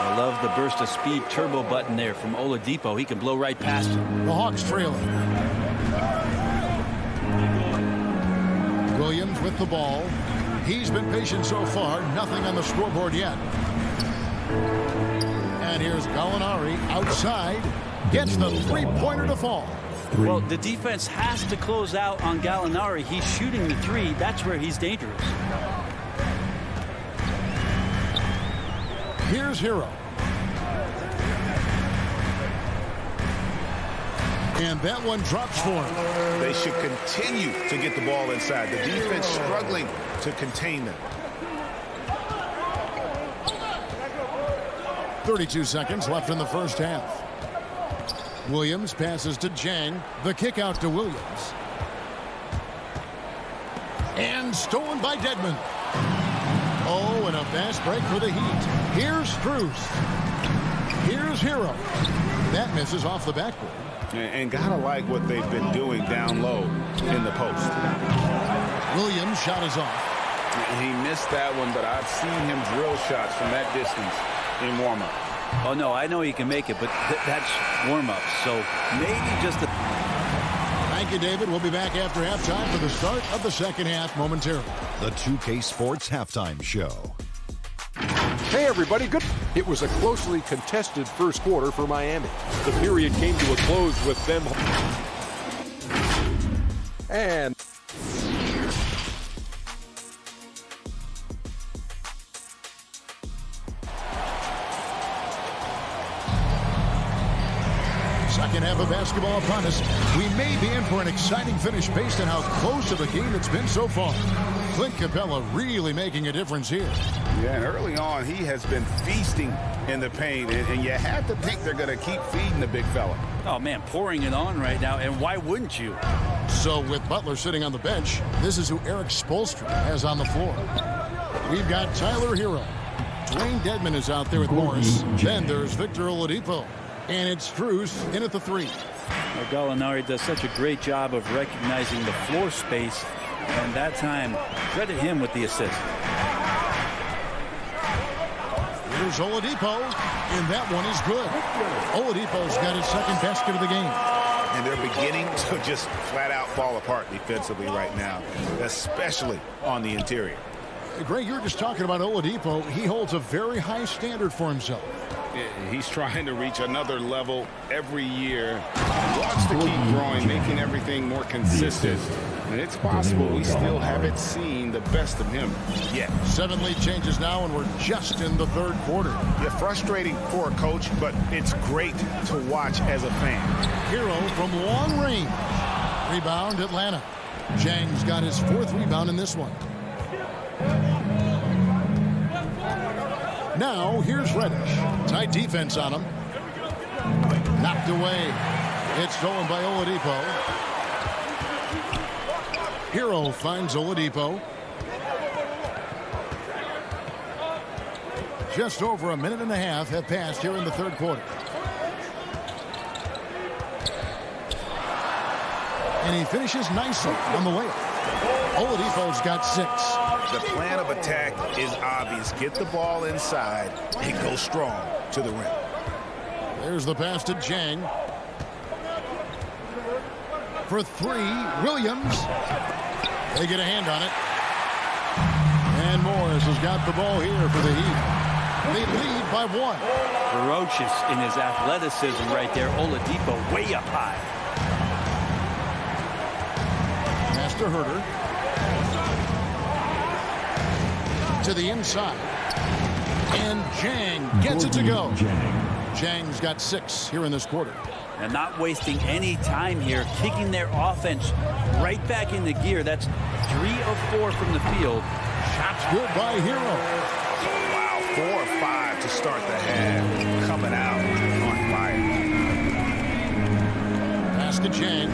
I love the burst of speed turbo button there from Oladipo. He can blow right past him. The Hawks trailing. Williams with the ball. He's been patient so far. Nothing on the scoreboard yet. And here's Gallinari outside. Gets the three-pointer to fall. Well, the defense has to close out on Gallinari. He's shooting the 3. That's where he's dangerous. Here's Hero. And that one drops for him. They should continue to get the ball inside. The defense struggling to contain them. 32 seconds left in the first half. Williams passes to Jang. The kick out to Williams. And stolen by Dedmon. Oh, and a fast break for the Heat. Here's Strus. Here's Hero. That misses off the backboard. And gotta like what they've been doing down low in the post. Williams' shot is off. He missed that one, but I've seen him drill shots from that distance in warm-up. Oh, no, I know he can make it, but that's warm-up. So maybe just a... Thank you, David. We'll be back after halftime for the start of the second half momentarily. The 2K Sports Halftime Show. Hey, everybody. Good. It was a closely contested first quarter for Miami. The period came to a close with them. And... second half of basketball upon us. We may be in for an exciting finish based on how close to the game it's been so far. Clint Capella really making a difference here. Yeah, and early on, he has been feasting in the paint, and you have to think they're going to keep feeding the big fella. Oh, man, pouring it on right now, and why wouldn't you? So with Butler sitting on the bench, this is who Eric Spoelstra has on the floor. We've got Tyler Hero. Dwayne Dedmon is out there with Morris. Then there's Victor Oladipo. And it's Strus in at the 3. Well, Gallinari does such a great job of recognizing the floor space. And that time, credit him with the assist. Here's Oladipo, and that one is good. Oladipo's got his second basket of the game. And they're beginning to just flat out fall apart defensively right now, especially on the interior. Greg, you're just talking about Oladipo. He holds a very high standard for himself. He's trying to reach another level every year. He wants to keep growing, making everything more consistent. And it's possible we still haven't seen the best of him yet. 7 lead changes now, and we're just in the third quarter. Yeah, frustrating for a coach, but it's great to watch as a fan. Hero from long range. Rebound, Atlanta. Chang's got his 4th rebound in this one. Now, here's Reddish. Tight defense on him. Knocked away. It's stolen by Oladipo. Hero finds Oladipo. Just over a minute and a half have passed here in the third quarter. And he finishes nicely on the layup. Oladipo's got 6. The plan of attack is obvious. Get the ball inside and go strong to the rim. There's the pass to Chang. For 3, Williams. They get a hand on it. And Morris has got the ball here for the Heat. They lead by 1. Ferocious in his athleticism right there. Oladipo way up high. Pass to Herter. To the inside. And Chang gets it to go. Chang's got 6 here in this quarter. And not wasting any time here, kicking their offense right back into gear. That's 3 of 4 from the field. Shots good by Hero. Wow, 4 or 5 to start the half. Coming out on fire. Pass to Chang.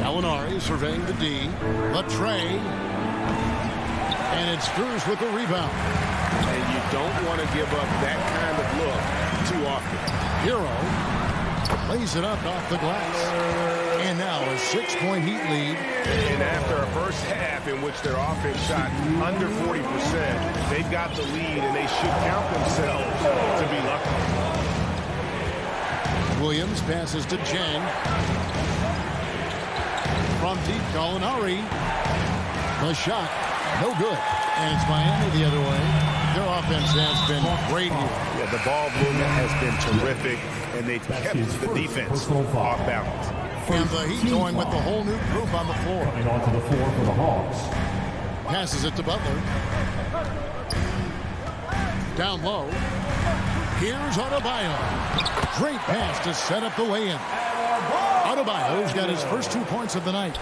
Gallinari surveying the D. Latre. And it's Cruz with the rebound. And you don't want to give up that kind of look too often. Hero lays it up off the glass. And now a 6-point Heat lead. And after a first half in which their offense shot under 40%, they've got the lead and they should count themselves to be lucky. Williams passes to Chang. From deep, Gallinari. The shot, no good. And it's Miami the other way. Their offense has been great here. Yeah, the ball movement has been terrific, and they've kept the defense off balance. And the Heat going with the whole new group on the floor. Coming onto the floor for the Hawks. Passes it to Butler. Down low. Here's Adebayo. Great pass to set up the lay-in. Adebayo's got his first 2 points of the night.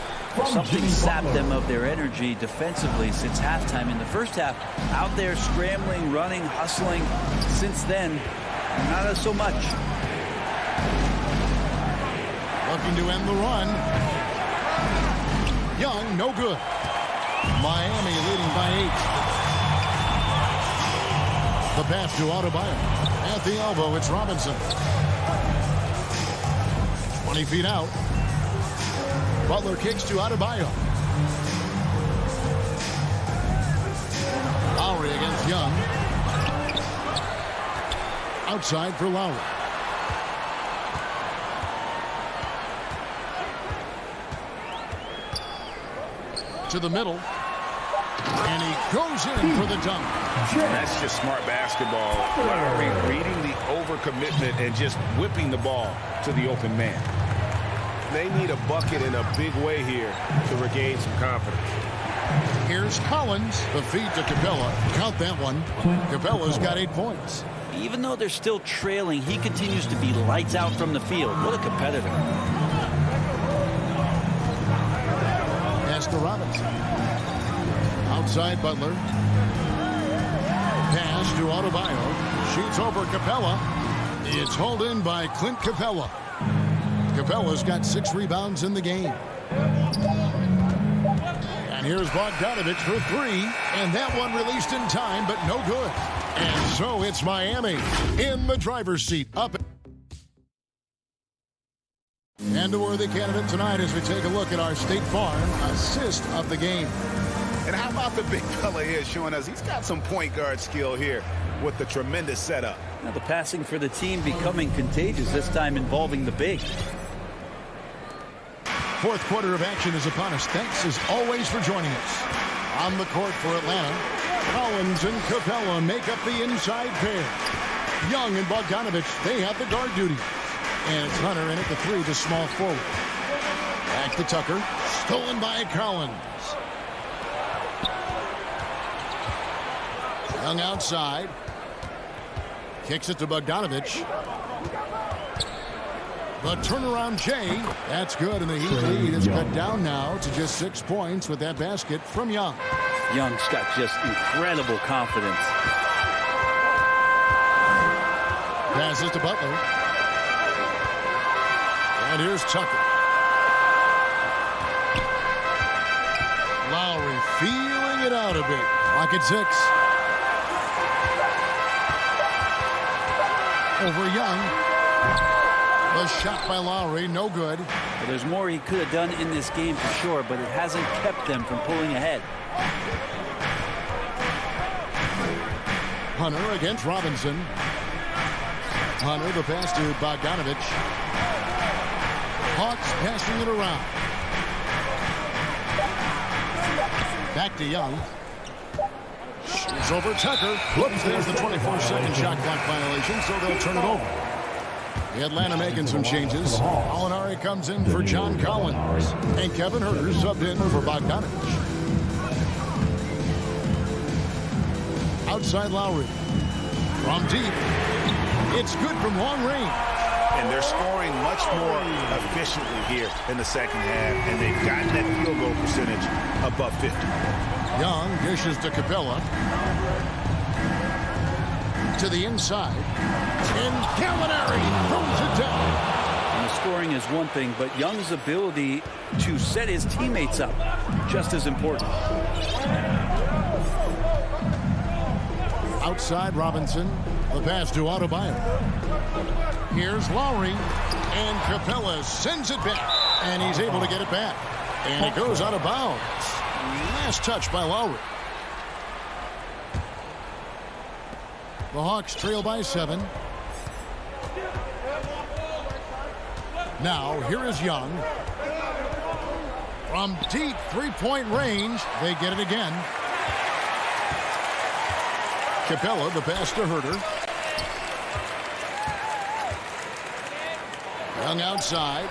Something sapped them of their energy defensively since halftime. In the first half, out there scrambling, running, hustling. Since then, not so much. Looking to end the run. Young, no good. Miami leading by 8. The pass to Adebayo. At the elbow, it's Robinson. 20 feet out. Butler kicks to Adebayo. Lowry against Young. Outside for Lowry. To the middle. And he goes in for the dunk. That's just smart basketball. Lowry reading the overcommitment and just whipping the ball to the open man. They need a bucket in a big way here to regain some confidence. Here's Collins. The feed to Capella. Count that one. Capella's got 8 points. Even though they're still trailing, he continues to be lights out from the field. What a competitor. Pass to Robinson. Outside Butler. Pass to Adebayo. Shoots over Capella. It's hauled in by Clint Capella. Capella's got 6 rebounds in the game. And here's Bogdanovich for 3. And that one released in time, but no good. And so it's Miami in the driver's seat. Up. And a worthy candidate tonight as we take a look at our State Farm assist of the game. And how about the big fella here showing us he's got some point guard skill here with the tremendous setup. Now the passing for the team becoming contagious, this time involving the big. Fourth quarter of action is upon us. Thanks as always for joining us. On the court for Atlanta, Collins and Capella make up the inside pair. Young and Bogdanovich, they have the guard duty. And it's Hunter in at the three, the small forward. Back to Tucker. Stolen by Collins. Young outside. Kicks it to Bogdanovich. The turnaround Jay. That's good, and the Heat lead is cut down now to just 6 points with that basket from Young. Young's got just incredible confidence. Passes to Butler. And here's Tucker. Lowry feeling it out a bit. Clock at 6. Over Young. The shot by Lowry, no good. Well, there's more he could have done in this game for sure, but it hasn't kept them from pulling ahead. Hunter against Robinson. Hunter, the pass to Bogdanovich. Hawks passing it around. Back to Young. Shoots over Tucker. Whoops, there's the 24-second shot clock violation, so they'll turn it over. The Atlanta making some changes. Molinari comes in for John Collins. And Kevin Huerter subbed in for Bogdanovich. Outside Lowry. From deep. It's good from long range. And they're scoring much more efficiently here in the second half. And they've gotten that field goal percentage above 50. Young dishes to Capella. To the inside. And Gallinari throws it down. And the scoring is one thing, but Young's ability to set his teammates up just as important. Outside Robinson. The pass to Adebayo. Here's Lowry. And Capella sends it back. And he's able to get it back. And it goes out of bounds. Last touch by Lowry. The Hawks trail by 7. Now, here is Young. From deep three-point range, they get it again. Capella, the pass to Huerter. Young outside.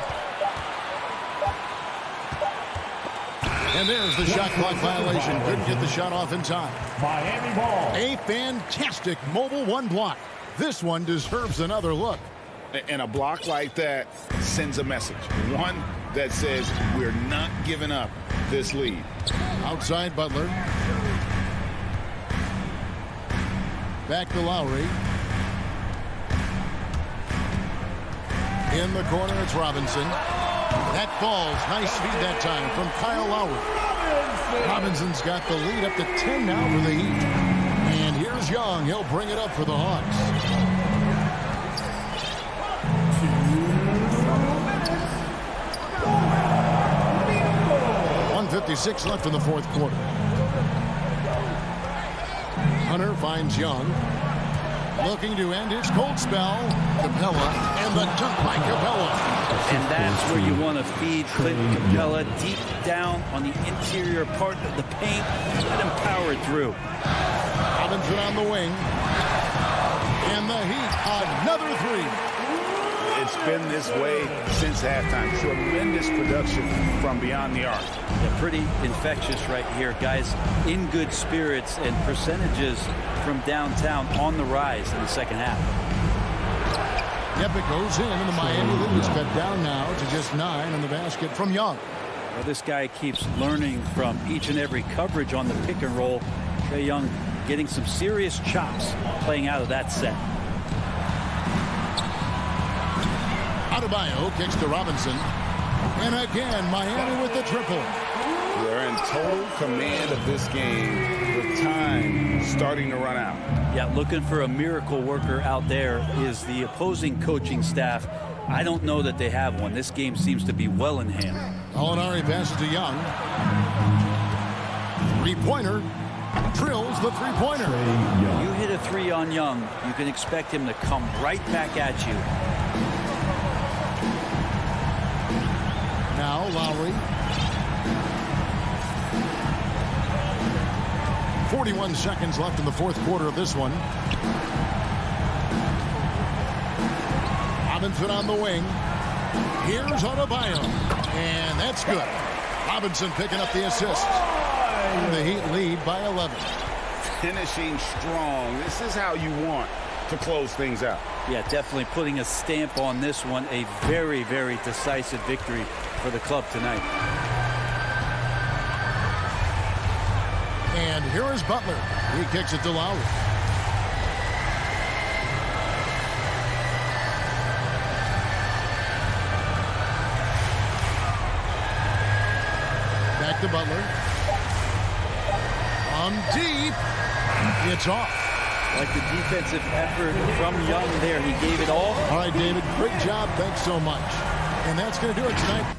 And there's the shot clock violation. Couldn't get the shot off in time. Miami ball. A fantastic mobile one block. This one deserves another look. And a block like that sends a message. One that says we're not giving up this lead. Outside Butler. Back to Lowry. In the corner, it's Robinson. That falls. Nice feed that time from Kyle Lowry. Robinson's got the lead up to 10 now for the Heat. And here's Young. He'll bring it up for the Hawks. 1:56 left in the fourth quarter. Hunter finds Young. Looking to end his cold spell. Capella. And the dunk by Capella. And that's where you want to feed Clint Capella deep down on the interior part of the paint. Let him power through. Robinson on the wing. And the Heat, another three. It's been this way since halftime. Tremendous production from beyond the arc. Yeah, pretty infectious right here. Guys in good spirits and percentages from downtown on the rise in the second half. Yep, it goes in, and the Miami lead is cut down now to just 9 on the basket from Young. Well, this guy keeps learning from each and every coverage on the pick and roll. Trae Young getting some serious chops playing out of that set. Adebayo kicks to Robinson. And again, Miami with the triple. They're in total command of this game with time starting to run out. Yeah, looking for a miracle worker out there is the opposing coaching staff. I don't know that they have one. This game seems to be well in hand. Molinari passes to Young. Three-pointer. Drills the three-pointer. You hit a three on Young, you can expect him to come right back at you. Now Lowry. 41 seconds left in the fourth quarter of this one. Robinson on the wing. Here's Adebayo. And that's good. Robinson picking up the assist. The Heat lead by 11. Finishing strong. This is how you want to close things out. Yeah, definitely putting a stamp on this one. A very, very decisive victory for the club tonight. And here is Butler. He kicks it to Lowry. Back to Butler. On deep. It's off. Like the defensive effort from Young there. He gave it all. All right, David. Great job. Thanks so much. And that's going to do it tonight.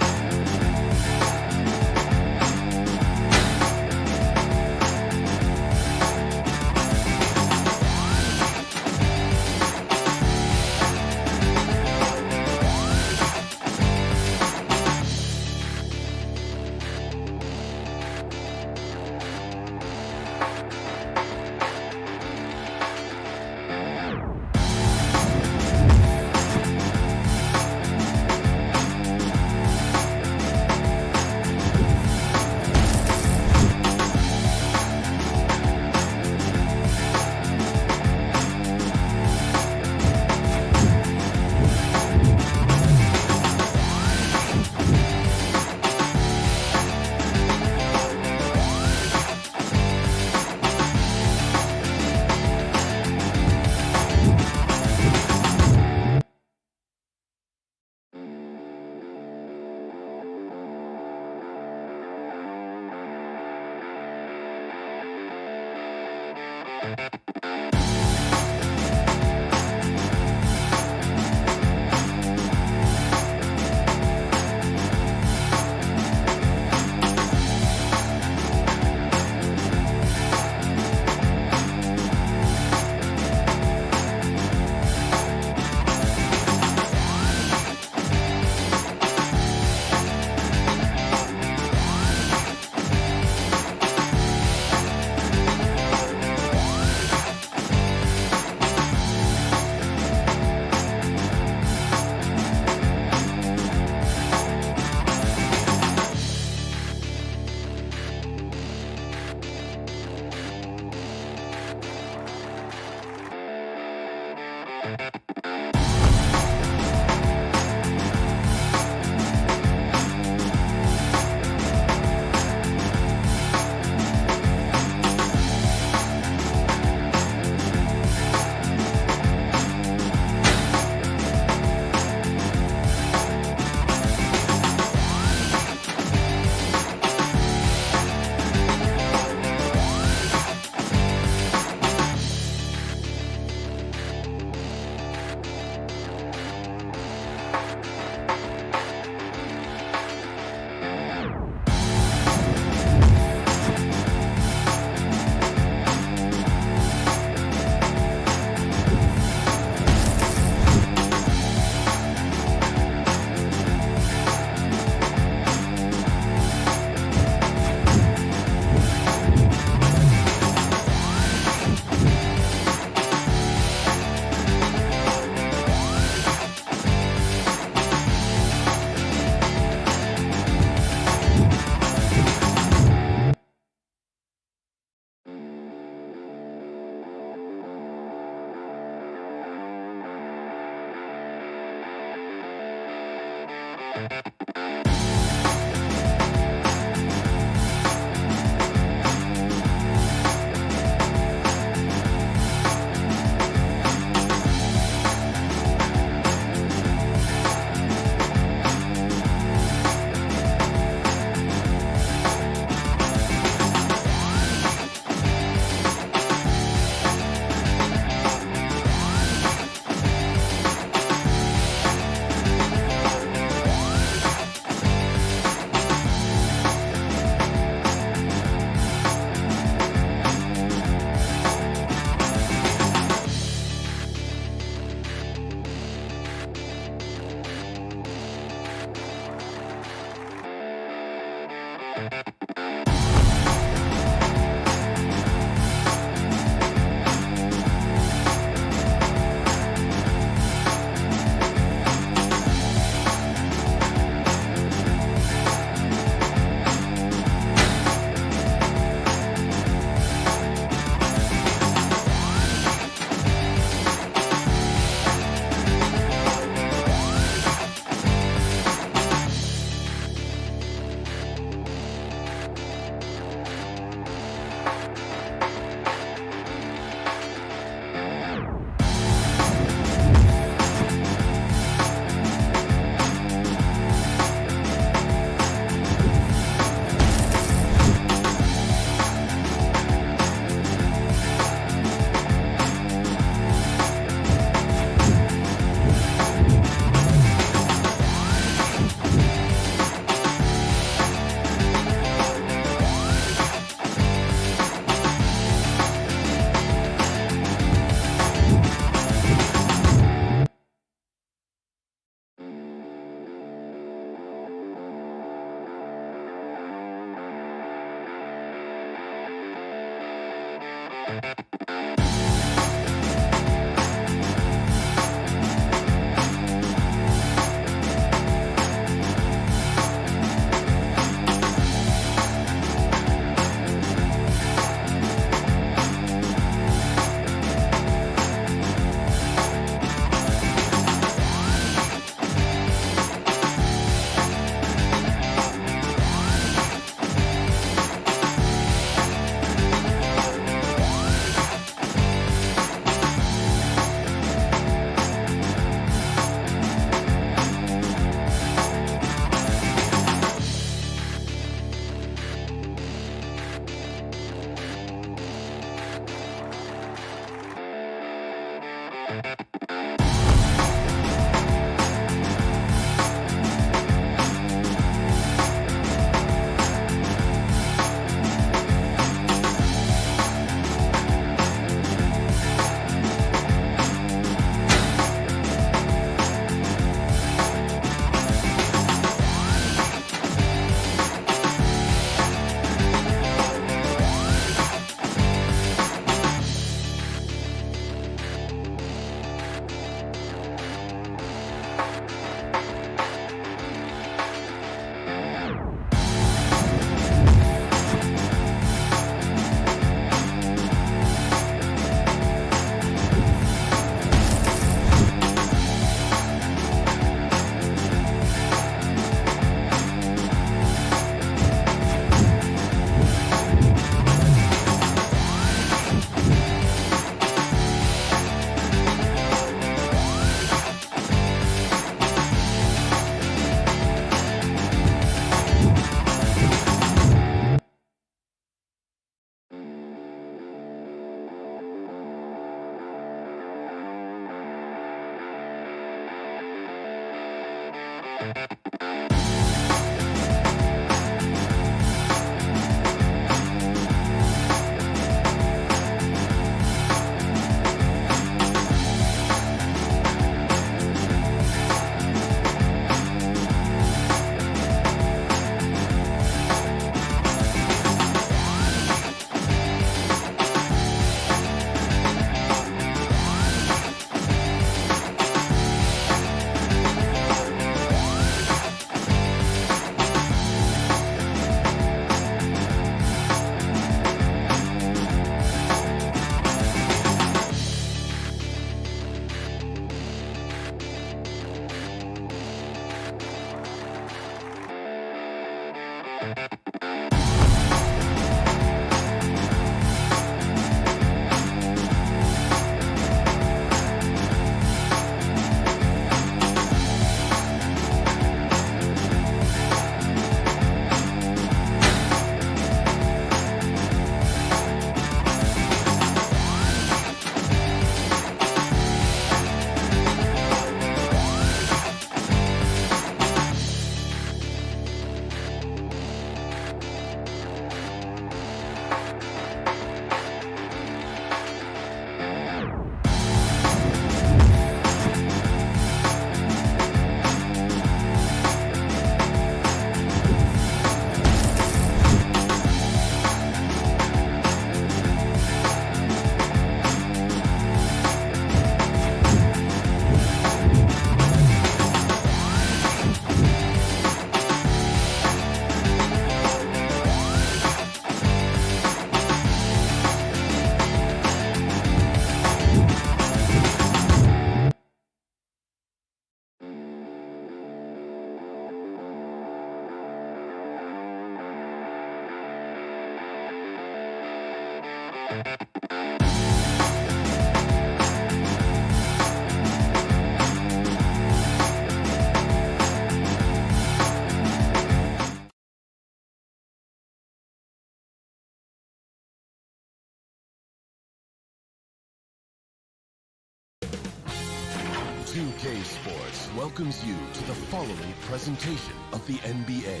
2K Sports welcomes you to the following presentation of the NBA.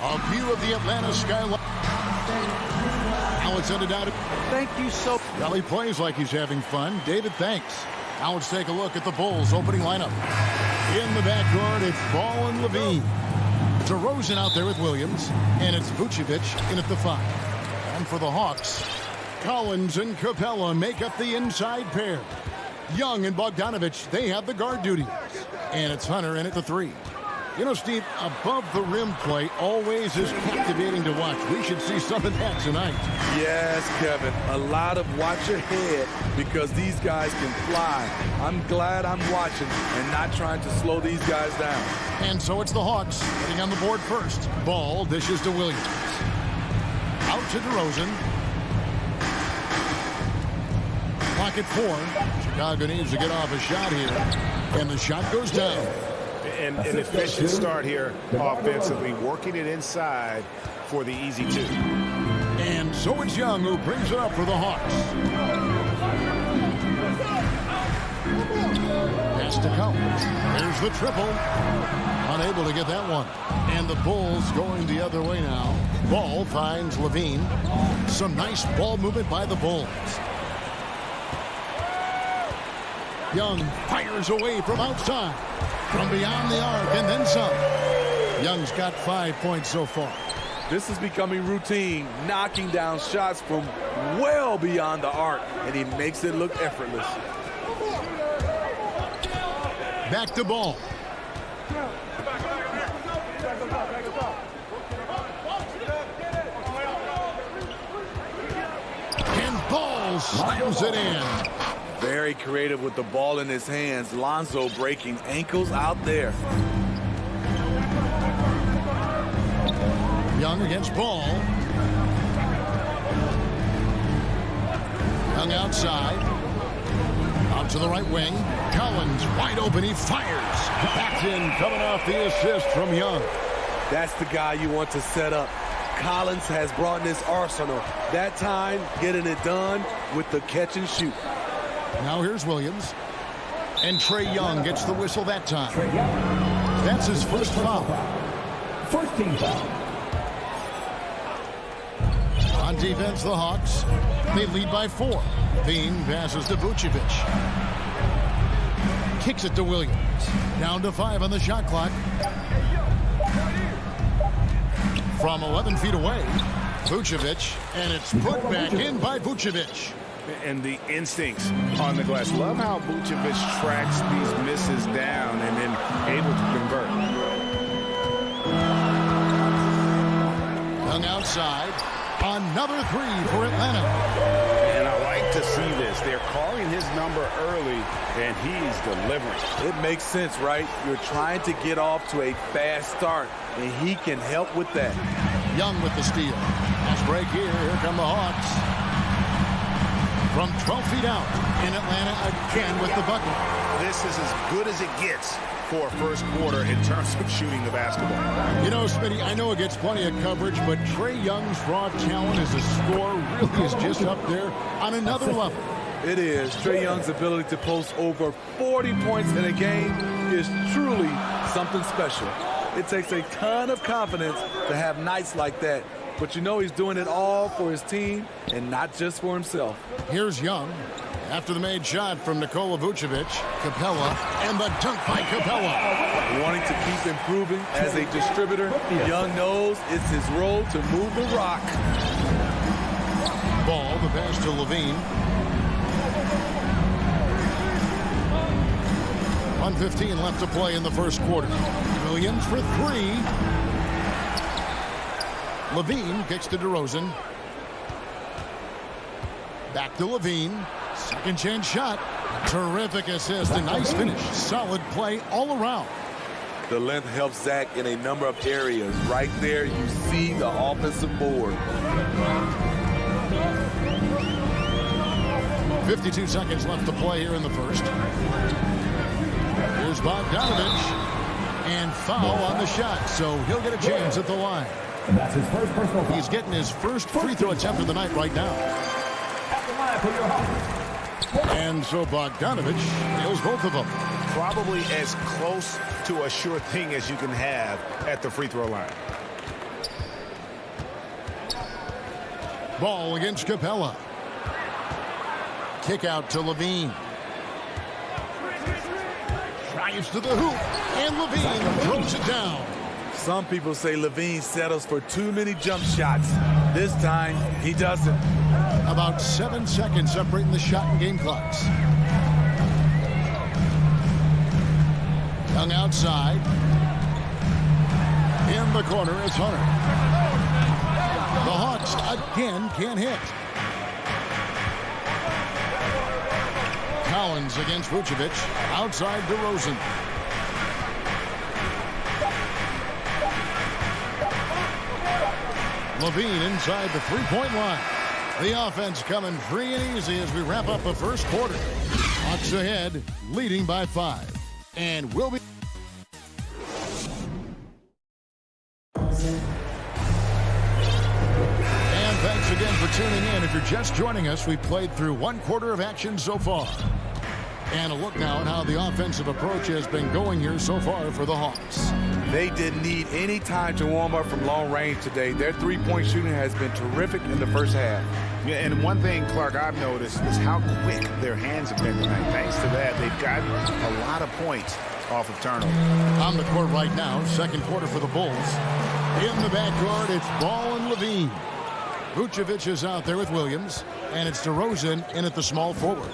A view of the Atlanta skyline. Now it's ended out. Thank you so. Well, he plays like he's having fun. David, thanks. Now let's take a look at the Bulls opening lineup. In the backcourt, it's Ball and Levine. DeRozan out there with Williams, and it's Vucevic in at the 5. And for the Hawks, Collins and Capella make up the inside pair. Young and Bogdanovich, they have the guard duties. And it's Hunter in at the 3. You know, Steve, above the rim play always is captivating to watch. We should see some of that tonight. Yes, Kevin. A lot of watch ahead because these guys can fly. I'm glad I'm watching and not trying to slow these guys down. And so it's the Hawks getting on the board first. Ball dishes to Williams. Out to DeRozan. Clock at 4. Chicago needs to get off a shot here. And the shot goes down. And an efficient start here offensively, working it inside for the easy 2. And so it's Young who brings it up for the Hawks. Pass to Collins. There's the triple. Unable to get that one. And the Bulls going the other way now. Ball finds Levine. Some nice ball movement by the Bulls. Young fires away from outside. From beyond the arc and then some. Young's got 5 points so far. This is becoming routine, knocking down shots from well beyond the arc, and he makes it look effortless. Back to Ball. And Ball slams it in. Very creative with the ball in his hands. Lonzo breaking ankles out there. Young against Ball. Young outside. Out to the right wing. Collins wide open. He fires. Back in, coming off the assist from Young. That's the guy you want to set up. Collins has brought in his arsenal. That time, getting it done with the catch and shoot. Now here's Williams. And Trae Young gets the whistle that time. That's his first foul. First team foul. On defense, the Hawks. They lead by 4. Levine passes to Vucevic. Kicks it to Williams. Down to 5 on the shot clock. From 11 feet away, Vucevic. And it's put back in by Vucevic. And the instincts on the glass. Love how Vucevic tracks these misses down and then able to convert. Young outside. Another 3 for Atlanta. And I like to see this. They're calling his number early, and he's delivering. It makes sense, right? You're trying to get off to a fast start, and he can help with that. Young with the steal. Nice break here. Here come the Hawks. From 12 feet out in Atlanta again with the bucket. This is as good as it gets for first quarter in terms of shooting the basketball. You know, Smitty, I know it gets plenty of coverage, but Trae Young's raw talent as a scorer really is just up there on another level. It is. Trae Young's ability to post over 40 points in a game is truly something special. It takes a ton of confidence to have nights like that. But you know he's doing it all for his team and not just for himself. Here's Young. After the made shot from Nikola Vucevic, Capella, and the dunk by Capella. Wanting to keep improving as a distributor, Young knows it's his role to move the rock. Ball, the pass to Levine. 1:15 left to play in the first quarter. Williams for three. Levine kicks to DeRozan. Back to Levine. Second chance shot. Terrific assist. A nice finish. Solid play all around. The length helps Zach in a number of areas. Right there, you see the offensive board. 52 seconds left to play here in the first. Here's Bogdanovich. And foul on the shot, so he'll get a chance at the line. And that's his first personal foul. He's getting his first free throw attempt of the night right now. At the line for your Hawks. And so Bogdanovich nails both of them. Probably as close to a sure thing as you can have at the free throw line. Ball against Capella. Kick out to Levine. Drives to the hoop. And Levine throws it down. Some people say Levine settles for too many jump shots. This time, he doesn't. About 7 seconds separating the shot and game clocks. Young outside. In the corner, it's Hunter. The Hawks again can't hit. Collins against Vucevic. Outside DeRozan. Levine inside the three-point line. The offense coming free and easy as we wrap up the first quarter. Hawks ahead, leading by 5. And we'll be... And thanks again for tuning in. If you're just joining us, we've played through one quarter of action so far. And a look now at how the offensive approach has been going here so far for the Hawks. They didn't need any time to warm up from long range today. Their three-point shooting has been terrific in the first half. Yeah, and one thing, Clark, I've noticed is how quick their hands have been tonight. Thanks to that, they've gotten a lot of points off of turnover. On the court right now, second quarter for the Bulls. In the backcourt, it's Ball and Levine. Vucevic is out there with Williams, and it's DeRozan in at the small forward.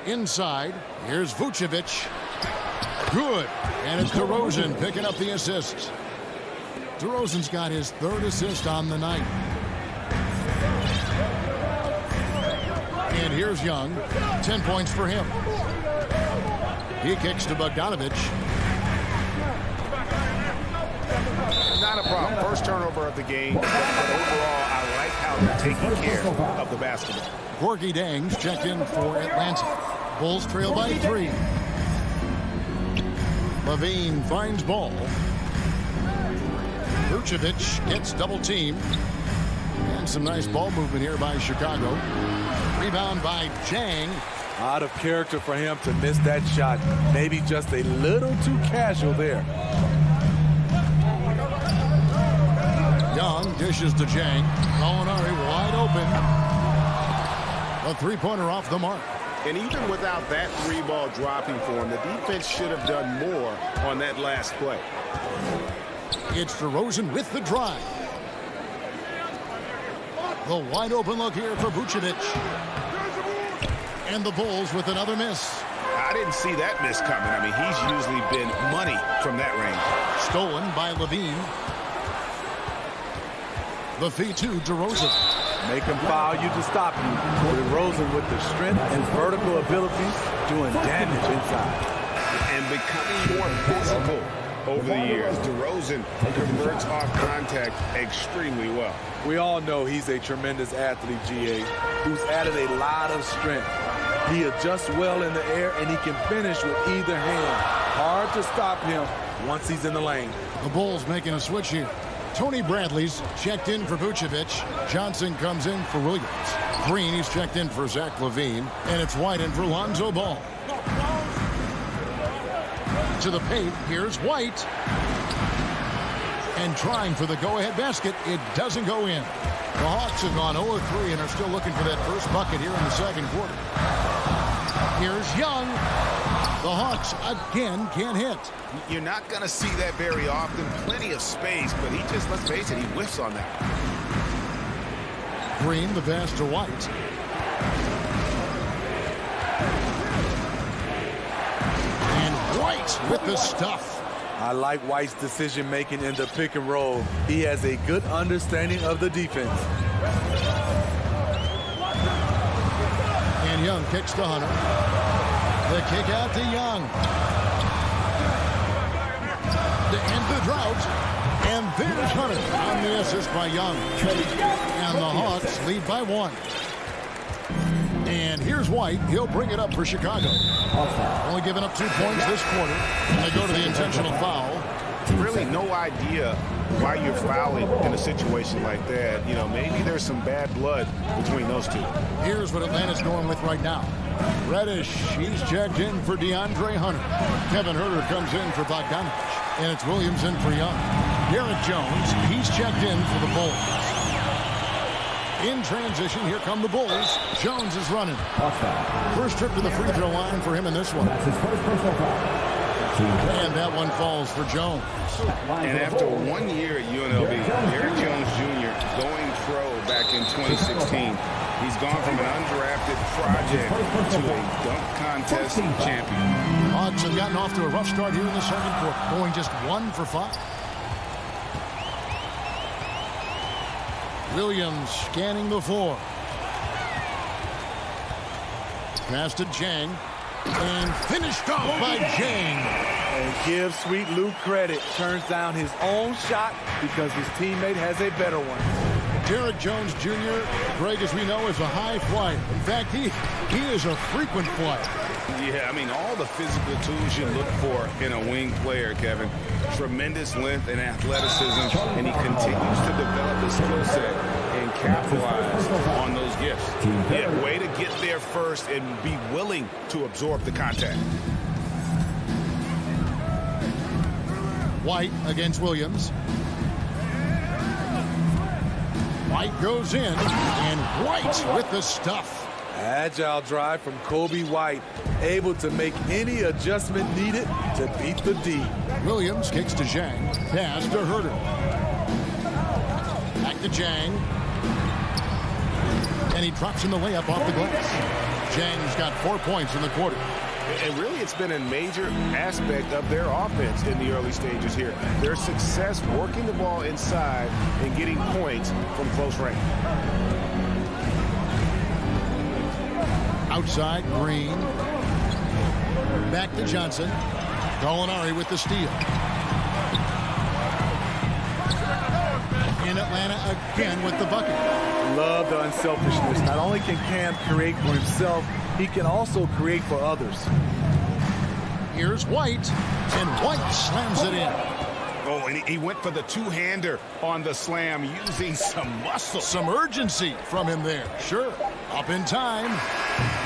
Inside, here's Vucevic. Good. And it's DeRozan picking up the assist. DeRozan's got his third assist on the night. And here's Young. 10 points for him. He kicks to Bogdanovich. Not a problem. First turnover of the game. But overall, I like how they're taking care of the basketball. Gorgie Dangs checked in for Atlanta. Bulls trail by 3. Levine finds Ball. Vucevic gets double teamed. And some nice ball movement here by Chicago. Rebound by Jang. Out of character for him to miss that shot. Maybe just a little too casual there. Young dishes to Jang. Molinari wide open. A three-pointer off the mark. And even without that three ball dropping for him, the defense should have done more on that last play. It's DeRozan with the drive. The wide open look here for Vucevic. And the Bulls with another miss. I didn't see that miss coming. I mean, he's usually been money from that range. Stolen by Levine. The feed to DeRozan. Make him foul you to stop you. DeRozan with the strength and vertical ability doing damage inside. And becoming more physical over the years. DeRozan converts off contact extremely well. We all know he's a tremendous athlete, GA, who's added a lot of strength. He adjusts well in the air, and he can finish with either hand. Hard to stop him once he's in the lane. The Bulls making a switch here. Tony Bradley's checked in for Vucevic. Johnson comes in for Williams. Green, he's checked in for Zach LaVine. And it's White in for Lonzo Ball. To the paint, here's White. And trying for the go-ahead basket, it doesn't go in. The Hawks have gone 0-3 and are still looking for that first bucket here in the second quarter. Here's Young. The Hawks again can't hit. You're not going to see that very often. Plenty of space, but he just, let's face it, he whiffs on that. Green, the pass to White. And White with the stuff. I like White's decision-making in the pick and roll. He has a good understanding of the defense. And Young kicks to Hunter. The kick out to Young. To end the drought. And there's Hunter on the assist by Young. And the Hawks lead by 1. And here's White. He'll bring it up for Chicago. Only giving up 2 points this quarter. And they go to the intentional foul. Really no idea why you're fouling in a situation like that. You know, maybe there's some bad blood between those two. Here's what Atlanta's going with right now. Reddish, he's checked in for DeAndre Hunter. Kevin Huerter comes in for Bogdanovich. And it's Williams in for Young. Derek Jones, he's checked in for the Bulls. In transition, here come the Bulls. Jones is running. First trip to the free throw line for him in this one. That's his first personal foul. And that one falls for Jones. And after 1 year at UNLV, Derek Jones Jr. going pro back in 2016. He's gone from an undrafted project to a dunk contest champion. Hawks have gotten off to a rough start here in the second quarter, going just 1 for 5. Williams scanning the floor. Pass to Jang. And finished off by Jang. And give Sweet Lou credit. Turns down his own shot because his teammate has a better one. Derek Jones Jr., Greg, as we know, is a high flyer. In fact, he is a frequent flyer. Yeah, I mean, all the physical tools you look for in a wing player, Kevin. Tremendous length and athleticism, and he continues to develop his skill set and capitalize on those gifts. Yeah, way to get there first and be willing to absorb the contact. White against Williams. White goes in, and White with the stuff. Agile drive from Kobe White, able to make any adjustment needed to beat the D. Williams kicks to Zhang, pass to Huerter. Back to Zhang. And he drops in the layup off the glass. Zhang's got 4 points in the quarter. And really, it's been a major aspect of their offense in the early stages here. Their success working the ball inside and getting points from close range. Outside, Green. Back to Johnson. Gallinari with the steal. In Atlanta again with the bucket. Love the unselfishness. Not only can Cam create for himself, he can also create for others. Here's White, and White slams it in. Oh, and he went for the two-hander on the slam, using some muscle. Some urgency from him there. Sure. Up in time.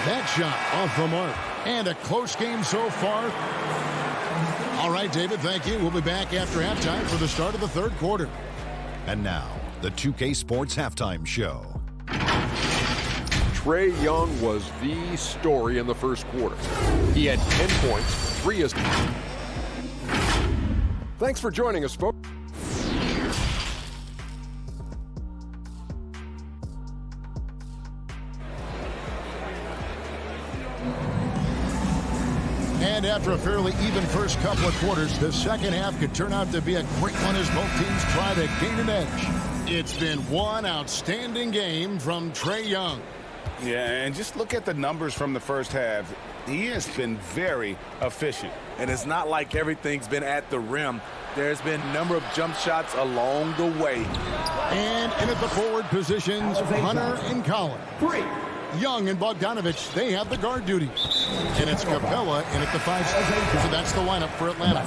That shot off the mark. And a close game so far. All right, David, thank you. We'll be back after halftime for the start of the third quarter. And now, the 2K Sports Halftime Show. Trae Young was the story in the first quarter. He had 10 points, 3 assists. Thanks for joining us, folks. And after a fairly even first couple of quarters, the second half could turn out to be a great one as both teams try to gain an edge. It's been one outstanding game from Trae Young. Yeah, and just look at the numbers from the first half. He has been very efficient. And it's not like everything's been at the rim. There's been a number of jump shots along the way. And in at the forward positions, Hunter and Collins. Young and Bogdanovich, they have the guard duty. And it's Capella in at the 5. So that's the lineup for Atlanta.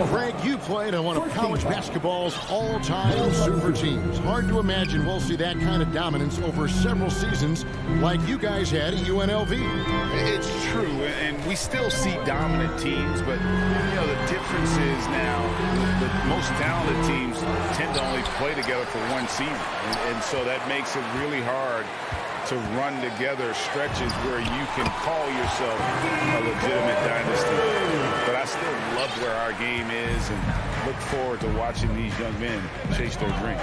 Greg, you played on one of college basketball's all-time super teams. Hard to imagine we'll see that kind of dominance over several seasons like you guys had at UNLV. It's true, and we still see dominant teams, but the difference is now the most talented teams tend to only play together for one season, and so that makes it really hard to run together stretches where you can call yourself a legitimate dynasty. But I still love where our game is and look forward to watching these young men chase their dream.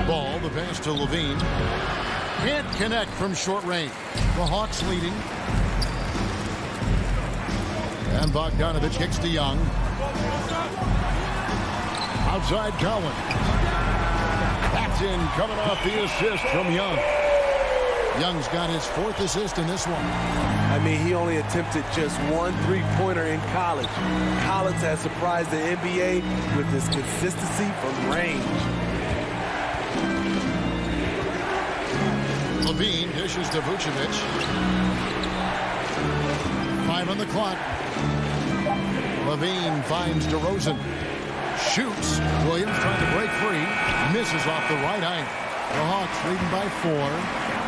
Ball, the pass to Levine. Can't connect from short range. The Hawks leading. And Bogdanovich kicks to Young. Outside Collins. That's in, coming off the assist from Young. Young's got his 4th assist in this one. I mean, he only attempted just one three-pointer in college. Collins has surprised the NBA with his consistency from range. Levine dishes to Vucevic. 5 on the clock. Levine finds DeRozan. Shoots. Williams trying to break free. Misses off the right eye. The Hawks leading by 4.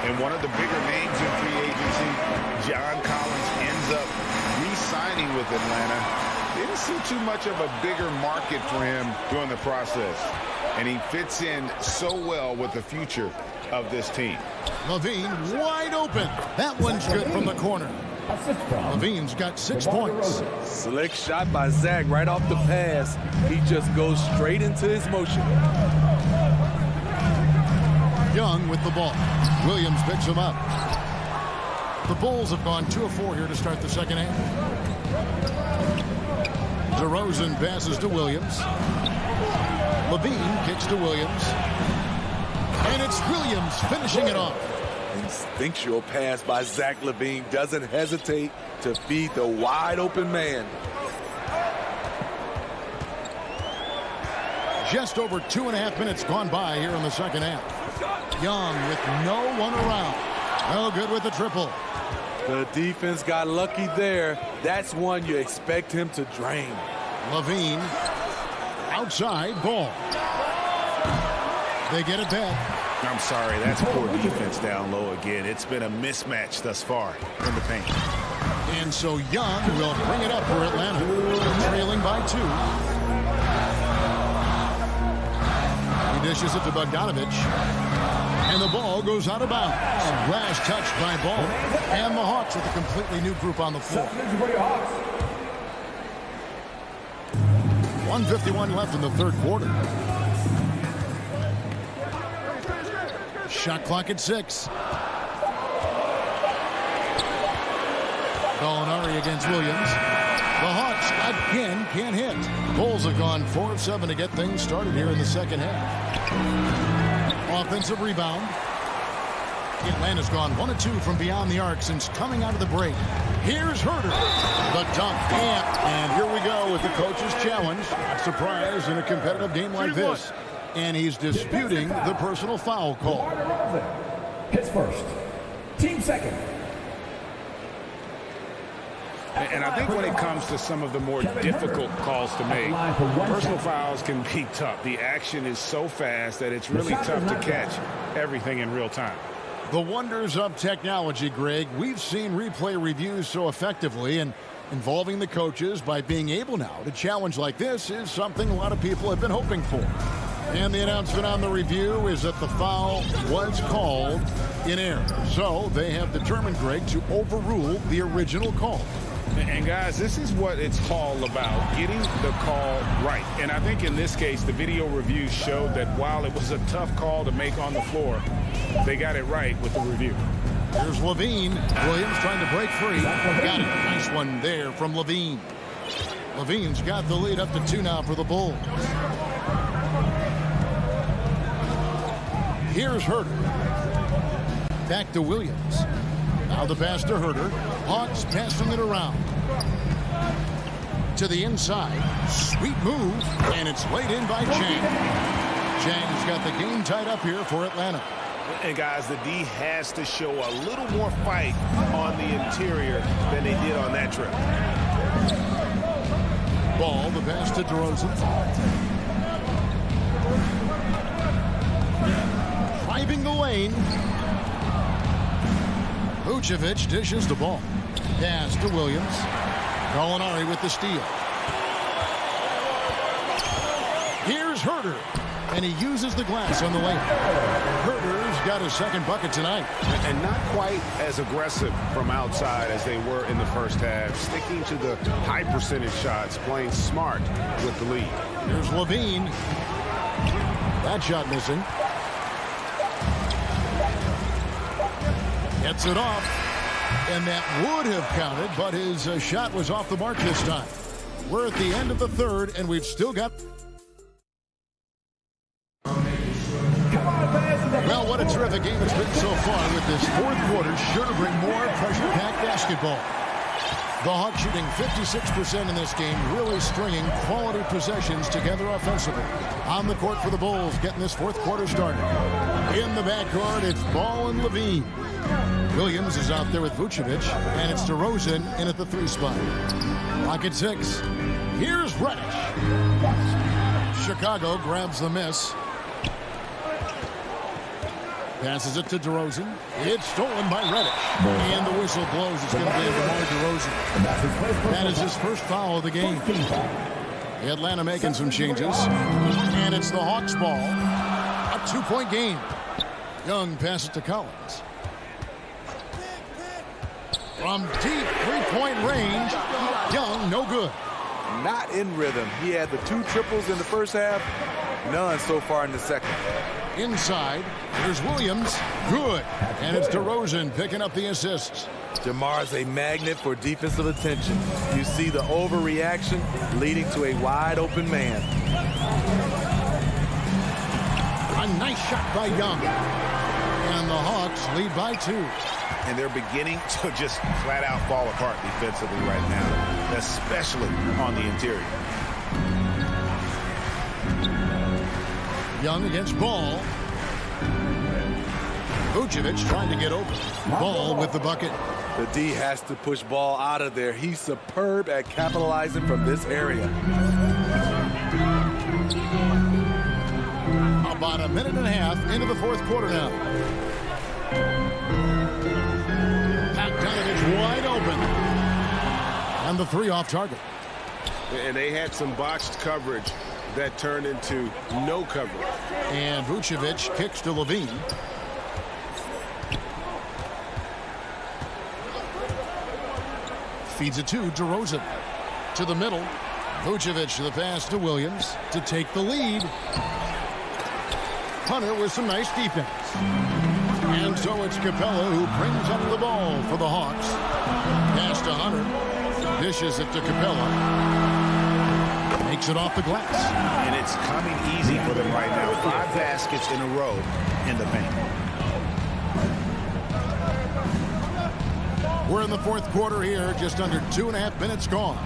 And one of the bigger names in free agency, John Collins, ends up re-signing with Atlanta. Didn't see too much of a bigger market for him during the process. And he fits in so well with the future of this team. Levine wide open. That one's good from the corner. Levine's got 6 points. Slick shot by Zach right off the pass. He just goes straight into his motion. Young with the ball. Williams picks him up. The Bulls have gone 2 of 4 here to start the second half. DeRozan passes to Williams. Levine kicks to Williams. And it's Williams finishing it off. Instinctual pass by Zach LaVine. Doesn't hesitate to feed the wide open man. Just over 2.5 minutes gone by here in the second half. Young with no one around. No good with the triple. The defense got lucky there. That's one you expect him to drain. Levine outside ball. They get it back. I'm sorry, that's poor defense down low again. It's been a mismatch thus far in the paint. And so Young will bring it up for Atlanta, trailing by 2. He dishes it to Bogdanovich. And the ball goes out of bounds. Last touch by Ball. And the Hawks with a completely new group on the floor. 1:51 left in the third quarter. Shot clock at 6. Gallinari against Williams. The Hawks again can't hit. Bulls have gone 4 of 7 to get things started here in the second half. Offensive rebound. Atlanta's gone 1 of 2 from beyond the arc since coming out of the break. Here's Herter. The dunk. And here we go with the coach's challenge. Not surprised in a competitive game like this. And he's disputing the personal foul call. Hits first. Team second. And I think when it comes to some of the more difficult calls to make, personal fouls can be tough. The action is so fast that it's really tough to catch everything in real time. The wonders of technology, Greg. We've seen replay reviews so effectively, and involving the coaches by being able now to challenge like this is something a lot of people have been hoping for. And the announcement on the review is that the foul was called in error. So they have determined, Greg, to overrule the original call. And guys, this is what it's all about, getting the call right. And I think in this case, the video review showed that while it was a tough call to make on the floor, they got it right with the review. Here's Levine. Williams trying to break free. Got it. Nice one there from Levine. Levine's got the lead up to 2 now for the Bulls. Here's Herter. Back to Williams. Now the pass to Herter. Hawks passing it around. To the inside. Sweet move. And it's laid in by Chang. Chang's got the game tied up here for Atlanta. And guys, the D has to show a little more fight on the interior than they did on that trip. Ball, the pass to DeRozan. Driving the lane. Vucevic dishes the ball. Pass to Williams. Gallinari with the steal. Here's Herter. And he uses the glass on the lane. Herter's got his second bucket tonight. And not quite as aggressive from outside as they were in the first half. Sticking to the high percentage shots, playing smart with the lead. Here's Levine. That shot missing. Gets it off. And that would have counted, but his shot was off the mark this time. We're at the end of the third, and we've still got... Well, what a terrific game it's been so far, with this fourth quarter sure to bring more pressure-packed basketball. The Hawks shooting 56% in this game, really stringing quality possessions together offensively. On the court for the Bulls, getting this fourth quarter started. In the backcourt, it's Ball and Levine. Williams is out there with Vucevic, and it's DeRozan in at the 3 spot. Clock at 6. Here's Reddish. Chicago grabs the miss. Passes it to DeRozan. It's stolen by Reddish. And the whistle blows. It's going to be DeMar DeRozan. That is his first foul of the game. Atlanta making some changes. And it's the Hawks ball. A 2-point game. Young passes to Collins. From deep 3-point range, Young, no good. Not in rhythm. He had the 2 triples in the first half, none so far in the second. Inside, there's Williams, good. And it's DeRozan picking up the assists. DeMar's a magnet for defensive attention. You see the overreaction leading to a wide open man. A nice shot by Young. And the Hawks lead by 2. And they're beginning to just flat out fall apart defensively right now, especially on the interior. Young against Ball. Vucevic trying to get open. Ball with the bucket. The D has to push Ball out of there. He's superb at capitalizing from this area. About a minute and a half into the fourth quarter now. Bogdanovich wide open. And the 3 off target. And they had some botched coverage that turned into no coverage. And Vucevic kicks to Levine. Feeds it to DeRozan. To the middle. Vucevic the pass to Williams to take the lead. Hunter with some nice defense. And so it's Capella who brings up the ball for the Hawks. Pass to Hunter. Dishes it to Capella. Makes it off the glass. And it's coming easy for them right now. 5 baskets in a row in the paint. We're in the fourth quarter here. Just under 2.5 minutes gone.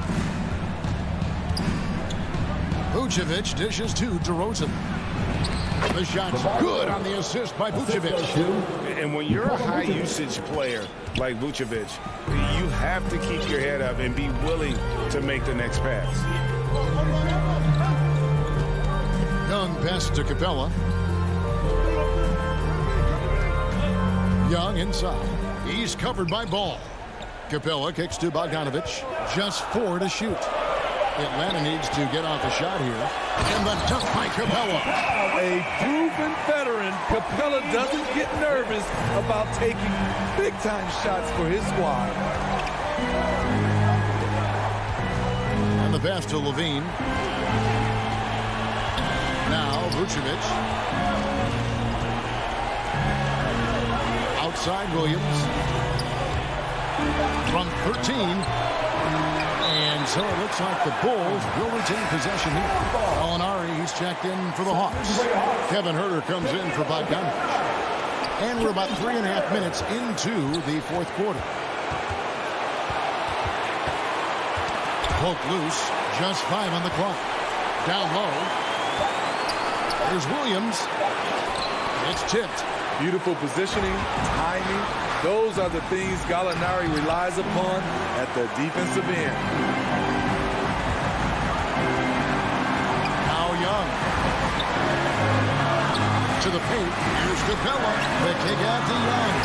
Vucevic dishes to DeRozan. The shot's good on the assist by Vucevic. And when you're a high-usage player like Vucevic, you have to keep your head up and be willing to make the next pass. Young pass to Capella. Young inside. He's covered by Ball. Capella kicks to Bogdanovich. Just 4 to shoot. Atlanta needs to get off a shot here. And the dunk by Capella. A proven veteran, Capella doesn't get nervous about taking big-time shots for his squad. And the pass to Levine. Now Vucevic. Outside Williams. From 13. And so it looks like the Bulls will retain possession here. Molinari, he's checked in for the Hawks. Kevin Huerter comes in for Bogdanovich. And we're about 3.5 minutes into the fourth quarter. Poked loose, just 5 on the clock. Down low. Here's Williams. It's tipped. Beautiful positioning, timing. Those are the things Gallinari relies upon at the defensive end. Now Young. To the paint. Here's Capella. The kick out to Young.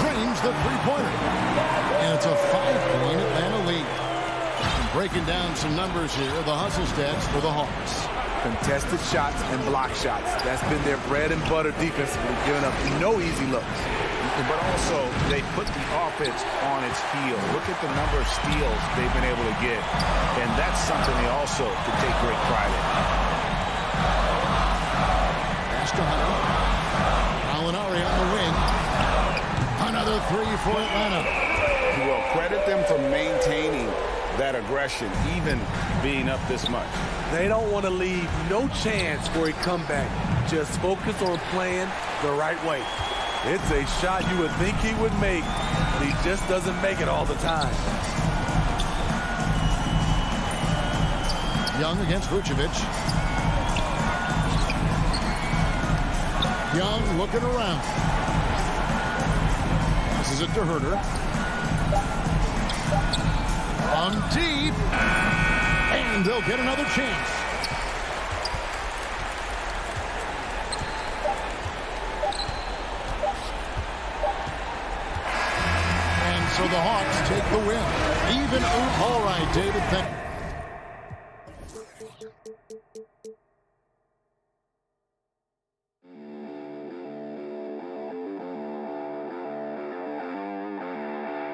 Creams the three-pointer. And it's a 5-point Atlanta lead. Breaking down some numbers here. The hustle stats for the Hawks. Contested shots and block shots. That's been their bread and butter defensively, giving up no easy looks. But also, they put the offense on its heel. Look at the number of steals they've been able to get. And that's something they also can take great pride in. Pass to Hunter. Molinari on the wing. Another three for Atlanta. Well, credit them for maintaining that aggression, even being up this much. They don't want to leave no chance for a comeback. Just focus on playing the right way. It's a shot you would think he would make, but he just doesn't make it all the time. Young against Vucevic. Young looking around. This is it to Huerter. From deep. And they'll get another chance. And so the Hawks take the win. Even. All right, David. Thank you.